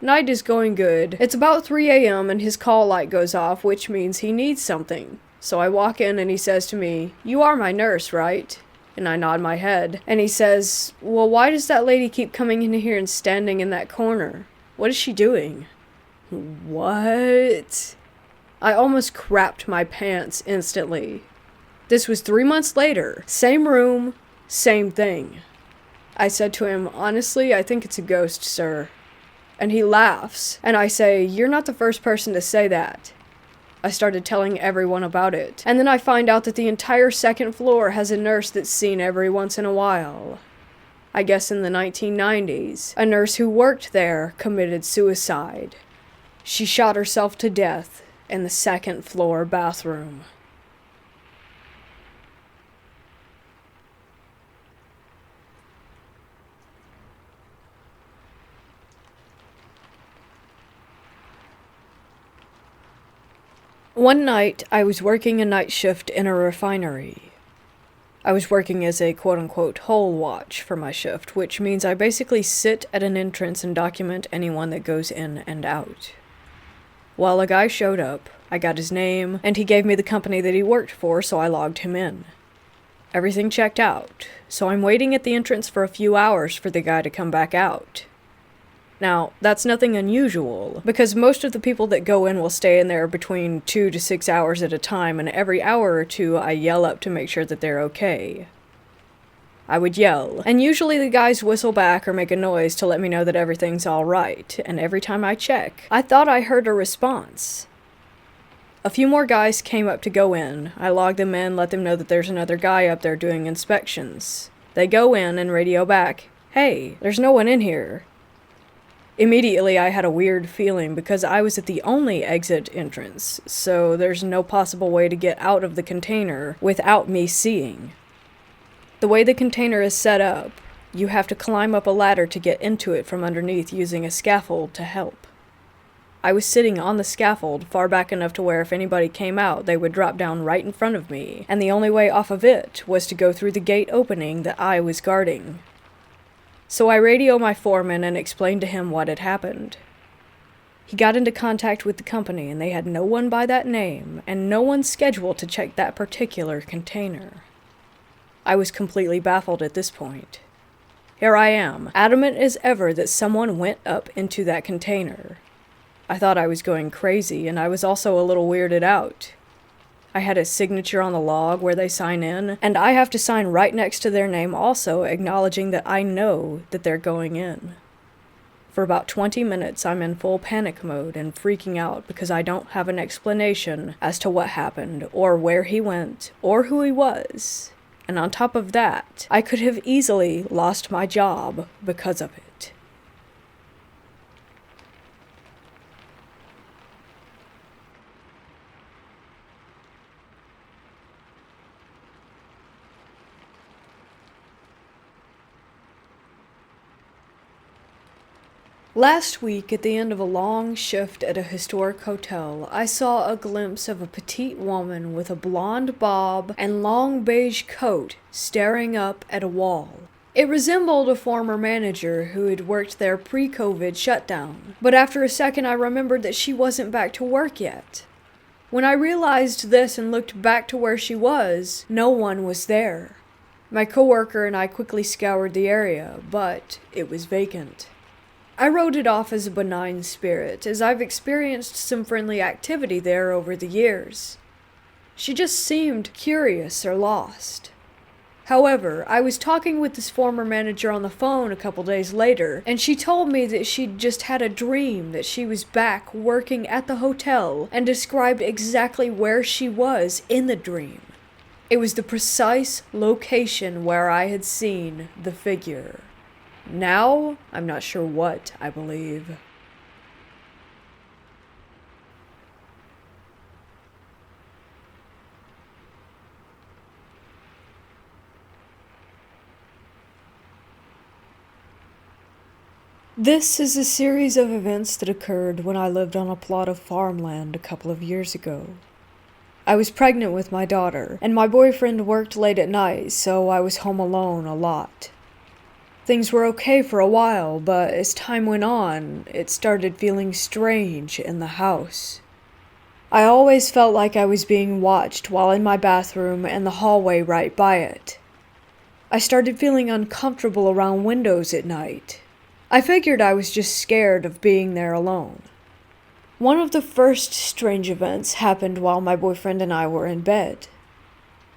Night is going good. It's about 3 a.m. and his call light goes off, which means he needs something. So I walk in and he says to me, "You are my nurse, right?" And I nod my head. And he says, "Well, why does that lady keep coming in here and standing in that corner? What is she doing?" What? I almost crapped my pants instantly. This was 3 months later. Same room, same thing. I said to him, "Honestly, I think it's a ghost, sir." And he laughs, and I say, "You're not the first person to say that." I started telling everyone about it, and then I find out that the entire second floor has a nurse that's seen every once in a while. I guess in the 1990s, a nurse who worked there committed suicide. She shot herself to death in the second floor bathroom. One night, I was working a night shift in a refinery. I was working as a quote-unquote hole watch for my shift, which means I basically sit at an entrance and document anyone that goes in and out. Well, a guy showed up, I got his name, and he gave me the company that he worked for, so I logged him in. Everything checked out, so I'm waiting at the entrance for a few hours for the guy to come back out. Now, that's nothing unusual, because most of the people that go in will stay in there between 2 to 6 hours at a time, and every hour or two I yell up to make sure that they're okay. I would yell, and usually the guys whistle back or make a noise to let me know that everything's alright, and every time I check, I thought I heard a response. A few more guys came up to go in. I log them in, let them know that there's another guy up there doing inspections. They go in and radio back, "Hey, there's no one in here." Immediately, I had a weird feeling because I was at the only exit entrance, so there's no possible way to get out of the container without me seeing. The way the container is set up, you have to climb up a ladder to get into it from underneath using a scaffold to help. I was sitting on the scaffold far back enough to where if anybody came out, they would drop down right in front of me, and the only way off of it was to go through the gate opening that I was guarding. So I radio my foreman and explained to him what had happened. He got into contact with the company and they had no one by that name and no one scheduled to check that particular container. I was completely baffled at this point. Here I am, adamant as ever that someone went up into that container. I thought I was going crazy and I was also a little weirded out. I had a signature on the log where they sign in, and I have to sign right next to their name also, acknowledging that I know that they're going in. For about 20 minutes, I'm in full panic mode and freaking out because I don't have an explanation as to what happened, or where he went, or who he was. And on top of that, I could have easily lost my job because of it. Last week, at the end of a long shift at a historic hotel, I saw a glimpse of a petite woman with a blonde bob and long beige coat staring up at a wall. It resembled a former manager who had worked there pre-COVID shutdown, but after a second I remembered that she wasn't back to work yet. When I realized this and looked back to where she was, no one was there. My coworker and I quickly scoured the area, but it was vacant. I wrote it off as a benign spirit, as I've experienced some friendly activity there over the years. She just seemed curious or lost. However, I was talking with this former manager on the phone a couple days later, and she told me that she'd just had a dream that she was back working at the hotel and described exactly where she was in the dream. It was the precise location where I had seen the figure. Now, I'm not sure what I believe. This is a series of events that occurred when I lived on a plot of farmland a couple of years ago. I was pregnant with my daughter, and my boyfriend worked late at night, so I was home alone a lot. Things were okay for a while, but as time went on, it started feeling strange in the house. I always felt like I was being watched while in my bathroom and the hallway right by it. I started feeling uncomfortable around windows at night. I figured I was just scared of being there alone. One of the first strange events happened while my boyfriend and I were in bed.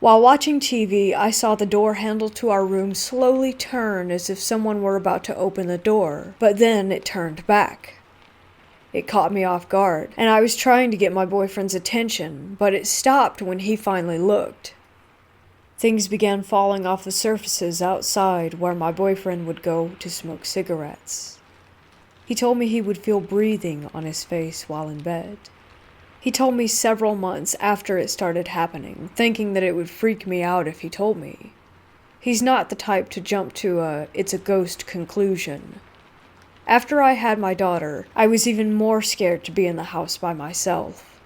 While watching TV, I saw the door handle to our room slowly turn as if someone were about to open the door, but then it turned back. It caught me off guard, and I was trying to get my boyfriend's attention, but it stopped when he finally looked. Things began falling off the surfaces outside where my boyfriend would go to smoke cigarettes. He told me he would feel breathing on his face while in bed. He told me several months after it started happening, thinking that it would freak me out if he told me. He's not the type to jump to it's a ghost conclusion. After I had my daughter, I was even more scared to be in the house by myself.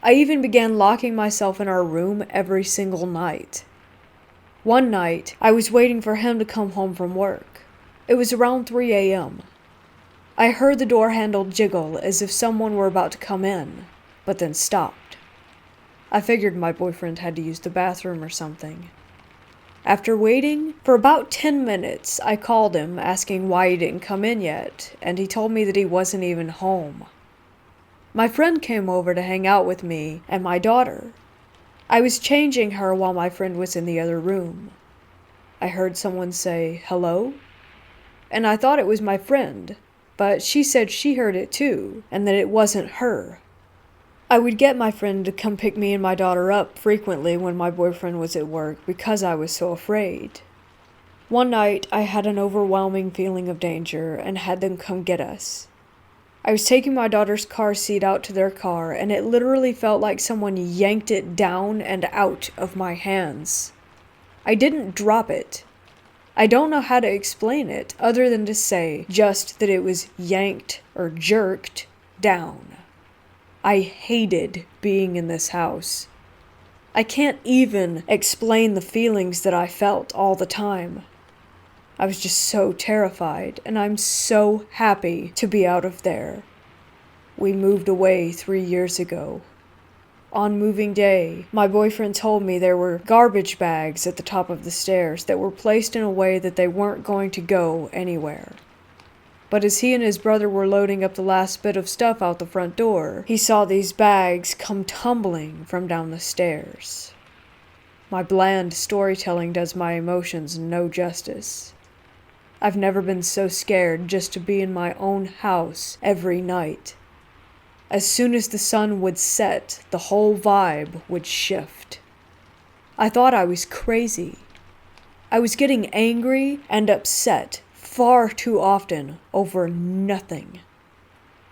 I even began locking myself in our room every single night. One night, I was waiting for him to come home from work. It was around 3 a.m. I heard the door handle jiggle as if someone were about to come in, but then stopped. I figured my boyfriend had to use the bathroom or something. After waiting for about 10 minutes, I called him asking why he didn't come in yet, and he told me that he wasn't even home. My friend came over to hang out with me and my daughter. I was changing her while my friend was in the other room. I heard someone say, "Hello?" And I thought it was my friend, but she said she heard it too, and that it wasn't her. I would get my friend to come pick me and my daughter up frequently when my boyfriend was at work because I was so afraid. One night, I had an overwhelming feeling of danger and had them come get us. I was taking my daughter's car seat out to their car, and it literally felt like someone yanked it down and out of my hands. I didn't drop it. I don't know how to explain it other than to say just that it was yanked or jerked down. I hated being in this house. I can't even explain the feelings that I felt all the time. I was just so terrified, and I'm so happy to be out of there. We moved away 3 years ago. On moving day, my boyfriend told me there were garbage bags at the top of the stairs that were placed in a way that they weren't going to go anywhere. But as he and his brother were loading up the last bit of stuff out the front door, he saw these bags come tumbling from down the stairs. My bland storytelling does my emotions no justice. I've never been so scared just to be in my own house every night. As soon as the sun would set, the whole vibe would shift. I thought I was crazy. I was getting angry and upset far too often over nothing.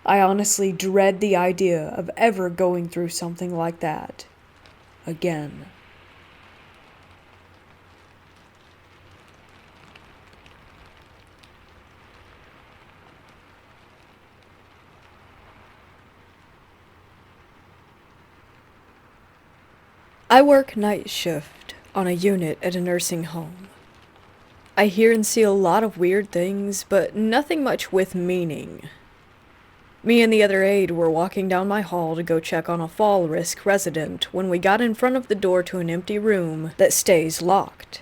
I honestly dread the idea of ever going through something like that again. I work night shift on a unit at a nursing home. I hear and see a lot of weird things, but nothing much with meaning. Me and the other aide were walking down my hall to go check on a fall risk resident when we got in front of the door to an empty room that stays locked.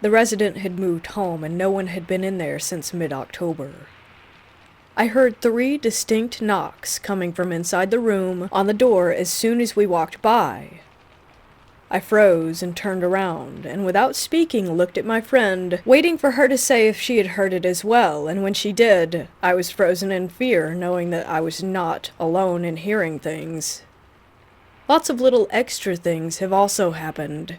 The resident had moved home and no one had been in there since mid-October. I heard 3 distinct knocks coming from inside the room on the door as soon as we walked by. I froze and turned around, and without speaking looked at my friend, waiting for her to say if she had heard it as well, and when she did, I was frozen in fear, knowing that I was not alone in hearing things. Lots of little extra things have also happened.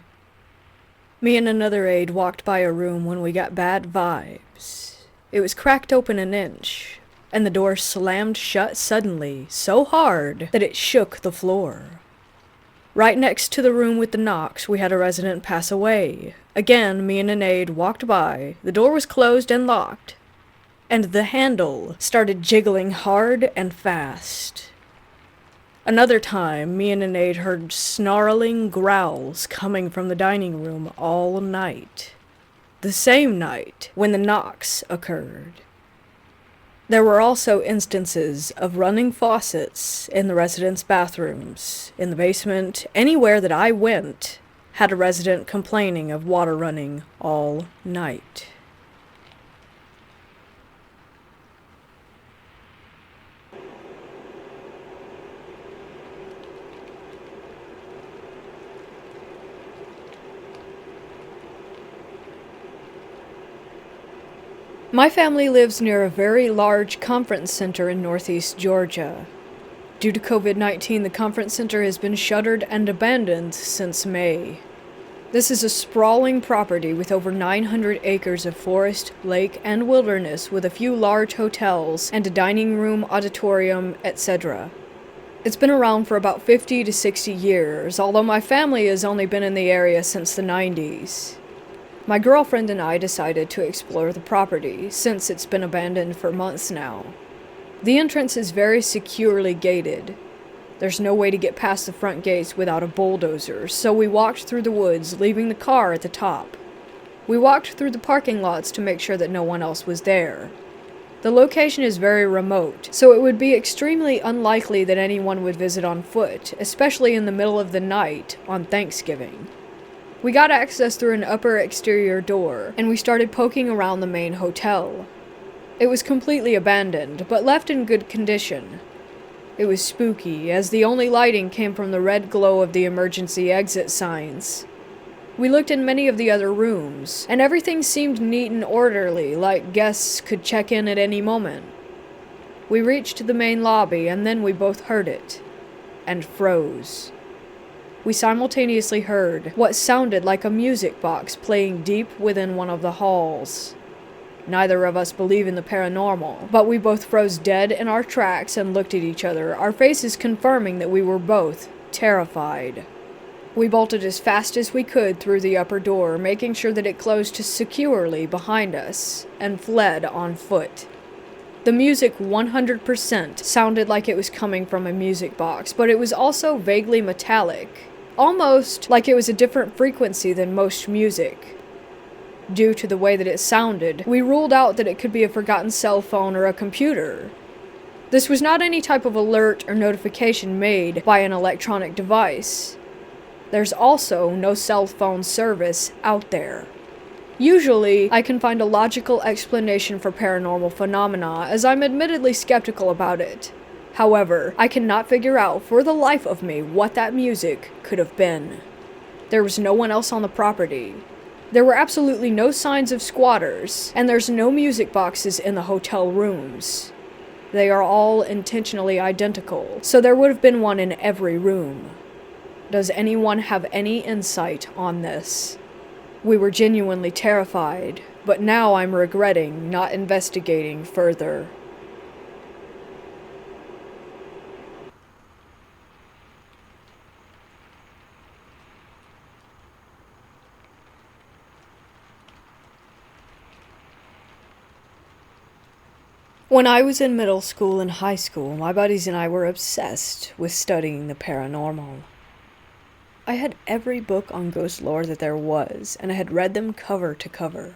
Me and another aide walked by a room when we got bad vibes. It was cracked open an inch, and the door slammed shut suddenly, so hard that it shook the floor. Right next to the room with the knocks, we had a resident pass away. Again, me and an aide walked by, the door was closed and locked, and the handle started jiggling hard and fast. Another time, me and an aide heard snarling growls coming from the dining room all night. The same night when the knocks occurred. There were also instances of running faucets in the residents' bathrooms, in the basement, anywhere that I went, had a resident complaining of water running all night. My family lives near a very large conference center in northeast Georgia. Due to COVID-19, the conference center has been shuttered and abandoned since May. This is a sprawling property with over 900 acres of forest, lake, and wilderness with a few large hotels and a dining room, auditorium, etc. It's been around for about 50 to 60 years, although my family has only been in the area since the 90s. My girlfriend and I decided to explore the property, since it's been abandoned for months now. The entrance is very securely gated. There's no way to get past the front gates without a bulldozer, so we walked through the woods, leaving the car at the top. We walked through the parking lots to make sure that no one else was there. The location is very remote, so it would be extremely unlikely that anyone would visit on foot, especially in the middle of the night on Thanksgiving. We got access through an upper exterior door, and we started poking around the main hotel. It was completely abandoned, but left in good condition. It was spooky, as the only lighting came from the red glow of the emergency exit signs. We looked in many of the other rooms, and everything seemed neat and orderly, like guests could check in at any moment. We reached the main lobby, and then we both heard it, and froze. We simultaneously heard what sounded like a music box playing deep within one of the halls. Neither of us believe in the paranormal, but we both froze dead in our tracks and looked at each other, our faces confirming that we were both terrified. We bolted as fast as we could through the upper door, making sure that it closed securely behind us, and fled on foot. The music 100% sounded like it was coming from a music box, but it was also vaguely metallic, almost like it was a different frequency than most music. Due to the way that it sounded, we ruled out that it could be a forgotten cell phone or a computer. This was not any type of alert or notification made by an electronic device. There's also no cell phone service out there. Usually, I can find a logical explanation for paranormal phenomena, as I'm admittedly skeptical about it. However, I cannot figure out for the life of me what that music could have been. There was no one else on the property. There were absolutely no signs of squatters, and there's no music boxes in the hotel rooms. They are all intentionally identical, so there would have been one in every room. Does anyone have any insight on this? We were genuinely terrified, but now I'm regretting not investigating further. When I was in middle school and high school, my buddies and I were obsessed with studying the paranormal. I had every book on ghost lore that there was, and I had read them cover to cover.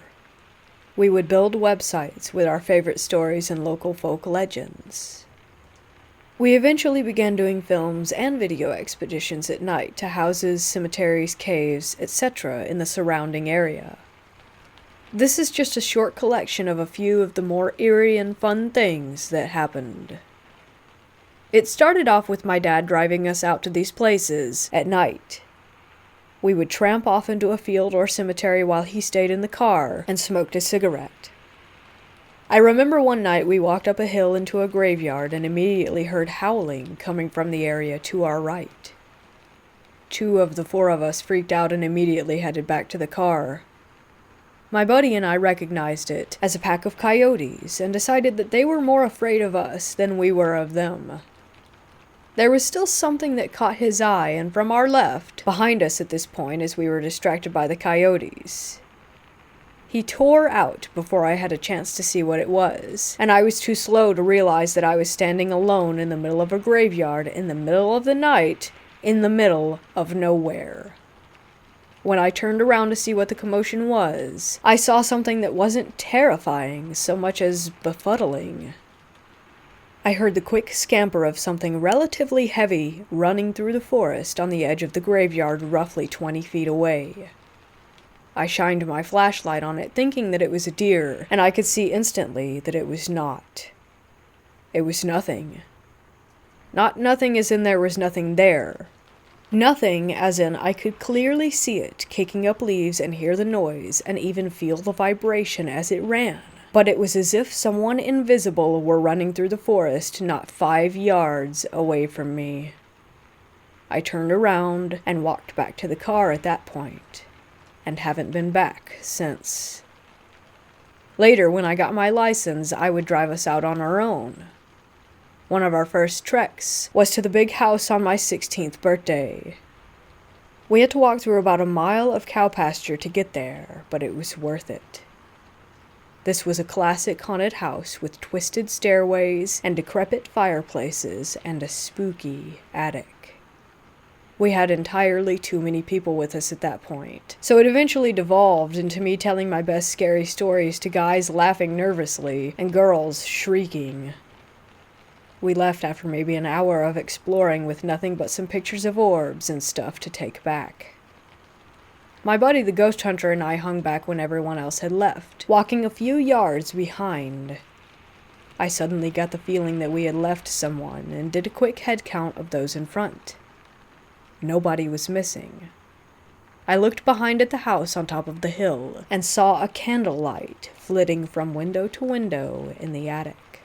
We would build websites with our favorite stories and local folk legends. We eventually began doing films and video expeditions at night to houses, cemeteries, caves, etc. in the surrounding area. This is just a short collection of a few of the more eerie and fun things that happened. It started off with my dad driving us out to these places at night. We would tramp off into a field or cemetery while he stayed in the car and smoked a cigarette. I remember one night we walked up a hill into a graveyard and immediately heard howling coming from the area to our right. 2 of the 4 of us freaked out and immediately headed back to the car. My buddy and I recognized it as a pack of coyotes and decided that they were more afraid of us than we were of them. There was still something that caught his eye, and from our left, behind us at this point as we were distracted by the coyotes. He tore out before I had a chance to see what it was, and I was too slow to realize that I was standing alone in the middle of a graveyard in the middle of the night, in the middle of nowhere. When I turned around to see what the commotion was, I saw something that wasn't terrifying so much as befuddling. I heard the quick scamper of something relatively heavy running through the forest on the edge of the graveyard roughly 20 feet away. I shined my flashlight on it thinking that it was a deer, and I could see instantly that it was not. It was nothing. Not nothing as in there was nothing there. Nothing as in I could clearly see it kicking up leaves and hear the noise and even feel the vibration as it ran. but it was as if someone invisible were running through the forest not 5 yards away from me. I turned around and walked back to the car at that point, and haven't been back since. Later, when I got my license, I would drive us out on our own. One of our first treks was to the big house on my 16th birthday. We had to walk through about a mile of cow pasture to get there, but it was worth it. This was a classic haunted house with twisted stairways and decrepit fireplaces and a spooky attic. We had entirely too many people with us at that point, so it eventually devolved into me telling my best scary stories to guys laughing nervously and girls shrieking. We left after maybe an hour of exploring with nothing but some pictures of orbs and stuff to take back. My buddy the ghost hunter and I hung back when everyone else had left, walking a few yards behind. I suddenly got the feeling that we had left someone and did a quick head count of those in front. Nobody was missing. I looked behind at the house on top of the hill and saw a candlelight flitting from window to window in the attic.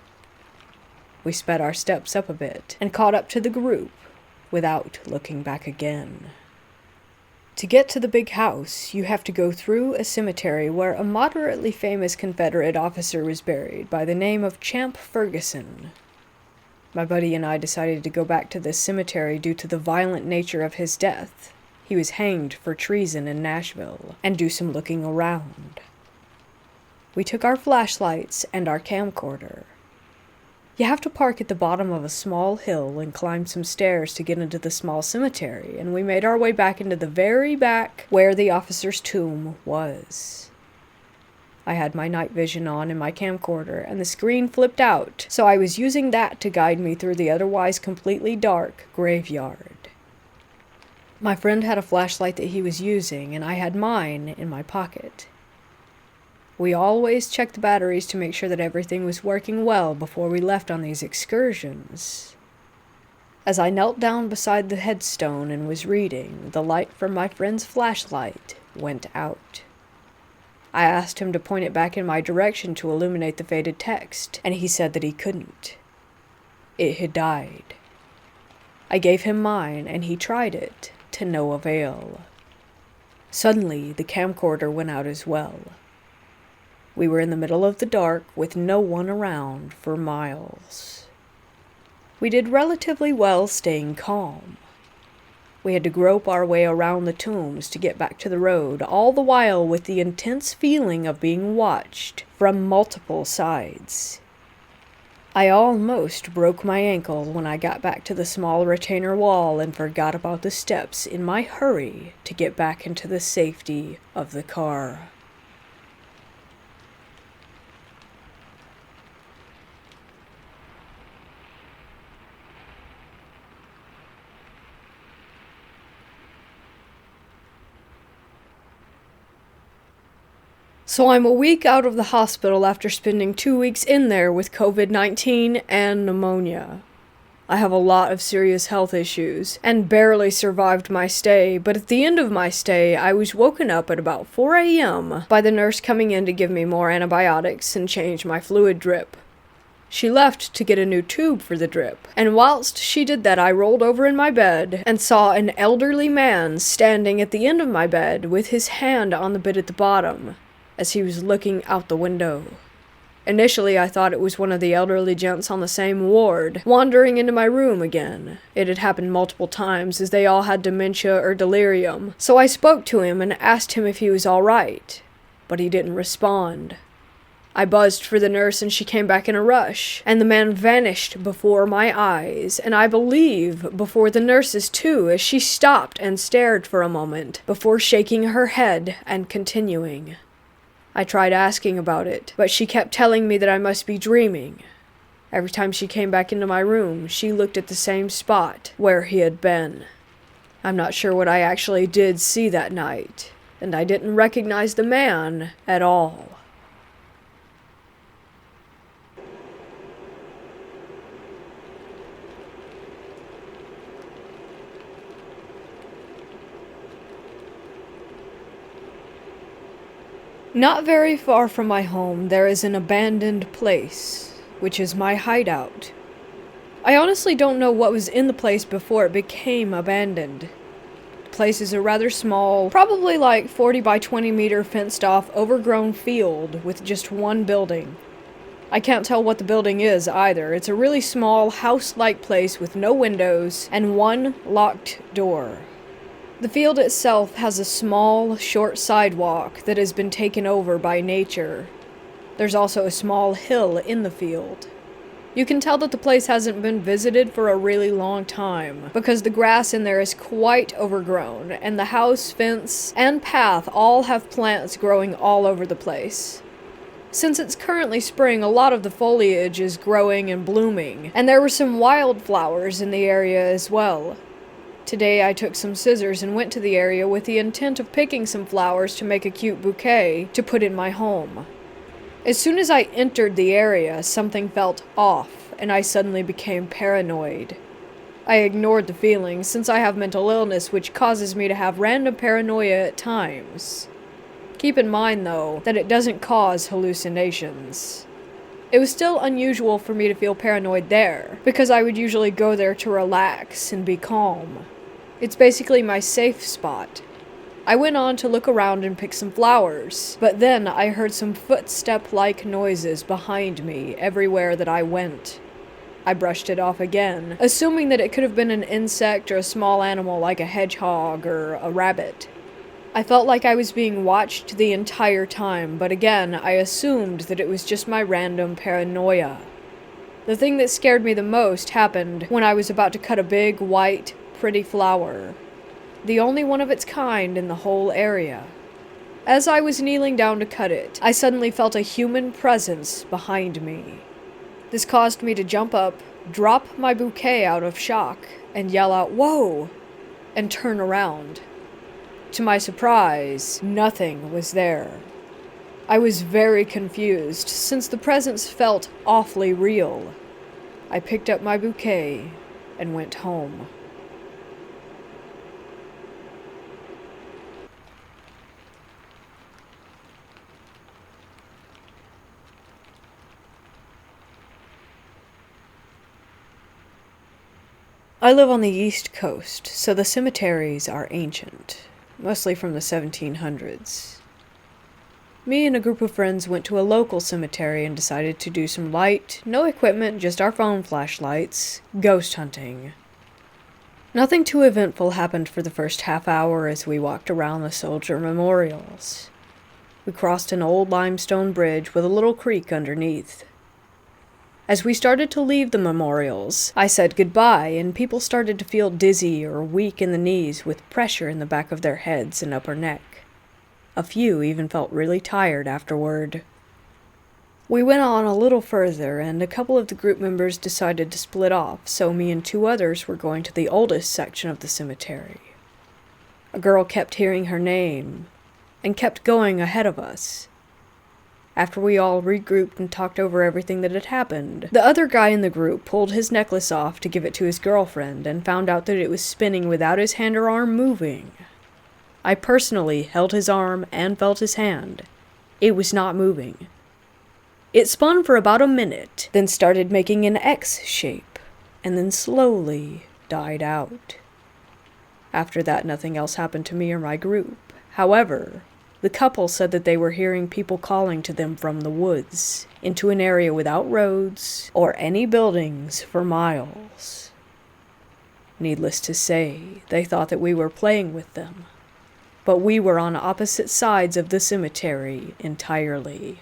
We sped our steps up a bit and caught up to the group without looking back again. To get to the big house, you have to go through a cemetery where a moderately famous Confederate officer was buried by the name of Champ Ferguson. My buddy and I decided to go back to this cemetery due to the violent nature of his death. He was hanged for treason in Nashville, and do some looking around. We took our flashlights and our camcorder. You have to park at the bottom of a small hill and climb some stairs to get into the small cemetery, and we made our way back into the very back where the officer's tomb was. I had my night vision on in my camcorder, and the screen flipped out, so I was using that to guide me through the otherwise completely dark graveyard. My friend had a flashlight that he was using, and I had mine in my pocket. We always checked the batteries to make sure that everything was working well before we left on these excursions. As I knelt down beside the headstone and was reading, the light from my friend's flashlight went out. I asked him to point it back in my direction to illuminate the faded text, and he said that he couldn't. It had died. I gave him mine, and he tried it, to no avail. Suddenly, the camcorder went out as well. We were in the middle of the dark with no one around for miles. We did relatively well staying calm. We had to grope our way around the tombs to get back to the road, all the while with the intense feeling of being watched from multiple sides. I almost broke my ankle when I got back to the small retainer wall and forgot about the steps in my hurry to get back into the safety of the car. So I'm a week out of the hospital after spending 2 weeks in there with COVID-19 and pneumonia. I have a lot of serious health issues and barely survived my stay, but at the end of my stay, I was woken up at about 4 a.m. by the nurse coming in to give me more antibiotics and change my fluid drip. She left to get a new tube for the drip, and whilst she did that, I rolled over in my bed and saw an elderly man standing at the end of my bed with his hand on the bit at the bottom, as he was looking out the window. Initially, I thought it was one of the elderly gents on the same ward, wandering into my room again. It had happened multiple times, as they all had dementia or delirium, so I spoke to him and asked him if he was all right, but he didn't respond. I buzzed for the nurse and she came back in a rush, and the man vanished before my eyes, and I believe before the nurse's too, as she stopped and stared for a moment, before shaking her head and continuing. I tried asking about it, but she kept telling me that I must be dreaming. Every time she came back into my room, she looked at the same spot where he had been. I'm not sure what I actually did see that night, and I didn't recognize the man at all. Not very far from my home, there is an abandoned place, which is my hideout. I honestly don't know what was in the place before it became abandoned. The place is a rather small, probably like 40 by 20 meter fenced off, overgrown field with just one building. I can't tell what the building is either. It's a really small, house-like place with no windows and one locked door. The field itself has a small, short sidewalk that has been taken over by nature. There's also a small hill in the field. You can tell that the place hasn't been visited for a really long time, because the grass in there is quite overgrown, and the house, fence, and path all have plants growing all over the place. Since it's currently spring, a lot of the foliage is growing and blooming, and there were some wildflowers in the area as well. Today I took some scissors and went to the area with the intent of picking some flowers to make a cute bouquet to put in my home. As soon as I entered the area, something felt off, and I suddenly became paranoid. I ignored the feeling, since I have mental illness which causes me to have random paranoia at times. Keep in mind, though, that it doesn't cause hallucinations. It was still unusual for me to feel paranoid there, because I would usually go there to relax and be calm. It's basically my safe spot. I went on to look around and pick some flowers, but then I heard some footstep-like noises behind me everywhere that I went. I brushed it off again, assuming that it could have been an insect or a small animal like a hedgehog or a rabbit. I felt like I was being watched the entire time, but again, I assumed that it was just my random paranoia. The thing that scared me the most happened when I was about to cut a big, white, pretty flower. The only one of its kind in the whole area. As I was kneeling down to cut it, I suddenly felt a human presence behind me. This caused me to jump up, drop my bouquet out of shock, and yell out, "Whoa!" and turn around. To my surprise, nothing was there. I was very confused, since the presence felt awfully real. I picked up my bouquet and went home. I live on the East Coast, so the cemeteries are ancient, mostly from the 1700s. Me and a group of friends went to a local cemetery and decided to do some light, no equipment, just our phone flashlights, ghost hunting. Nothing too eventful happened for the first half hour as we walked around the soldier memorials. We crossed an old limestone bridge with a little creek underneath. As we started to leave the memorials, I said goodbye, and people started to feel dizzy or weak in the knees with pressure in the back of their heads and upper neck. A few even felt really tired afterward. We went on a little further, and a couple of the group members decided to split off, so me and two others were going to the oldest section of the cemetery. A girl kept hearing her name, and kept going ahead of us. After we all regrouped and talked over everything that had happened, the other guy in the group pulled his necklace off to give it to his girlfriend and found out that it was spinning without his hand or arm moving. I personally held his arm and felt his hand. It was not moving. It spun for about a minute, then started making an X shape, and then slowly died out. After that, nothing else happened to me or my group. However, the couple said that they were hearing people calling to them from the woods, into an area without roads or any buildings for miles. Needless to say, they thought that we were playing with them, but we were on opposite sides of the cemetery entirely.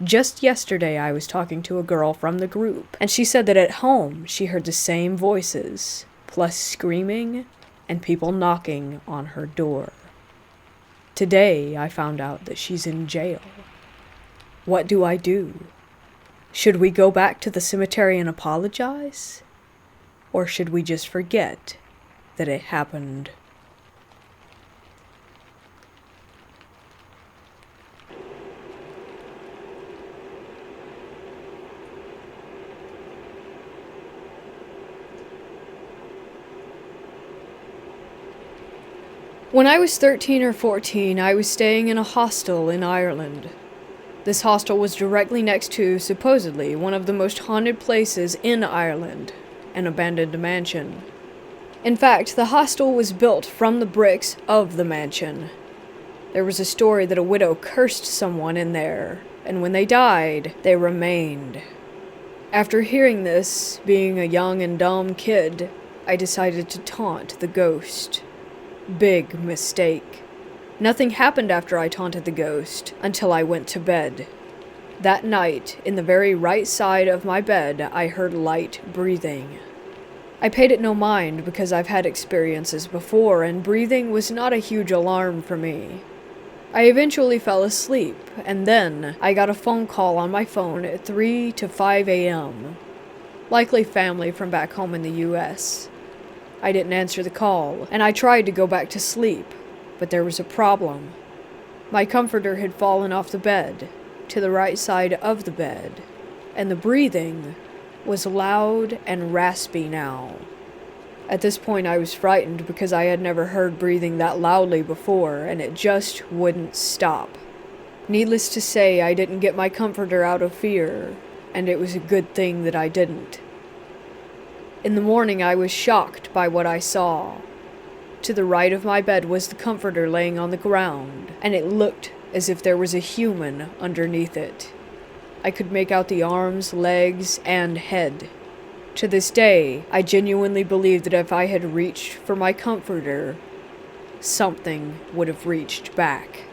Just yesterday I was talking to a girl from the group, and she said that at home she heard the same voices, plus screaming and people knocking on her door. Today, I found out that she's in jail. What do I do? Should we go back to the cemetery and apologize? Or should we just forget that it happened? When I was 13 or 14, I was staying in a hostel in Ireland. This hostel was directly next to, supposedly, one of the most haunted places in Ireland, an abandoned mansion. In fact, the hostel was built from the bricks of the mansion. There was a story that a widow cursed someone in there, and when they died, they remained. After hearing this, being a young and dumb kid, I decided to taunt the ghost. Big mistake. Nothing happened after I taunted the ghost until I went to bed. That night, in the very right side of my bed, I heard light breathing. I paid it no mind because I've had experiences before, and breathing was not a huge alarm for me. I eventually fell asleep, and then I got a phone call on my phone at 3 to 5 a.m. Likely family from back home in the US. I didn't answer the call, and I tried to go back to sleep, but there was a problem. My comforter had fallen off the bed, to the right side of the bed, and the breathing was loud and raspy now. At this point I was frightened because I had never heard breathing that loudly before, and it just wouldn't stop. Needless to say, I didn't get my comforter out of fear, and it was a good thing that I didn't. In the morning, I was shocked by what I saw. To the right of my bed was the comforter laying on the ground, and it looked as if there was a human underneath it. I could make out the arms, legs, and head. To this day, I genuinely believe that if I had reached for my comforter, something would have reached back.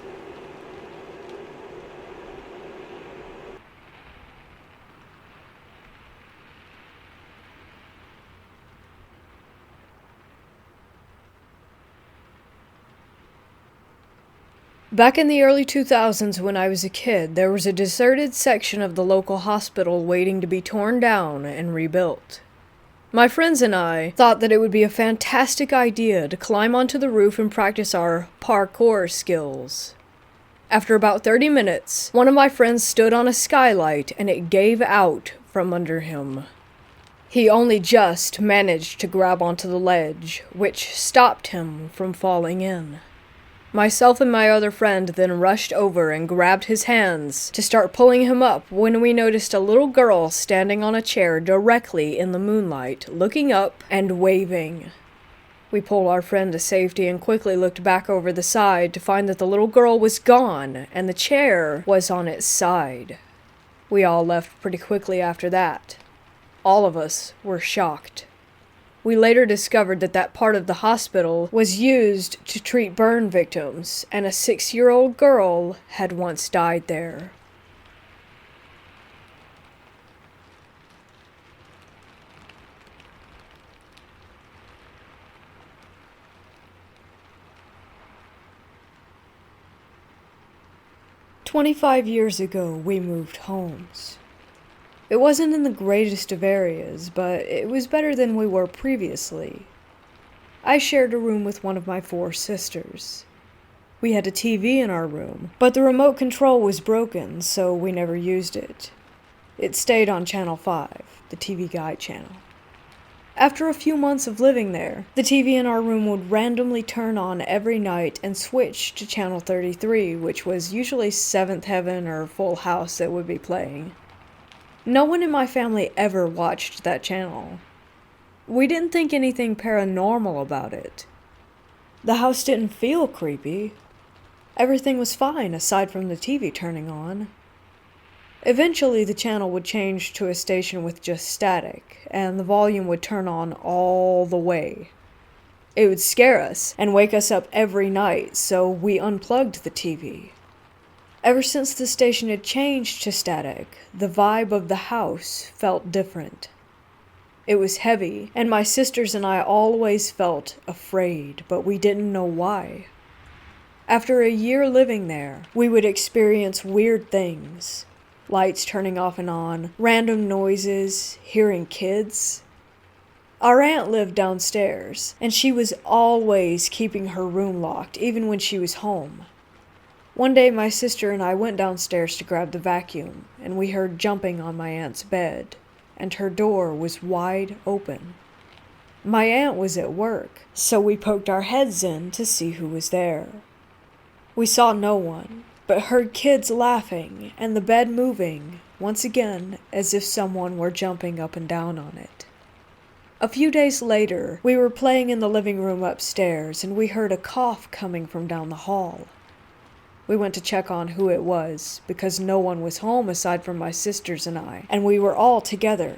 Back in the early 2000s when I was a kid, there was a deserted section of the local hospital waiting to be torn down and rebuilt. My friends and I thought that it would be a fantastic idea to climb onto the roof and practice our parkour skills. After about 30 minutes, one of my friends stood on a skylight and it gave out from under him. He only just managed to grab onto the ledge, which stopped him from falling in. Myself and my other friend then rushed over and grabbed his hands to start pulling him up when we noticed a little girl standing on a chair directly in the moonlight, looking up and waving. We pulled our friend to safety and quickly looked back over the side to find that the little girl was gone and the chair was on its side. We all left pretty quickly after that. All of us were shocked. We later discovered that that part of the hospital was used to treat burn victims, and a 6-year-old girl had once died there. "25 years ago, we moved homes. It wasn't in the greatest of areas, but it was better than we were previously. I shared a room with one of my 4 sisters. We had a TV in our room, but the remote control was broken, so we never used it. It stayed on Channel 5, the TV Guide channel. After a few months of living there, the TV in our room would randomly turn on every night and switch to Channel 33, which was usually Seventh Heaven or Full House that would be playing. No one in my family ever watched that channel. We didn't think anything paranormal about it. The house didn't feel creepy. Everything was fine aside from the TV turning on. Eventually, the channel would change to a station with just static, and the volume would turn on all the way. It would scare us and wake us up every night, so we unplugged the TV. Ever since the station had changed to static, the vibe of the house felt different. It was heavy, and my sisters and I always felt afraid, but we didn't know why. After a year living there, we would experience weird things. Lights turning off and on, random noises, hearing kids. Our aunt lived downstairs, and she was always keeping her room locked, even when she was home. One day my sister and I went downstairs to grab the vacuum, and we heard jumping on my aunt's bed, and her door was wide open. My aunt was at work, so we poked our heads in to see who was there. We saw no one, but heard kids laughing and the bed moving, once again as if someone were jumping up and down on it. A few days later, we were playing in the living room upstairs and we heard a cough coming from down the hall. We went to check on who it was, because no one was home aside from my sisters and I, and we were all together.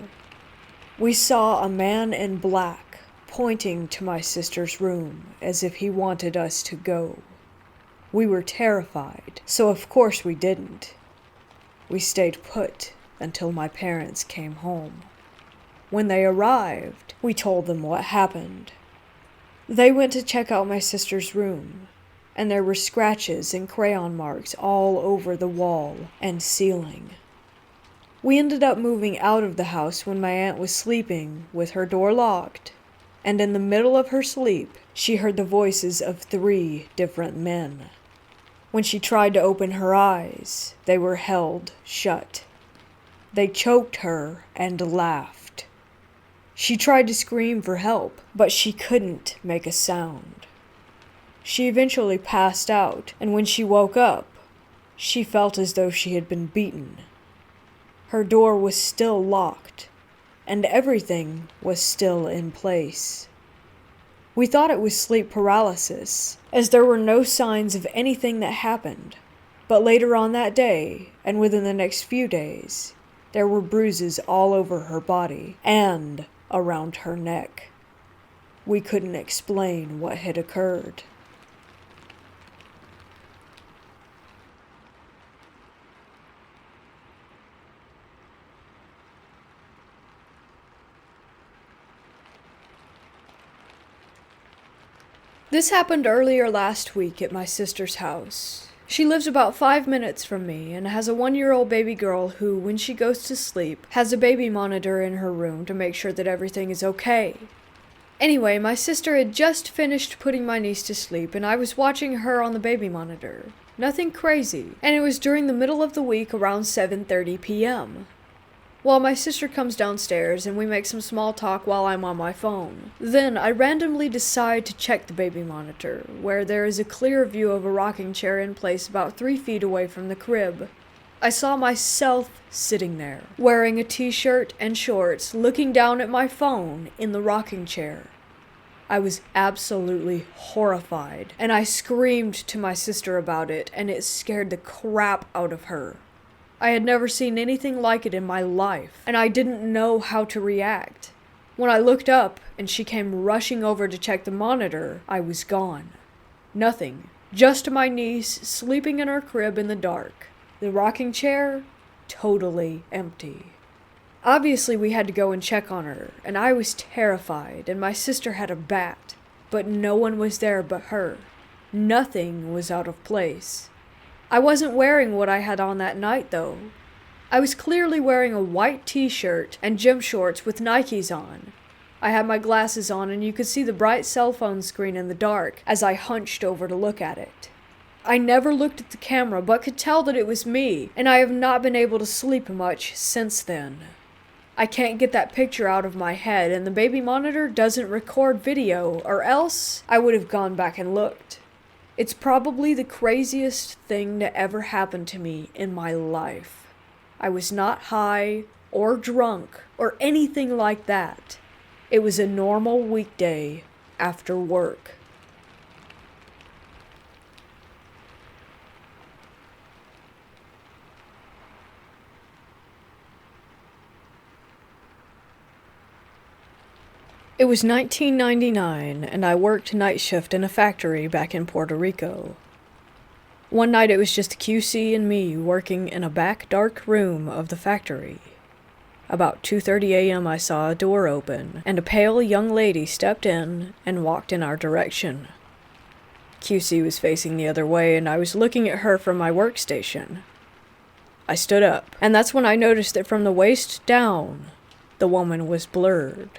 We saw a man in black pointing to my sister's room as if he wanted us to go. We were terrified, so of course we didn't. We stayed put until my parents came home. When they arrived, we told them what happened. They went to check out my sister's room, and there were scratches and crayon marks all over the wall and ceiling. We ended up moving out of the house when my aunt was sleeping with her door locked, and in the middle of her sleep, she heard the voices of 3 different men. When she tried to open her eyes, they were held shut. They choked her and laughed. She tried to scream for help, but she couldn't make a sound. She eventually passed out, and when she woke up, she felt as though she had been beaten. Her door was still locked, and everything was still in place. We thought it was sleep paralysis, as there were no signs of anything that happened, but later on that day, and within the next few days, there were bruises all over her body and around her neck. We couldn't explain what had occurred. This happened earlier last week at my sister's house. She lives about 5 minutes from me and has a 1-year-old baby girl who, when she goes to sleep, has a baby monitor in her room to make sure that everything is okay. Anyway, my sister had just finished putting my niece to sleep and I was watching her on the baby monitor. Nothing crazy, and it was during the middle of the week around 7:30 p.m. Well, my sister comes downstairs and we make some small talk while I'm on my phone. Then I randomly decide to check the baby monitor, where there is a clear view of a rocking chair in place about 3 feet away from the crib. I saw myself sitting there, wearing a t-shirt and shorts, looking down at my phone in the rocking chair. I was absolutely horrified, and I screamed to my sister about it, and it scared the crap out of her. I had never seen anything like it in my life, and I didn't know how to react. When I looked up and she came rushing over to check the monitor, I was gone. Nothing. Just my niece sleeping in her crib in the dark. The rocking chair, totally empty. Obviously, we had to go and check on her, and I was terrified, and my sister had a bat, but no one was there but her. Nothing was out of place. I wasn't wearing what I had on that night, though. I was clearly wearing a white t-shirt and gym shorts with Nikes on. I had my glasses on and you could see the bright cell phone screen in the dark as I hunched over to look at it. I never looked at the camera but could tell that it was me, and I have not been able to sleep much since then. I can't get that picture out of my head, and the baby monitor doesn't record video, or else I would have gone back and looked. It's probably the craziest thing to ever happen to me in my life. I was not high or drunk or anything like that. It was a normal weekday after work. It was 1999, and I worked night shift in a factory back in Puerto Rico. One night it was just QC and me working in a back dark room of the factory. About 2:30 a.m. I saw a door open, and a pale young lady stepped in and walked in our direction. QC was facing the other way, and I was looking at her from my workstation. I stood up, and that's when I noticed that from the waist down, the woman was blurred.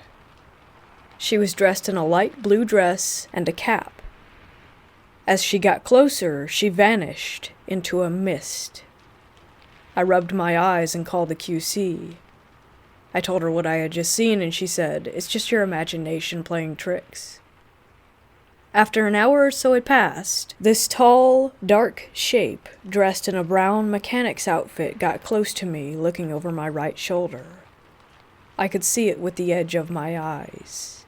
She was dressed in a light blue dress and a cap. As she got closer, she vanished into a mist. I rubbed my eyes and called the QC. I told her what I had just seen, and she said, "It's just your imagination playing tricks." After an hour or so had passed, this tall, dark shape, dressed in a brown mechanic's outfit, got close to me, looking over my right shoulder. I could see it with the edge of my eyes.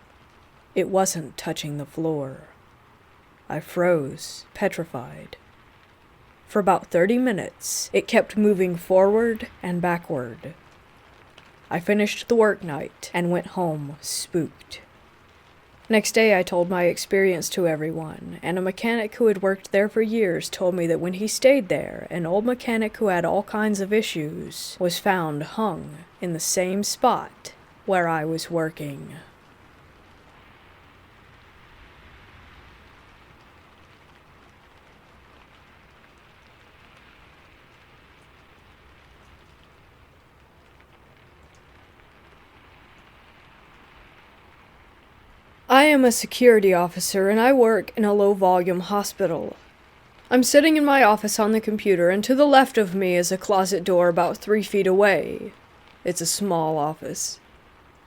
It wasn't touching the floor. I froze, petrified. For about 30 minutes, it kept moving forward and backward. I finished the work night and went home spooked. Next day I told my experience to everyone, and a mechanic who had worked there for years told me that when he stayed there, an old mechanic who had all kinds of issues was found hung in the same spot where I was working. I am a security officer and I work in a low-volume hospital. I'm sitting in my office on the computer, and to the left of me is a closet door about 3 feet away. It's a small office.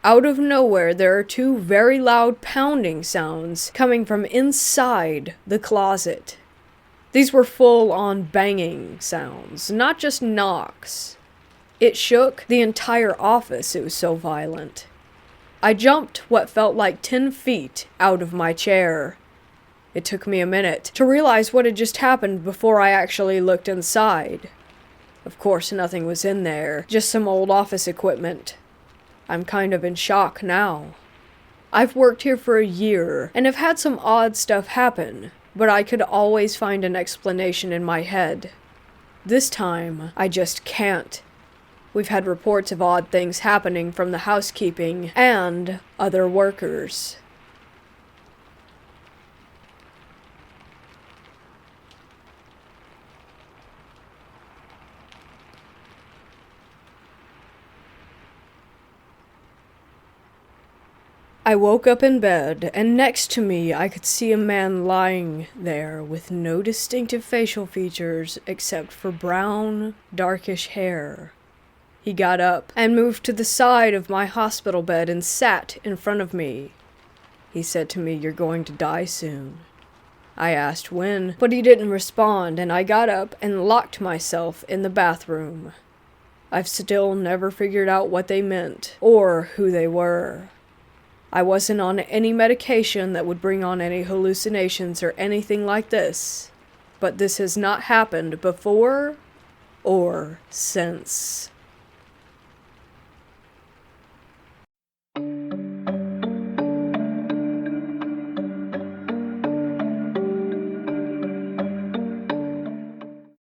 Out of nowhere, there are two very loud pounding sounds coming from inside the closet. These were full-on banging sounds, not just knocks. It shook the entire office, it was so violent. I jumped what felt like 10 feet out of my chair. It took me a minute to realize what had just happened before I actually looked inside. Of course, nothing was in there, just some old office equipment. I'm kind of in shock now. I've worked here for a year and have had some odd stuff happen, but I could always find an explanation in my head. This time, I just can't. We've had reports of odd things happening from the housekeeping and other workers. I woke up in bed, and next to me I could see a man lying there with no distinctive facial features except for brown, darkish hair. He got up and moved to the side of my hospital bed and sat in front of me. He said to me, "You're going to die soon." I asked when, but he didn't respond, and I got up and locked myself in the bathroom. I've still never figured out what they meant or who they were. I wasn't on any medication that would bring on any hallucinations or anything like this, but this has not happened before or since.